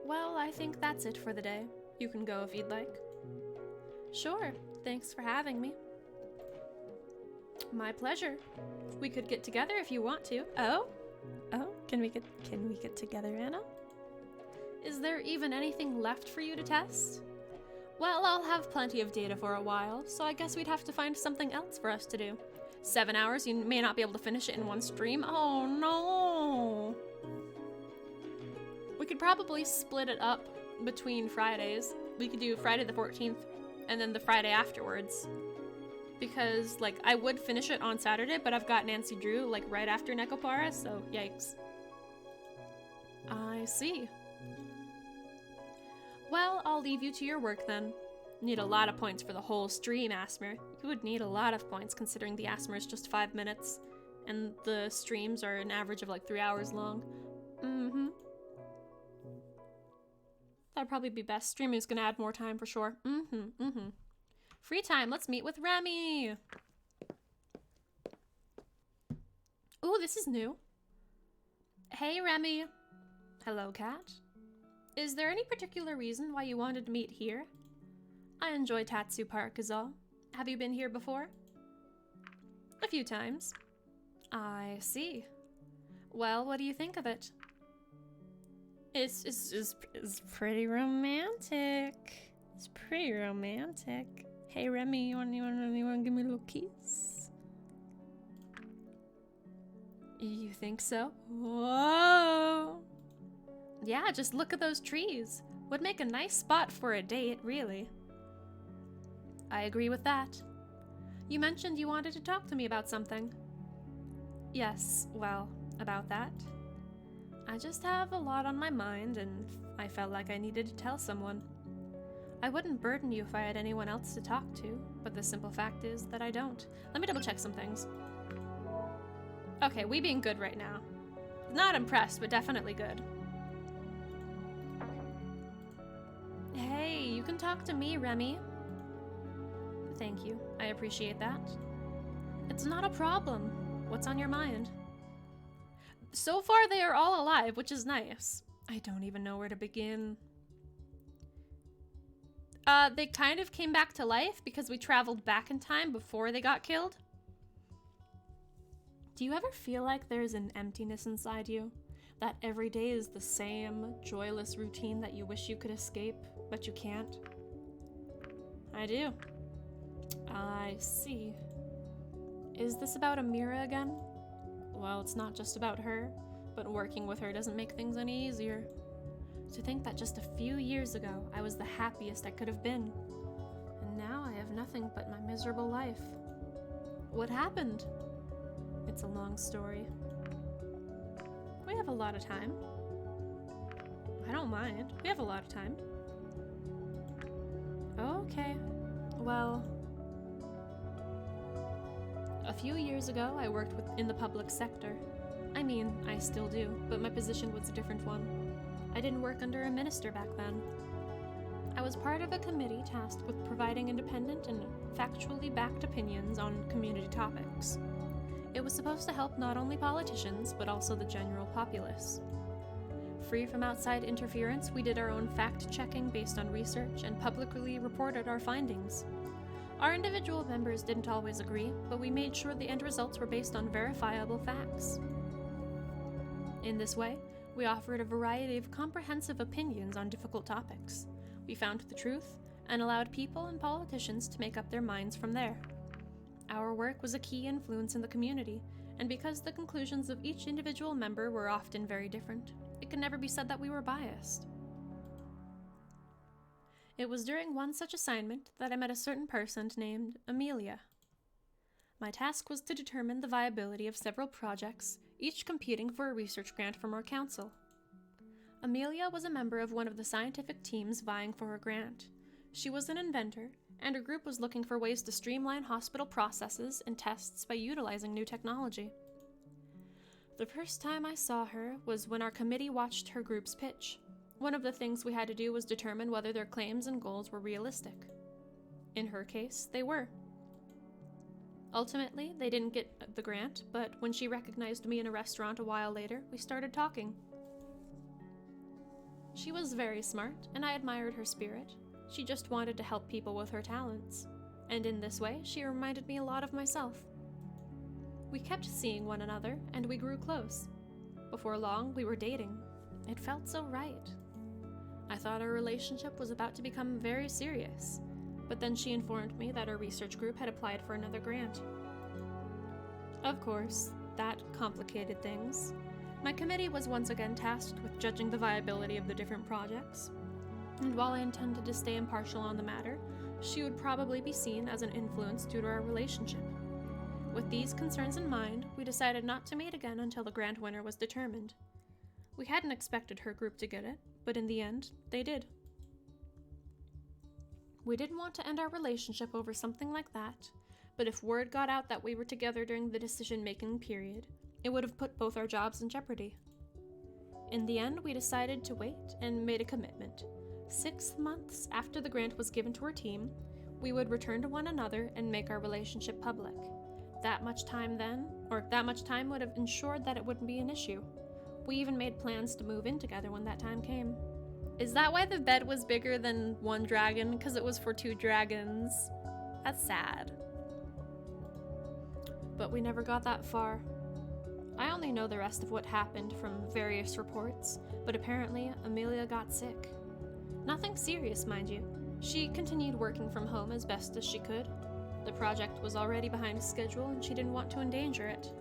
[SPEAKER 1] Well, I think that's it for the day. You can go if you'd like. Sure, thanks for having me. My pleasure. We could get together if you want to. Oh? Can we get together, Anna? Is there even anything left for you to test? Well, I'll have plenty of data for a while, so I guess we'd have to find something else for us to do. 7 hours, you may not be able to finish it in one stream. Oh no! We could probably split it up between Fridays. We could do Friday the 14th and then the Friday afterwards. Because, like, I would finish it on Saturday, but I've got Nancy Drew, like, right after Nekopara, so yikes. I see. Well, I'll leave you to your work then. Need a lot of points for the whole stream, Asmer. You would need a lot of points considering the Asmer is just 5 minutes, and the streams are an average of like 3 hours long. That'd probably be best. Streaming's gonna add more time for sure. Free time, let's meet with Remy. Ooh, this is new. Hey, Remy. Hello, Kat. Is there any particular reason why you wanted to meet here? I enjoy Tatsu Park is all. Have you been here before? A few times. I see. Well, what do you think of it? It's pretty romantic. It's pretty romantic. Hey Remy, you wanna give me a little kiss? You think so? Whoa! Yeah, just look at those trees. Would make a nice spot for a date, really. I agree with that. You mentioned you wanted to talk to me about something. Yes, well, about that. I just have a lot on my mind, and I felt like I needed to tell someone. I wouldn't burden you if I had anyone else to talk to, but the simple fact is that I don't. Let me double check some things. Okay, we being good right now. Not impressed, but definitely good. Hey, you can talk to me, Remy. Thank you. I appreciate that. It's not a problem. What's on your mind? So far, they are all alive, which is nice. I don't even know where to begin. They kind of came back to life because we traveled back in time before they got killed. Do you ever feel like there's an emptiness inside you? That every day is the same joyless routine that you wish you could escape, but you can't? I do. I see. Is this about Amira again? Well, it's not just about her, but working with her doesn't make things any easier. To think that just a few years ago, I was the happiest I could have been. And now I have nothing but my miserable life. What happened? It's a long story. We have a lot of time. I don't mind. We have a lot of time. Okay. Well, a few years ago, I worked in the public sector. I mean, I still do, but my position was a different one. I didn't work under a minister back then. I was part of a committee tasked with providing independent and factually backed opinions on community topics. It was supposed to help not only politicians, but also the general populace. Free from outside interference, we did our own fact-checking based on research and publicly reported our findings. Our individual members didn't always agree, but we made sure the end results were based on verifiable facts. In this way, we offered a variety of comprehensive opinions on difficult topics. We found the truth and allowed people and politicians to make up their minds from there. Our work was a key influence in the community, and because the conclusions of each individual member were often very different, it could never be said that we were biased. It was during one such assignment that I met a certain person named Amelia. My task was to determine the viability of several projects, each competing for a research grant from our council. Amelia was a member of one of the scientific teams vying for a grant. She was an inventor, and her group was looking for ways to streamline hospital processes and tests by utilizing new technology. The first time I saw her was when our committee watched her group's pitch. One of the things we had to do was determine whether their claims and goals were realistic. In her case, they were. Ultimately, they didn't get the grant, but when she recognized me in a restaurant a while later, we started talking. She was very smart, and I admired her spirit. She just wanted to help people with her talents. And in this way, she reminded me a lot of myself. We kept seeing one another, and we grew close. Before long, we were dating. It felt so right. I thought our relationship was about to become very serious, but then she informed me that our research group had applied for another grant. Of course, that complicated things. My committee was once again tasked with judging the viability of the different projects, and while I intended to stay impartial on the matter, she would probably be seen as an influence due to our relationship. With these concerns in mind, we decided not to meet again until the grant winner was determined. We hadn't expected her group to get it, but in the end, they did. We didn't want to end our relationship over something like that, but if word got out that we were together during the decision-making period, it would have put both our jobs in jeopardy. In the end, we decided to wait and made a commitment. 6 months after the grant was given to our team, we would return to one another and make our relationship public. That much time would have ensured that it wouldn't be an issue. We even made plans to move in together when that time came. Is that why the bed was bigger than one dragon? Because it was for 2 dragons? That's sad. But we never got that far. I only know the rest of what happened from various reports, but apparently Amelia got sick. Nothing serious, mind you. She continued working from home as best as she could. The project was already behind schedule and she didn't want to endanger it.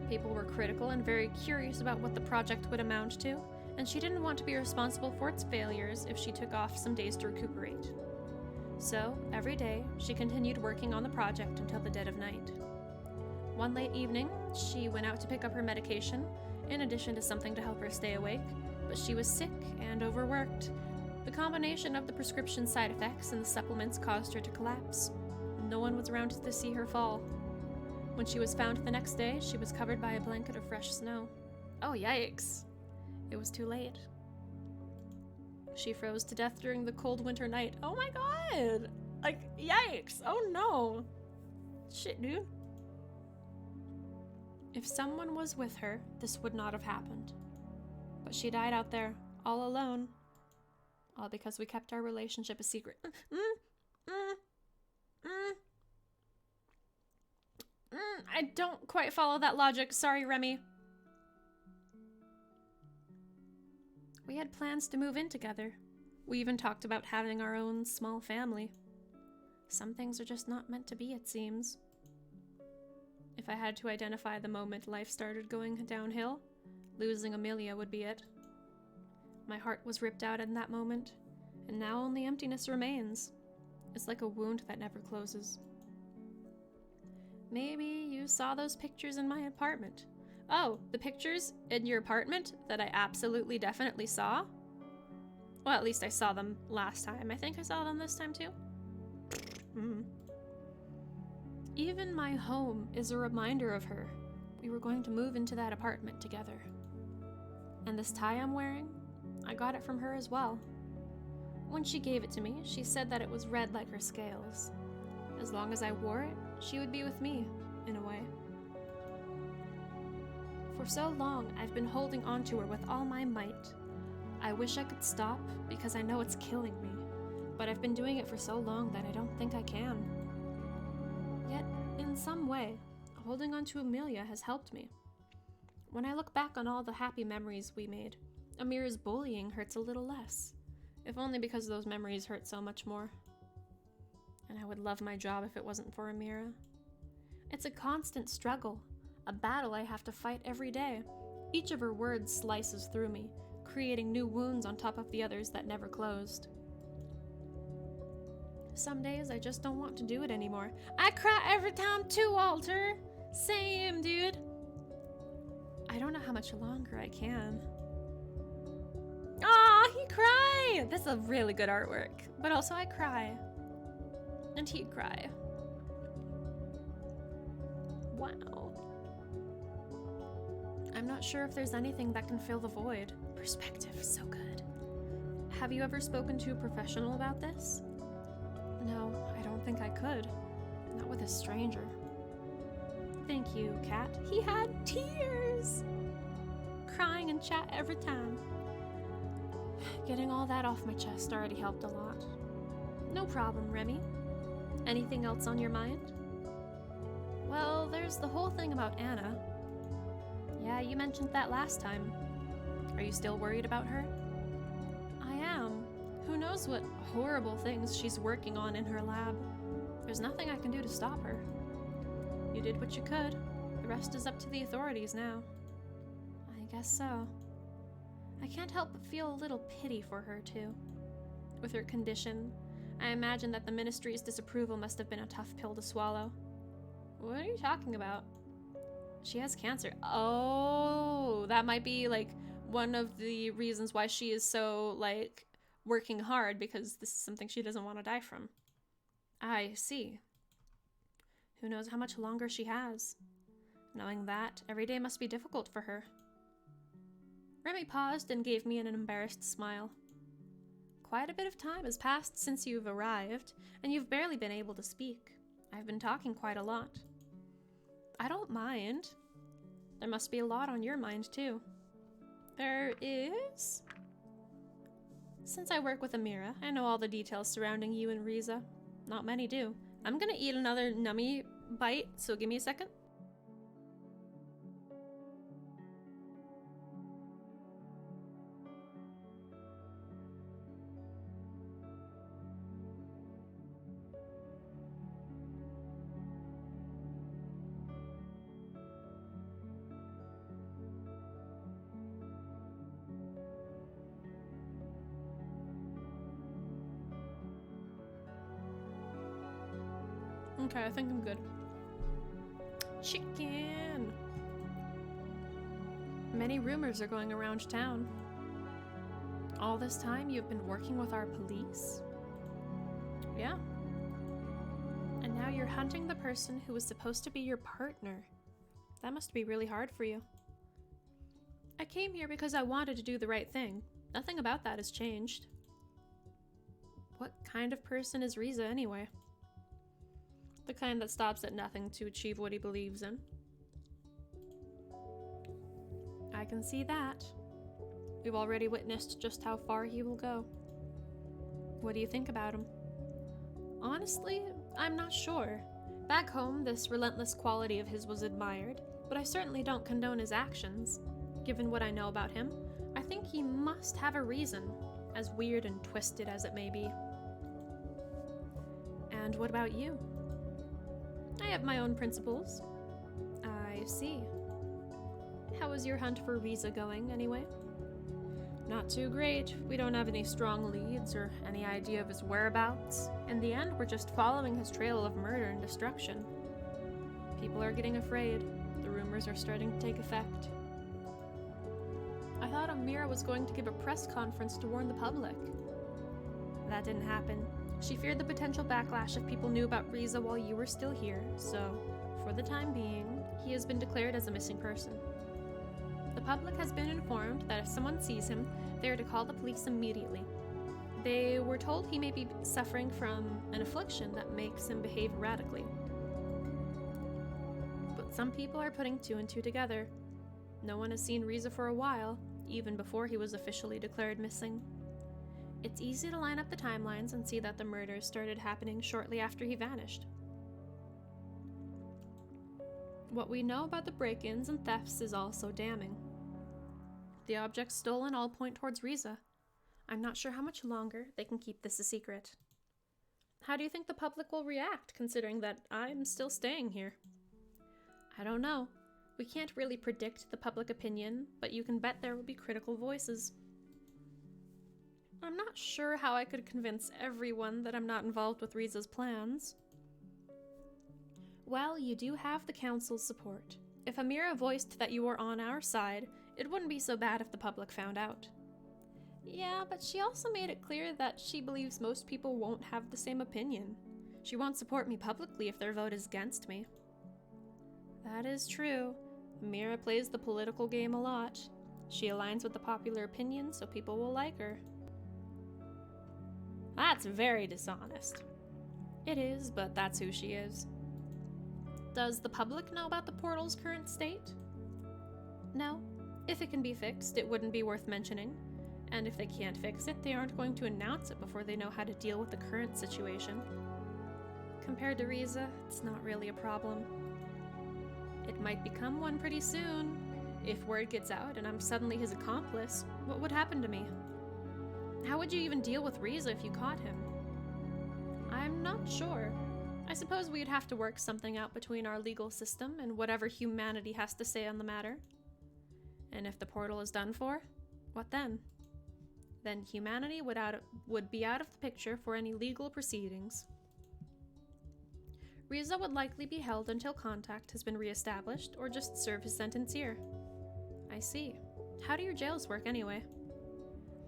[SPEAKER 1] People were critical and very curious about what the project would amount to, and she didn't want to be responsible for its failures if she took off some days to recuperate. So, every day, she continued working on the project until the dead of night. One late evening, she went out to pick up her medication, in addition to something to help her stay awake, but she was sick and overworked. The combination of the prescription side effects and the supplements caused her to collapse. No one was around to see her fall. When she was found the next day, she was covered by a blanket of fresh snow. Oh, yikes. It was too late. She froze to death during the cold winter night. Oh my god! Like, yikes! Oh no! Shit, dude. If someone was with her, this would not have happened. But she died out there, all alone. All because we kept our relationship a secret. I don't quite follow that logic. Sorry, Remy. We had plans to move in together. We even talked about having our own small family. Some things are just not meant to be, it seems. If I had to identify the moment life started going downhill, losing Amelia would be it. My heart was ripped out in that moment, and now only emptiness remains. It's like a wound that never closes. Maybe you saw those pictures in my apartment. Oh, the pictures in your apartment that I absolutely definitely saw? Well, at least I saw them last time. I think I saw them this time too. Even my home is a reminder of her. We were going to move into that apartment together. And this tie I'm wearing, I got it from her as well. When she gave it to me, she said that it was red like her scales. As long as I wore it, she would be with me, in a way. For so long, I've been holding on to her with all my might. I wish I could stop, because I know it's killing me, but I've been doing it for so long that I don't think I can. Yet, in some way, holding on to Amelia has helped me. When I look back on all the happy memories we made, Amira's bullying hurts a little less, if only because those memories hurt so much more. And I would love my job if it wasn't for Amira. It's a constant struggle, a battle I have to fight every day. Each of her words slices through me, creating new wounds on top of the others that never closed. Some days I just don't want to do it anymore. I cry every time too, Walter. Same, dude. I don't know how much longer I can. Aw, he cried! That's a really good artwork. But also I cry. And he'd cry. Wow. I'm not sure if there's anything that can fill the void. Perspective, so good. Have you ever spoken to a professional about this? No, I don't think I could. Not with a stranger. Thank you, Cat. He had tears! Crying in chat every time. Getting all that off my chest already helped a lot. No problem, Remy. Anything else on your mind? Well, there's the whole thing about Anna. Yeah, you mentioned that last time. Are you still worried about her? I am. Who knows what horrible things she's working on in her lab. There's nothing I can do to stop her. You did what you could. The rest is up to the authorities now. I guess so. I can't help but feel a little pity for her, too. With her condition, I imagine that the ministry's disapproval must have been a tough pill to swallow. What are you talking about? She has cancer. Oh, that might be, like, one of the reasons why she is so, like, working hard, because this is something she doesn't want to die from. I see. Who knows how much longer she has? Knowing that, every day must be difficult for her. Remy paused and gave me an embarrassed smile. Quite a bit of time has passed since you've arrived, and you've barely been able to speak. I've been talking quite a lot. I don't mind. There must be a lot on your mind, too. There is? Since I work with Amira, I know all the details surrounding you and Riza. Not many do. I'm gonna eat another nummy bite, so give me a second. Okay, I think I'm good. Chicken! Many rumors are going around town. All this time you've been working with our police? Yeah. And now you're hunting the person who was supposed to be your partner. That must be really hard for you. I came here because I wanted to do the right thing. Nothing about that has changed. What kind of person is Riza anyway? The kind that stops at nothing to achieve what he believes in. I can see that. We've already witnessed just how far he will go. What do you think about him? Honestly, I'm not sure. Back home, this relentless quality of his was admired, but I certainly don't condone his actions. Given what I know about him, I think he must have a reason, as weird and twisted as it may be. And what about you? I have my own principles. I see. How is your hunt for Riza going, anyway? Not too great. We don't have any strong leads or any idea of his whereabouts. In the end, we're just following his trail of murder and destruction. People are getting afraid. The rumors are starting to take effect. I thought Amira was going to give a press conference to warn the public. That didn't happen. She feared the potential backlash if people knew about Riza while you were still here, so, for the time being, he has been declared as a missing person. The public has been informed that if someone sees him, they are to call the police immediately. They were told he may be suffering from an affliction that makes him behave erratically. But some people are putting two and two together. No one has seen Riza for a while, even before he was officially declared missing. It's easy to line up the timelines and see that the murders started happening shortly after he vanished. What we know about the break-ins and thefts is also damning. The objects stolen all point towards Riza. I'm not sure how much longer they can keep this a secret. How do you think the public will react, considering that I'm still staying here? I don't know. We can't really predict the public opinion, but you can bet there will be critical voices. I'm not sure how I could convince everyone that I'm not involved with Riza's plans. Well, you do have the council's support. If Amira voiced that you were on our side, it wouldn't be so bad if the public found out. Yeah, but she also made it clear that she believes most people won't have the same opinion. She won't support me publicly if their vote is against me. That is true. Mira plays the political game a lot. She aligns with the popular opinion so people will like her. That's very dishonest. It is, but that's who she is. Does the public know about the portal's current state? No. If it can be fixed, it wouldn't be worth mentioning. And if they can't fix it, they aren't going to announce it before they know how to deal with the current situation. Compared to Riza, it's not really a problem. It might become one pretty soon. If word gets out and I'm suddenly his accomplice, what would happen to me? How would you even deal with Riza if you caught him? I'm not sure. I suppose we'd have to work something out between our legal system and whatever humanity has to say on the matter. And if the portal is done for, what then? Then humanity would be out of the picture for any legal proceedings. Riza would likely be held until contact has been reestablished or just serve his sentence here. I see. How do your jails work anyway?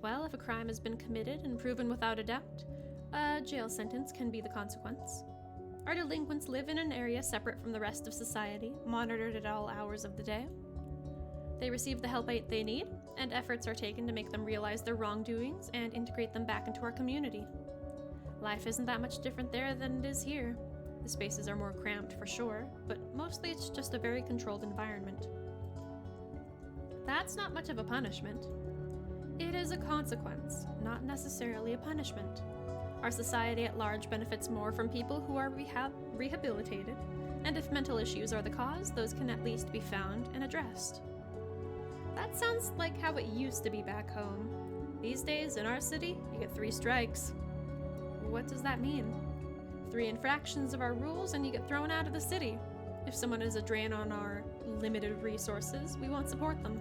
[SPEAKER 1] Well, if a crime has been committed and proven without a doubt, a jail sentence can be the consequence. Our delinquents live in an area separate from the rest of society, monitored at all hours of the day. They receive the help they need, and efforts are taken to make them realize their wrongdoings and integrate them back into our community. Life isn't that much different there than it is here. The spaces are more cramped for sure, but mostly it's just a very controlled environment. That's not much of a punishment. It is a consequence, not necessarily a punishment. Our society at large benefits more from people who are rehabilitated, and if mental issues are the cause, those can at least be found and addressed. That sounds like how it used to be back home. These days, in our city, you get 3 strikes. What does that mean? 3 infractions of our rules and you get thrown out of the city. If someone is a drain on our limited resources, we won't support them.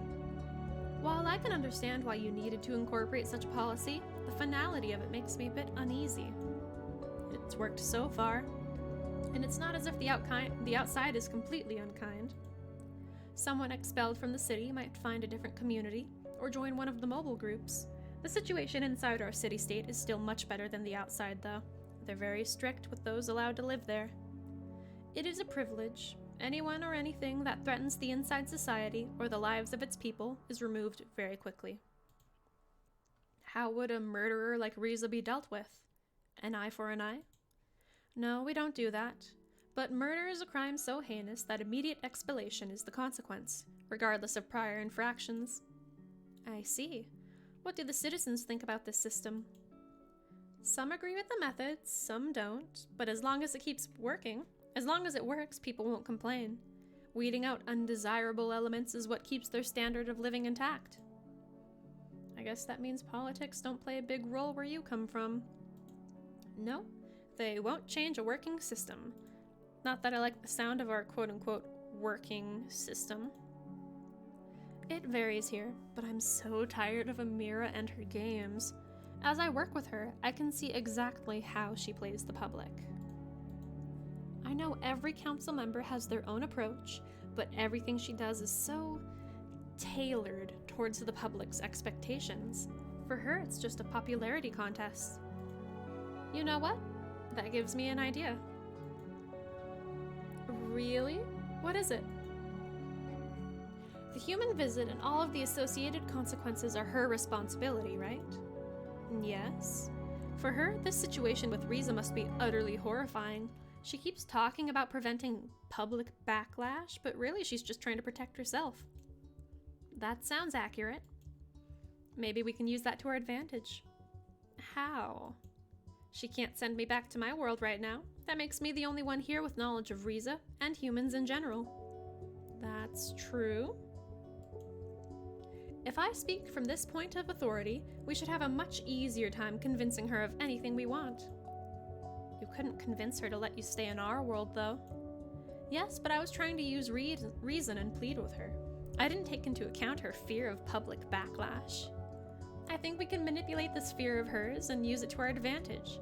[SPEAKER 1] While I can understand why you needed to incorporate such a policy, the finality of it makes me a bit uneasy. It's worked so far, and it's not as if the outside is completely unkind. Someone expelled from the city might find a different community, or join one of the mobile groups. The situation inside our city-state is still much better than the outside, though. They're very strict with those allowed to live there. It is a privilege. Anyone or anything that threatens the inside society or the lives of its people is removed very quickly. How would a murderer like Riza be dealt with? An eye for an eye? No, we don't do that. But murder is a crime so heinous that immediate expellation is the consequence, regardless of prior infractions. I see. What do the citizens think about this system? Some agree with the methods, some don't, but as long as it keeps working, as long as it works, people won't complain. Weeding out undesirable elements is what keeps their standard of living intact. I guess that means politics don't play a big role where you come from. No, they won't change a working system. Not that I like the sound of our quote-unquote working system. It varies here, but I'm so tired of Amira and her games. As I work with her, I can see exactly how she plays the public. I know every council member has their own approach, but everything she does is so tailored towards the public's expectations. For her, it's just a popularity contest. You know what? That gives me an idea. Really? What is it? The human visit and all of the associated consequences are her responsibility, right? Yes. For her, this situation with Riza must be utterly horrifying. She keeps talking about preventing public backlash, but really she's just trying to protect herself. That sounds accurate. Maybe we can use that to our advantage. How? She can't send me back to my world right now. That makes me the only one here with knowledge of Riza and humans in general. That's true. If I speak from this point of authority, we should have a much easier time convincing her of anything we want. You couldn't convince her to let you stay in our world, though. Yes, but I was trying to use reason and plead with her. I didn't take into account her fear of public backlash. I think we can manipulate this fear of hers and use it to our advantage.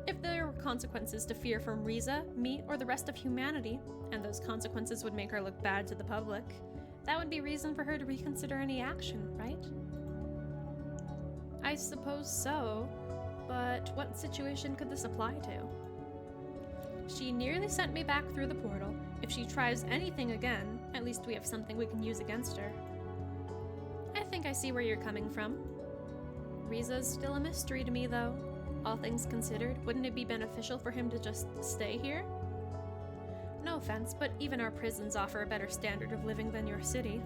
[SPEAKER 1] If there were consequences to fear from Riza, me, or the rest of humanity, and those consequences would make her look bad to the public, that would be reason for her to reconsider any action, right? I suppose so, but what situation could this apply to? She nearly sent me back through the portal. If she tries anything again, At least we have something we can use against her. I think I see where you're coming from. Riza's still a mystery to me, though. All things considered, wouldn't it be beneficial for him to just stay here? No offense, but even our prisons offer a better standard of living than your city.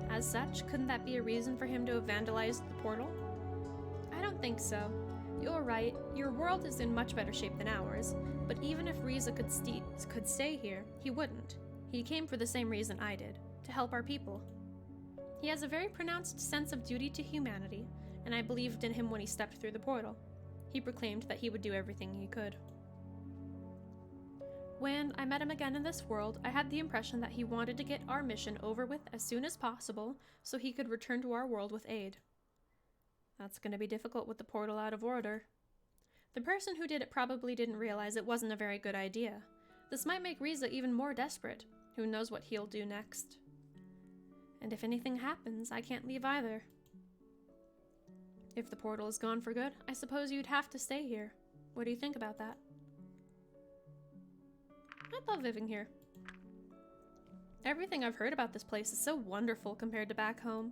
[SPEAKER 1] As such, couldn't that be a reason for him to have vandalized the portal? I don't think so. You're right, your world is in much better shape than ours, but even if Riza could stay here, he wouldn't. He came for the same reason I did, to help our people. He has a very pronounced sense of duty to humanity, and I believed in him when he stepped through the portal. He proclaimed that he would do everything he could. When I met him again in this world, I had the impression that he wanted to get our mission over with as soon as possible so he could return to our world with aid. That's going to be difficult with the portal out of order. The person who did it probably didn't realize it wasn't a very good idea. This might make Riza even more desperate. Who knows what he'll do next. And if anything happens, I can't leave either. If the portal is gone for good, I suppose you'd have to stay here. What do you think about that? I love living here. Everything I've heard about this place is so wonderful compared to back home.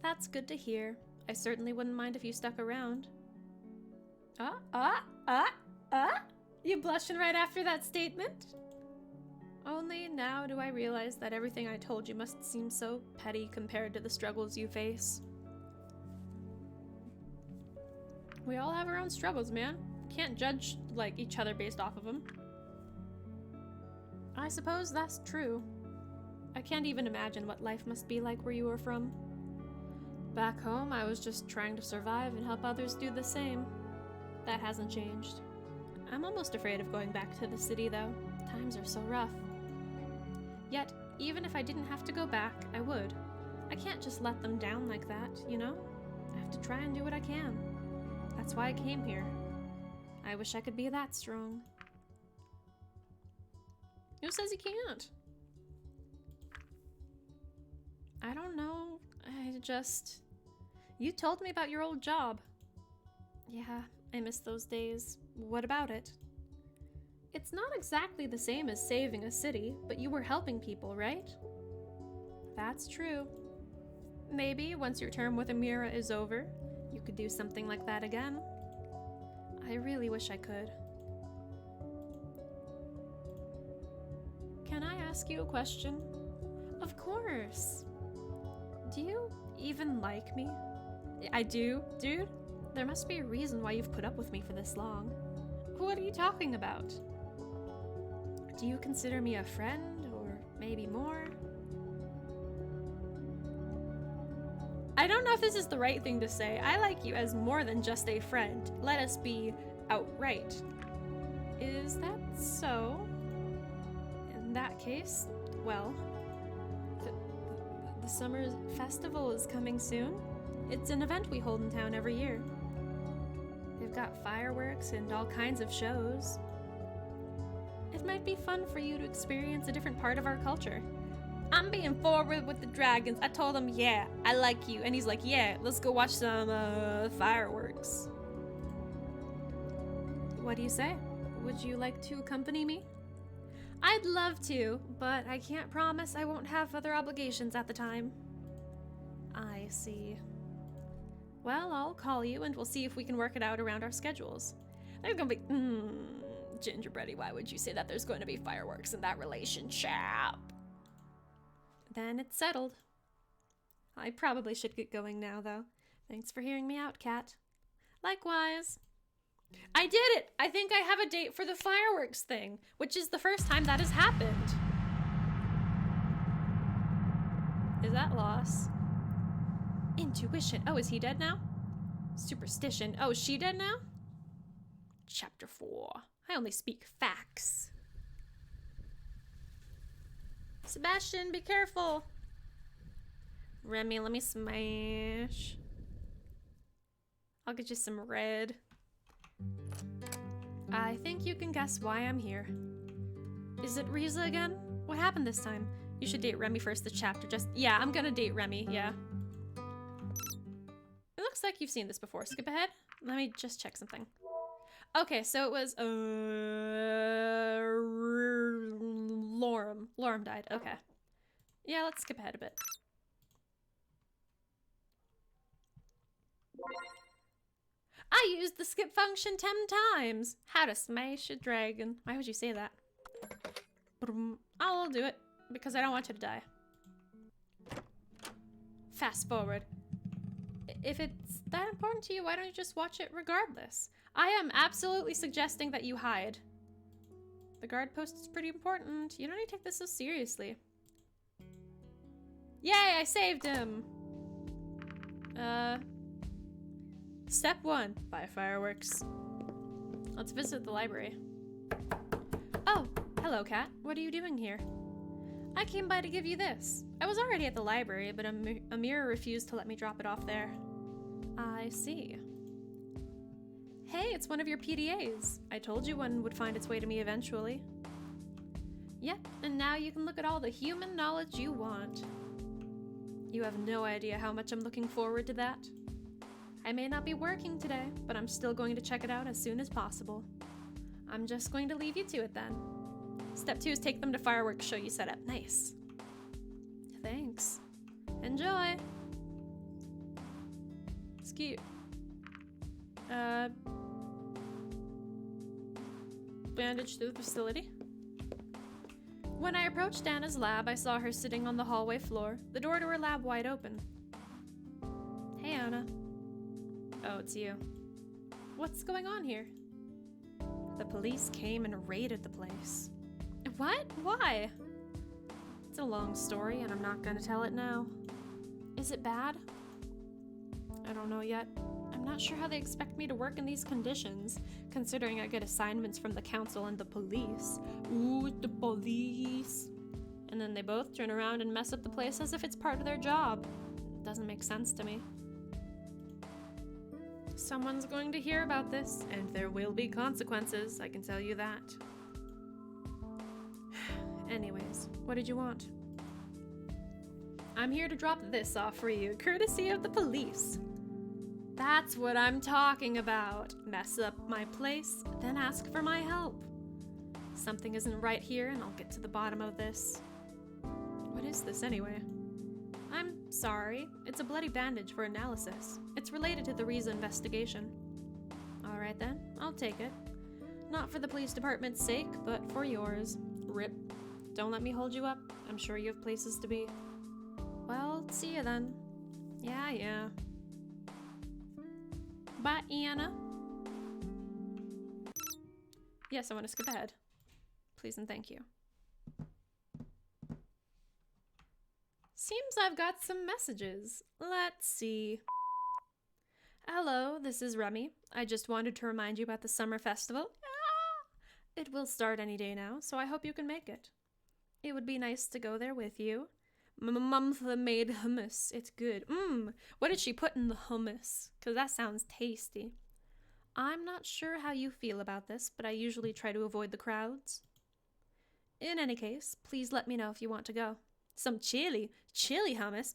[SPEAKER 1] That's good to hear. I certainly wouldn't mind if you stuck around. You blushing right after that statement? Only now do I realize that everything I told you must seem so petty compared to the struggles you face. We all have our own struggles, man. Can't judge, like, each other based off of them. I suppose that's true. I can't even imagine what life must be like where you were from. Back home, I was just trying to survive and help others do the same. That hasn't changed. I'm almost afraid of going back to the city, though. Times are so rough. Yet, even if I didn't have to go back, I would. I can't just let them down like that, you know? I have to try and do what I can. That's why I came here. I wish I could be that strong. Who says you can't? I don't know. You told me about your old job. Yeah, I miss those days. What about it? It's not exactly the same as saving a city, but you were helping people, right? That's true. Maybe once your term with Amira is over, you could do something like that again. I really wish I could. Can I ask you a question? Of course. Do you even like me? I do, dude. There must be a reason why you've put up with me for this long. What are you talking about? Do you consider me a friend, or maybe more? I don't know if this is the right thing to say. I like you as more than just a friend. Let us be outright. Is that so? In that case, well, the summer festival is coming soon. It's an event we hold in town every year. They've got fireworks and all kinds of shows. It might be fun for you to experience a different part of our culture. I'm being forward with the dragons. I told him, yeah, I like you. And he's like, yeah, let's go watch some fireworks. What do you say? Would you like to accompany me? I'd love to, but I can't promise I won't have other obligations at the time. I see. Well, I'll call you and we'll see if we can work it out around our schedules. There's gonna be... Gingerbready, why would you say that there's going to be fireworks in that relationship? Then it's settled. I probably should get going now, though. Thanks for hearing me out, Kat. Likewise. I did it! I think I have a date for the fireworks thing, which is the first time that has happened. Is that loss? Intuition. Oh, is he dead now? Superstition. Oh, is she dead now? Chapter 4. I only speak facts. Sebastian, be careful. Remy, let me smash. I'll get you some red. I think you can guess why I'm here. Is it Riza again? What happened this time? You should date Remy first, the chapter just... Yeah, I'm gonna date Remy, yeah. It looks like you've seen this before. Skip ahead. Let me just check something. Okay, so it was Lorm. Lorm died. Okay. Yeah, let's skip ahead a bit. I used the skip function 10 times. How to smash a dragon. Why would you say that? I'll do it because I don't want you to die. Fast forward. If it's that important to you, why don't you just watch it regardless? I am absolutely suggesting that you hide. The guard post is pretty important. You don't need to take this so seriously. Yay, I saved him! Step 1, buy fireworks. Let's visit the library. Oh, hello, Cat. What are you doing here? I came by to give you this. I was already at the library, but Amira refused to let me drop it off there. I see. Hey, it's one of your PDAs. I told you one would find its way to me eventually. Yep, and now you can look at all the human knowledge you want. You have no idea how much I'm looking forward to that. I may not be working today, but I'm still going to check it out as soon as possible. I'm just going to leave you to it then. Step 2 is take them to fireworks show you set up. Nice. Thanks. Enjoy. It's cute. Bandage to the facility. When I approached Anna's lab, I saw her sitting on the hallway floor, the door to her lab wide open. Hey, Anna. Oh, it's you. What's going on here? The police came and raided the place. What? Why? It's a long story, and I'm not gonna tell it now. Is it bad? I don't know yet. I'm not sure how they expect me to work in these conditions, considering I get assignments from the council and the police. Ooh, the police. And then they both turn around and mess up the place as if it's part of their job. It doesn't make sense to me. Someone's going to hear about this, and there will be consequences, I can tell you that. Anyways, what did you want? I'm here to drop this off for you, courtesy of the police. That's what I'm talking about. Mess up my place, then ask for my help. Something isn't right here, and I'll get to the bottom of this. What is this anyway? I'm sorry. It's a bloody bandage for analysis. It's related to the Riza investigation. Alright then, I'll take it. Not for the police department's sake, but for yours. Rip. Don't let me hold you up. I'm sure you have places to be. Well, see you then. Yeah. Bye, Anna. Yes, I want to skip ahead. Please and thank you. Seems I've got some messages. Let's see. Hello, this is Remy. I just wanted to remind you about the summer festival. It will start any day now, so I hope you can make it. It would be nice to go there with you. Mum's made hummus. It's good. What did she put in the hummus? Because that sounds tasty. I'm not sure how you feel about this, but I usually try to avoid the crowds. In any case, please let me know if you want to go. Some chili hummus.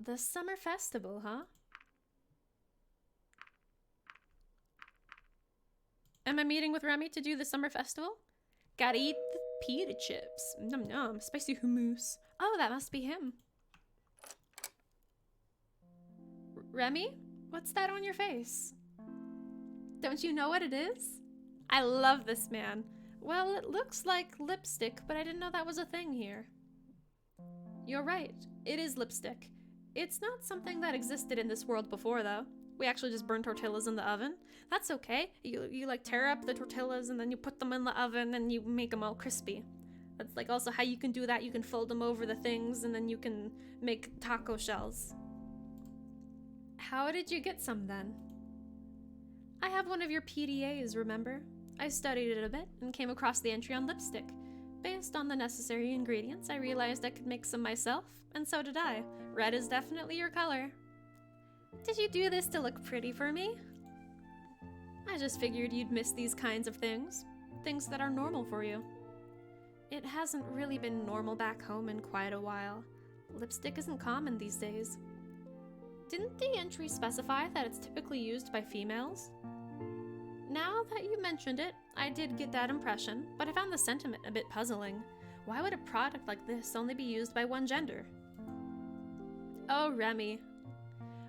[SPEAKER 1] The summer festival, huh? Am I meeting with Remy to do the summer festival? Gotta eat the pita chips. Num num. Spicy hummus. Oh, that must be him. Remy? What's that on your face? Don't you know what it is? I love this man. Well, it looks like lipstick, but I didn't know that was a thing here. You're right. It is lipstick. It's not something that existed in this world before, though. We actually just burn tortillas in the oven. That's okay. You like tear up the tortillas and then you put them in the oven and you make them all crispy. That's like also how you can do that. You can fold them over the things and then you can make taco shells. How did you get some then? I have one of your PDAs, remember? I studied it a bit and came across the entry on lipstick. Based on the necessary ingredients, I realized I could make some myself, and so did I. Red is definitely your color. Did you do this to look pretty for me? I just figured you'd miss these kinds of things. Things that are normal for you. It hasn't really been normal back home in quite a while. Lipstick isn't common these days. Didn't the entry specify that it's typically used by females? Now that you mentioned it, I did get that impression, but I found the sentiment a bit puzzling. Why would a product like this only be used by one gender? Oh, Remy.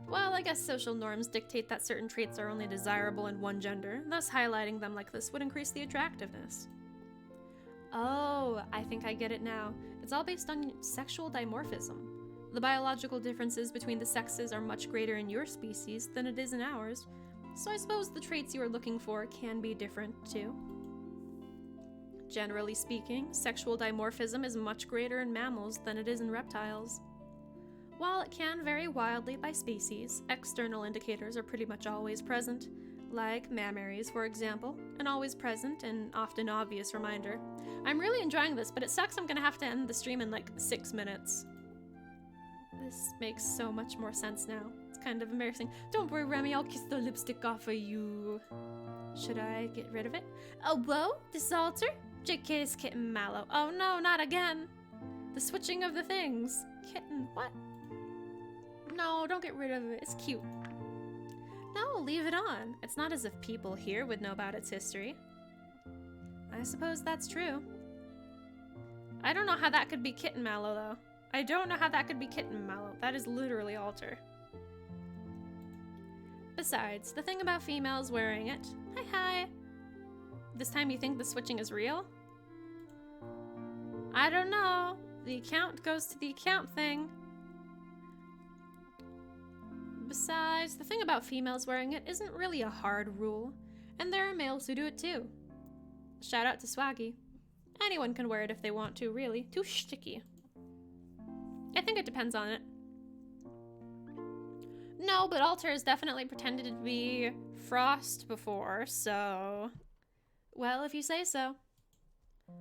[SPEAKER 1] Well, I guess social norms dictate that certain traits are only desirable in one gender, thus highlighting them like this would increase the attractiveness. Oh, I think I get it now. It's all based on sexual dimorphism. The biological differences between the sexes are much greater in your species than it is in ours, so I suppose the traits you are looking for can be different too. Generally speaking, sexual dimorphism is much greater in mammals than it is in reptiles. While it can vary wildly by species, external indicators are pretty much always present, like mammaries, for example, an always present and often obvious reminder. I'm really enjoying this, but it sucks I'm gonna have to end the stream in like 6 minutes. This makes so much more sense now. It's kind of embarrassing. Don't worry, Remy, I'll kiss the lipstick off of you. Should I get rid of it? Oh, whoa, this altar? JK's kitten Mallow. Oh no, not again. The switching of the things. Kitten, what? No, don't get rid of it. It's cute. No, leave it on. It's not as if people here would know about its history. I suppose that's true. I don't know how that could be Kitten Mallow, though. I don't know how that could be Kitten Mallow. That is literally altar. Besides, the thing about females wearing it... Hi. This time you think the switching is real? I don't know. The account goes to the account thing. Besides, the thing about females wearing it isn't really a hard rule, and there are males who do it too. Shout out to Swaggy. Anyone can wear it if they want to, really. Too sticky. I think it depends on it. No, but Alter has definitely pretended to be Frost before, so... Well, if you say so.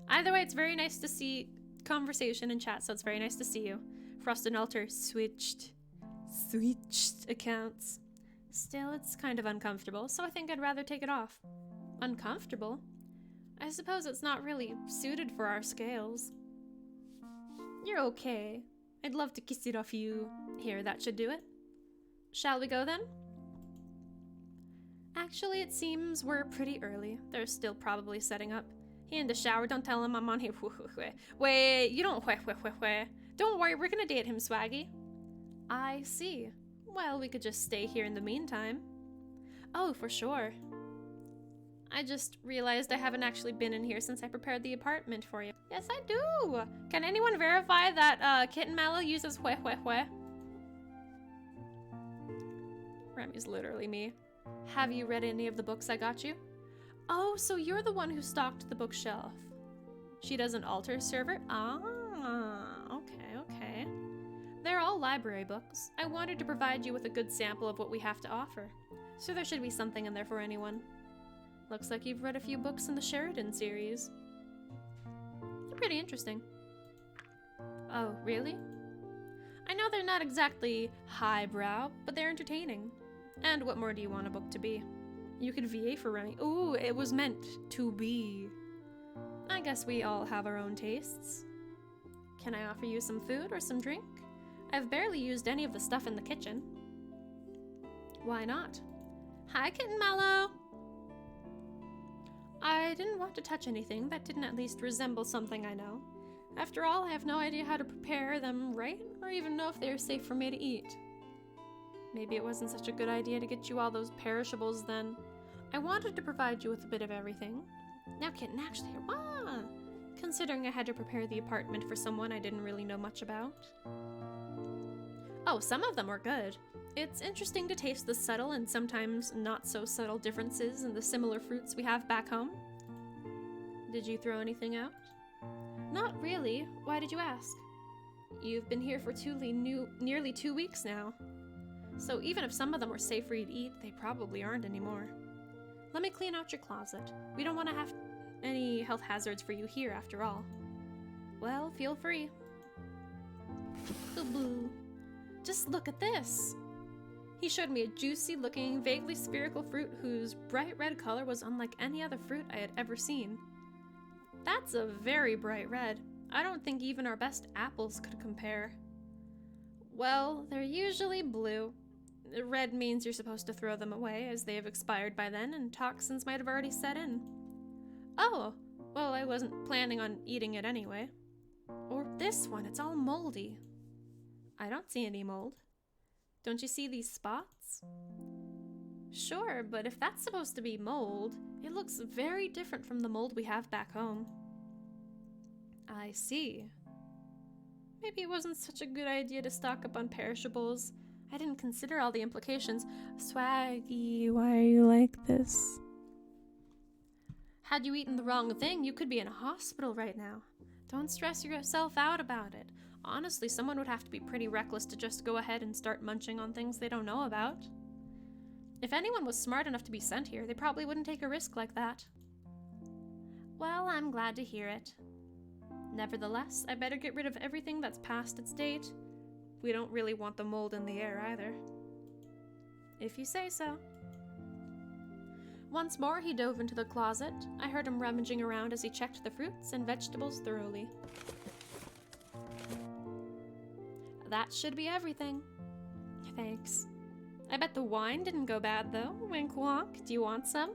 [SPEAKER 1] Either way, it's very nice to see conversation in chat, so it's very nice to see you. Frost and Alter switched accounts. Still, it's kind of uncomfortable, so I think I'd rather take it off. Uncomfortable? I suppose it's not really suited for our scales. You're okay. I'd love to kiss it off you. Here, that should do it. Shall we go then? Actually, it seems we're pretty early. They're still probably setting up. He in the shower, don't tell him I'm on here. Wait, you don't Don't worry, we're gonna date him, Swaggy. I see. Well, we could just stay here in the meantime. Oh, for sure. I just realized I haven't actually been in here since I prepared the apartment for you. Yes, I do! Can anyone verify that Kitten Mallow uses Remy's literally me. Have you read any of the books I got you? Oh, so you're the one who stocked the bookshelf. She doesn't alter server? Ah, okay. They're all library books. I wanted to provide you with a good sample of what we have to offer, so there should be something in there for anyone. Looks like you've read a few books in the Sheridan series. They're pretty interesting. Oh, really? I know they're not exactly highbrow, but they're entertaining. And what more do you want a book to be? You could VA for Remy. Ooh, it was meant to be. I guess we all have our own tastes. Can I offer you some food or some drink? I've barely used any of the stuff in the kitchen. Why not? Hi, Kitten Mallow! I didn't want to touch anything that didn't at least resemble something I know. After all, I have no idea how to prepare them right, or even know if they are safe for me to eat. Maybe it wasn't such a good idea to get you all those perishables then. I wanted to provide you with a bit of everything. Now, Kitten, actually, considering I had to prepare the apartment for someone I didn't really know much about. Oh, some of them were good. It's interesting to taste the subtle and sometimes not so subtle differences in the similar fruits we have back home. Did you throw anything out? Not really. Why did you ask? You've been here for nearly 2 weeks now. So even if some of them were safe for you to eat, they probably aren't anymore. Let me clean out your closet. We don't want to have any health hazards for you here after all. Well, feel free. Boo. Just look at this. He showed me a juicy-looking, vaguely spherical fruit whose bright red color was unlike any other fruit I had ever seen. That's a very bright red. I don't think even our best apples could compare. Well, they're usually blue. Red means you're supposed to throw them away as they have expired by then and toxins might have already set in. Oh, well, I wasn't planning on eating it anyway. Or this one, it's all moldy. I don't see any mold. Don't you see these spots? Sure, but if that's supposed to be mold, it looks very different from the mold we have back home. I see. Maybe it wasn't such a good idea to stock up on perishables. I didn't consider all the implications. Swaggy, why are you like this? Had you eaten the wrong thing, you could be in a hospital right now. Don't stress yourself out about it. Honestly, someone would have to be pretty reckless to just go ahead and start munching on things they don't know about. If anyone was smart enough to be sent here, they probably wouldn't take a risk like that. Well, I'm glad to hear it. Nevertheless, I better get rid of everything that's past its date. We don't really want the mold in the air either. If you say so. Once more, he dove into the closet. I heard him rummaging around as he checked the fruits and vegetables thoroughly. That should be everything. Thanks. I bet the wine didn't go bad, though. Wink wonk. Do you want some?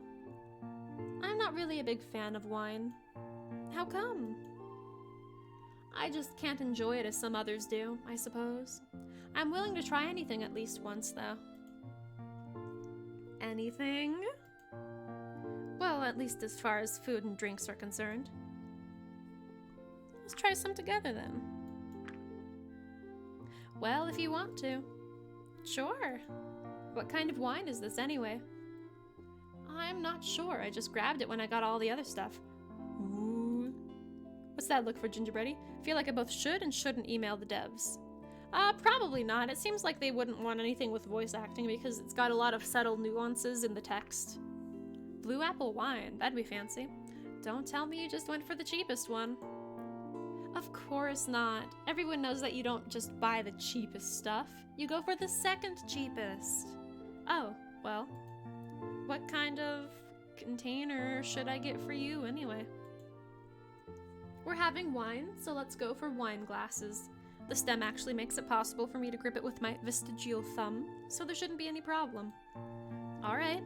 [SPEAKER 1] I'm not really a big fan of wine. How come? I just can't enjoy it as some others do, I suppose. I'm willing to try anything at least once, though. Anything? Well, at least as far as food and drinks are concerned. Let's try some together, then. Well, if you want to. Sure. What kind of wine is this, anyway? I'm not sure. I just grabbed it when I got all the other stuff. Ooh. What's that look for, Gingerbready? Feel like I both should and shouldn't email the devs. Probably not. It seems like they wouldn't want anything with voice acting because it's got a lot of subtle nuances in the text. Blue apple wine, that'd be fancy. Don't tell me you just went for the cheapest one. Of course not. Everyone knows that you don't just buy the cheapest stuff. You go for the second cheapest. Oh, well. What kind of container should I get for you anyway? We're having wine, so let's go for wine glasses. The stem actually makes it possible for me to grip it with my vestigial thumb, so there shouldn't be any problem. All right.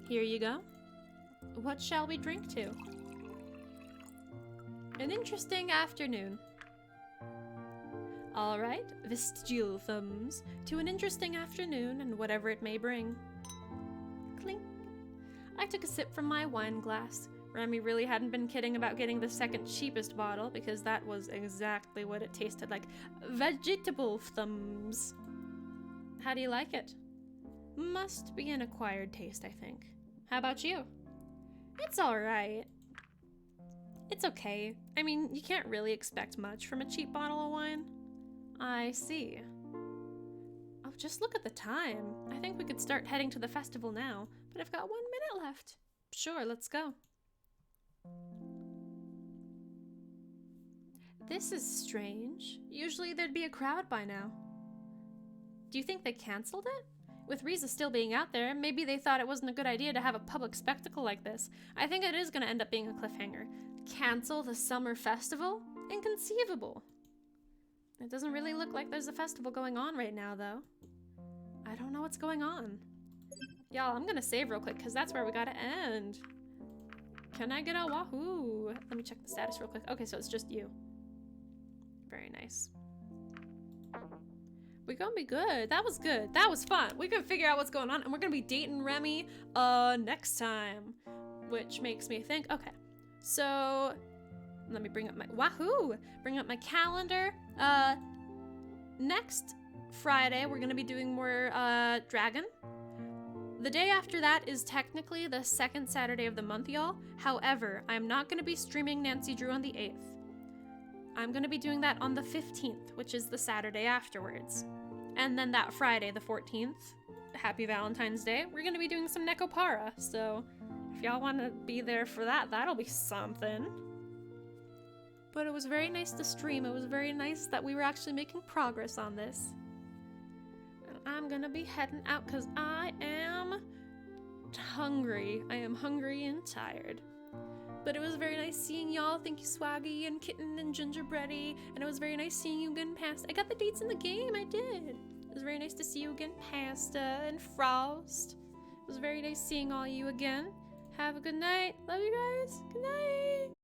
[SPEAKER 1] Here you go. What shall we drink to? An interesting afternoon. All right, vestigial thumbs, to an interesting afternoon and whatever it may bring. Clink. I took a sip from my wine glass. Remy really hadn't been kidding about getting the second cheapest bottle because that was exactly what it tasted like. Vegetable thumbs. How do you like it? Must be an acquired taste, I think. How about you? It's alright. It's okay. I mean, you can't really expect much from a cheap bottle of wine. I see. Oh, just look at the time. I think we could start heading to the festival now, but I've got 1 minute left. Sure, let's go. This is strange. Usually there'd be a crowd by now. Do you think they canceled it? With Riza still being out there, maybe they thought it wasn't a good idea to have a public spectacle like this. I think it is going to end up being a cliffhanger. Cancel the summer festival? Inconceivable. It doesn't really look like there's a festival going on right now, though. I don't know what's going on. Y'all, I'm going to save real quick, because that's where we got to end. Can I get a wahoo? Let me check the status real quick. Okay, so it's just you. Very nice. We're gonna be good. That was good. That was fun. We can figure out what's going on, and we're gonna be dating Remy next time. Which makes me think, okay. So let me bring up my wahoo! Bring up my calendar. Next Friday we're gonna be doing more Dragon. The day after that is technically the second Saturday of the month, y'all. However, I'm not gonna be streaming Nancy Drew on the 8th. I'm gonna be doing that on the 15th, which is the Saturday afterwards. And then that Friday, the 14th, happy Valentine's Day, we're gonna be doing some Nekopara, so if y'all wanna be there for that, that'll be something. But it was very nice to stream. It was very nice that we were actually making progress on this. And I'm gonna be heading out because I am hungry. I am hungry and tired. But it was very nice seeing y'all. Thank you, Swaggy and Kitten and Gingerbready. And it was very nice seeing you again, Pasta. I got the dates in the game. I did. It was very nice to see you again, Pasta and Frost. It was very nice seeing all you again. Have a good night. Love you guys. Good night.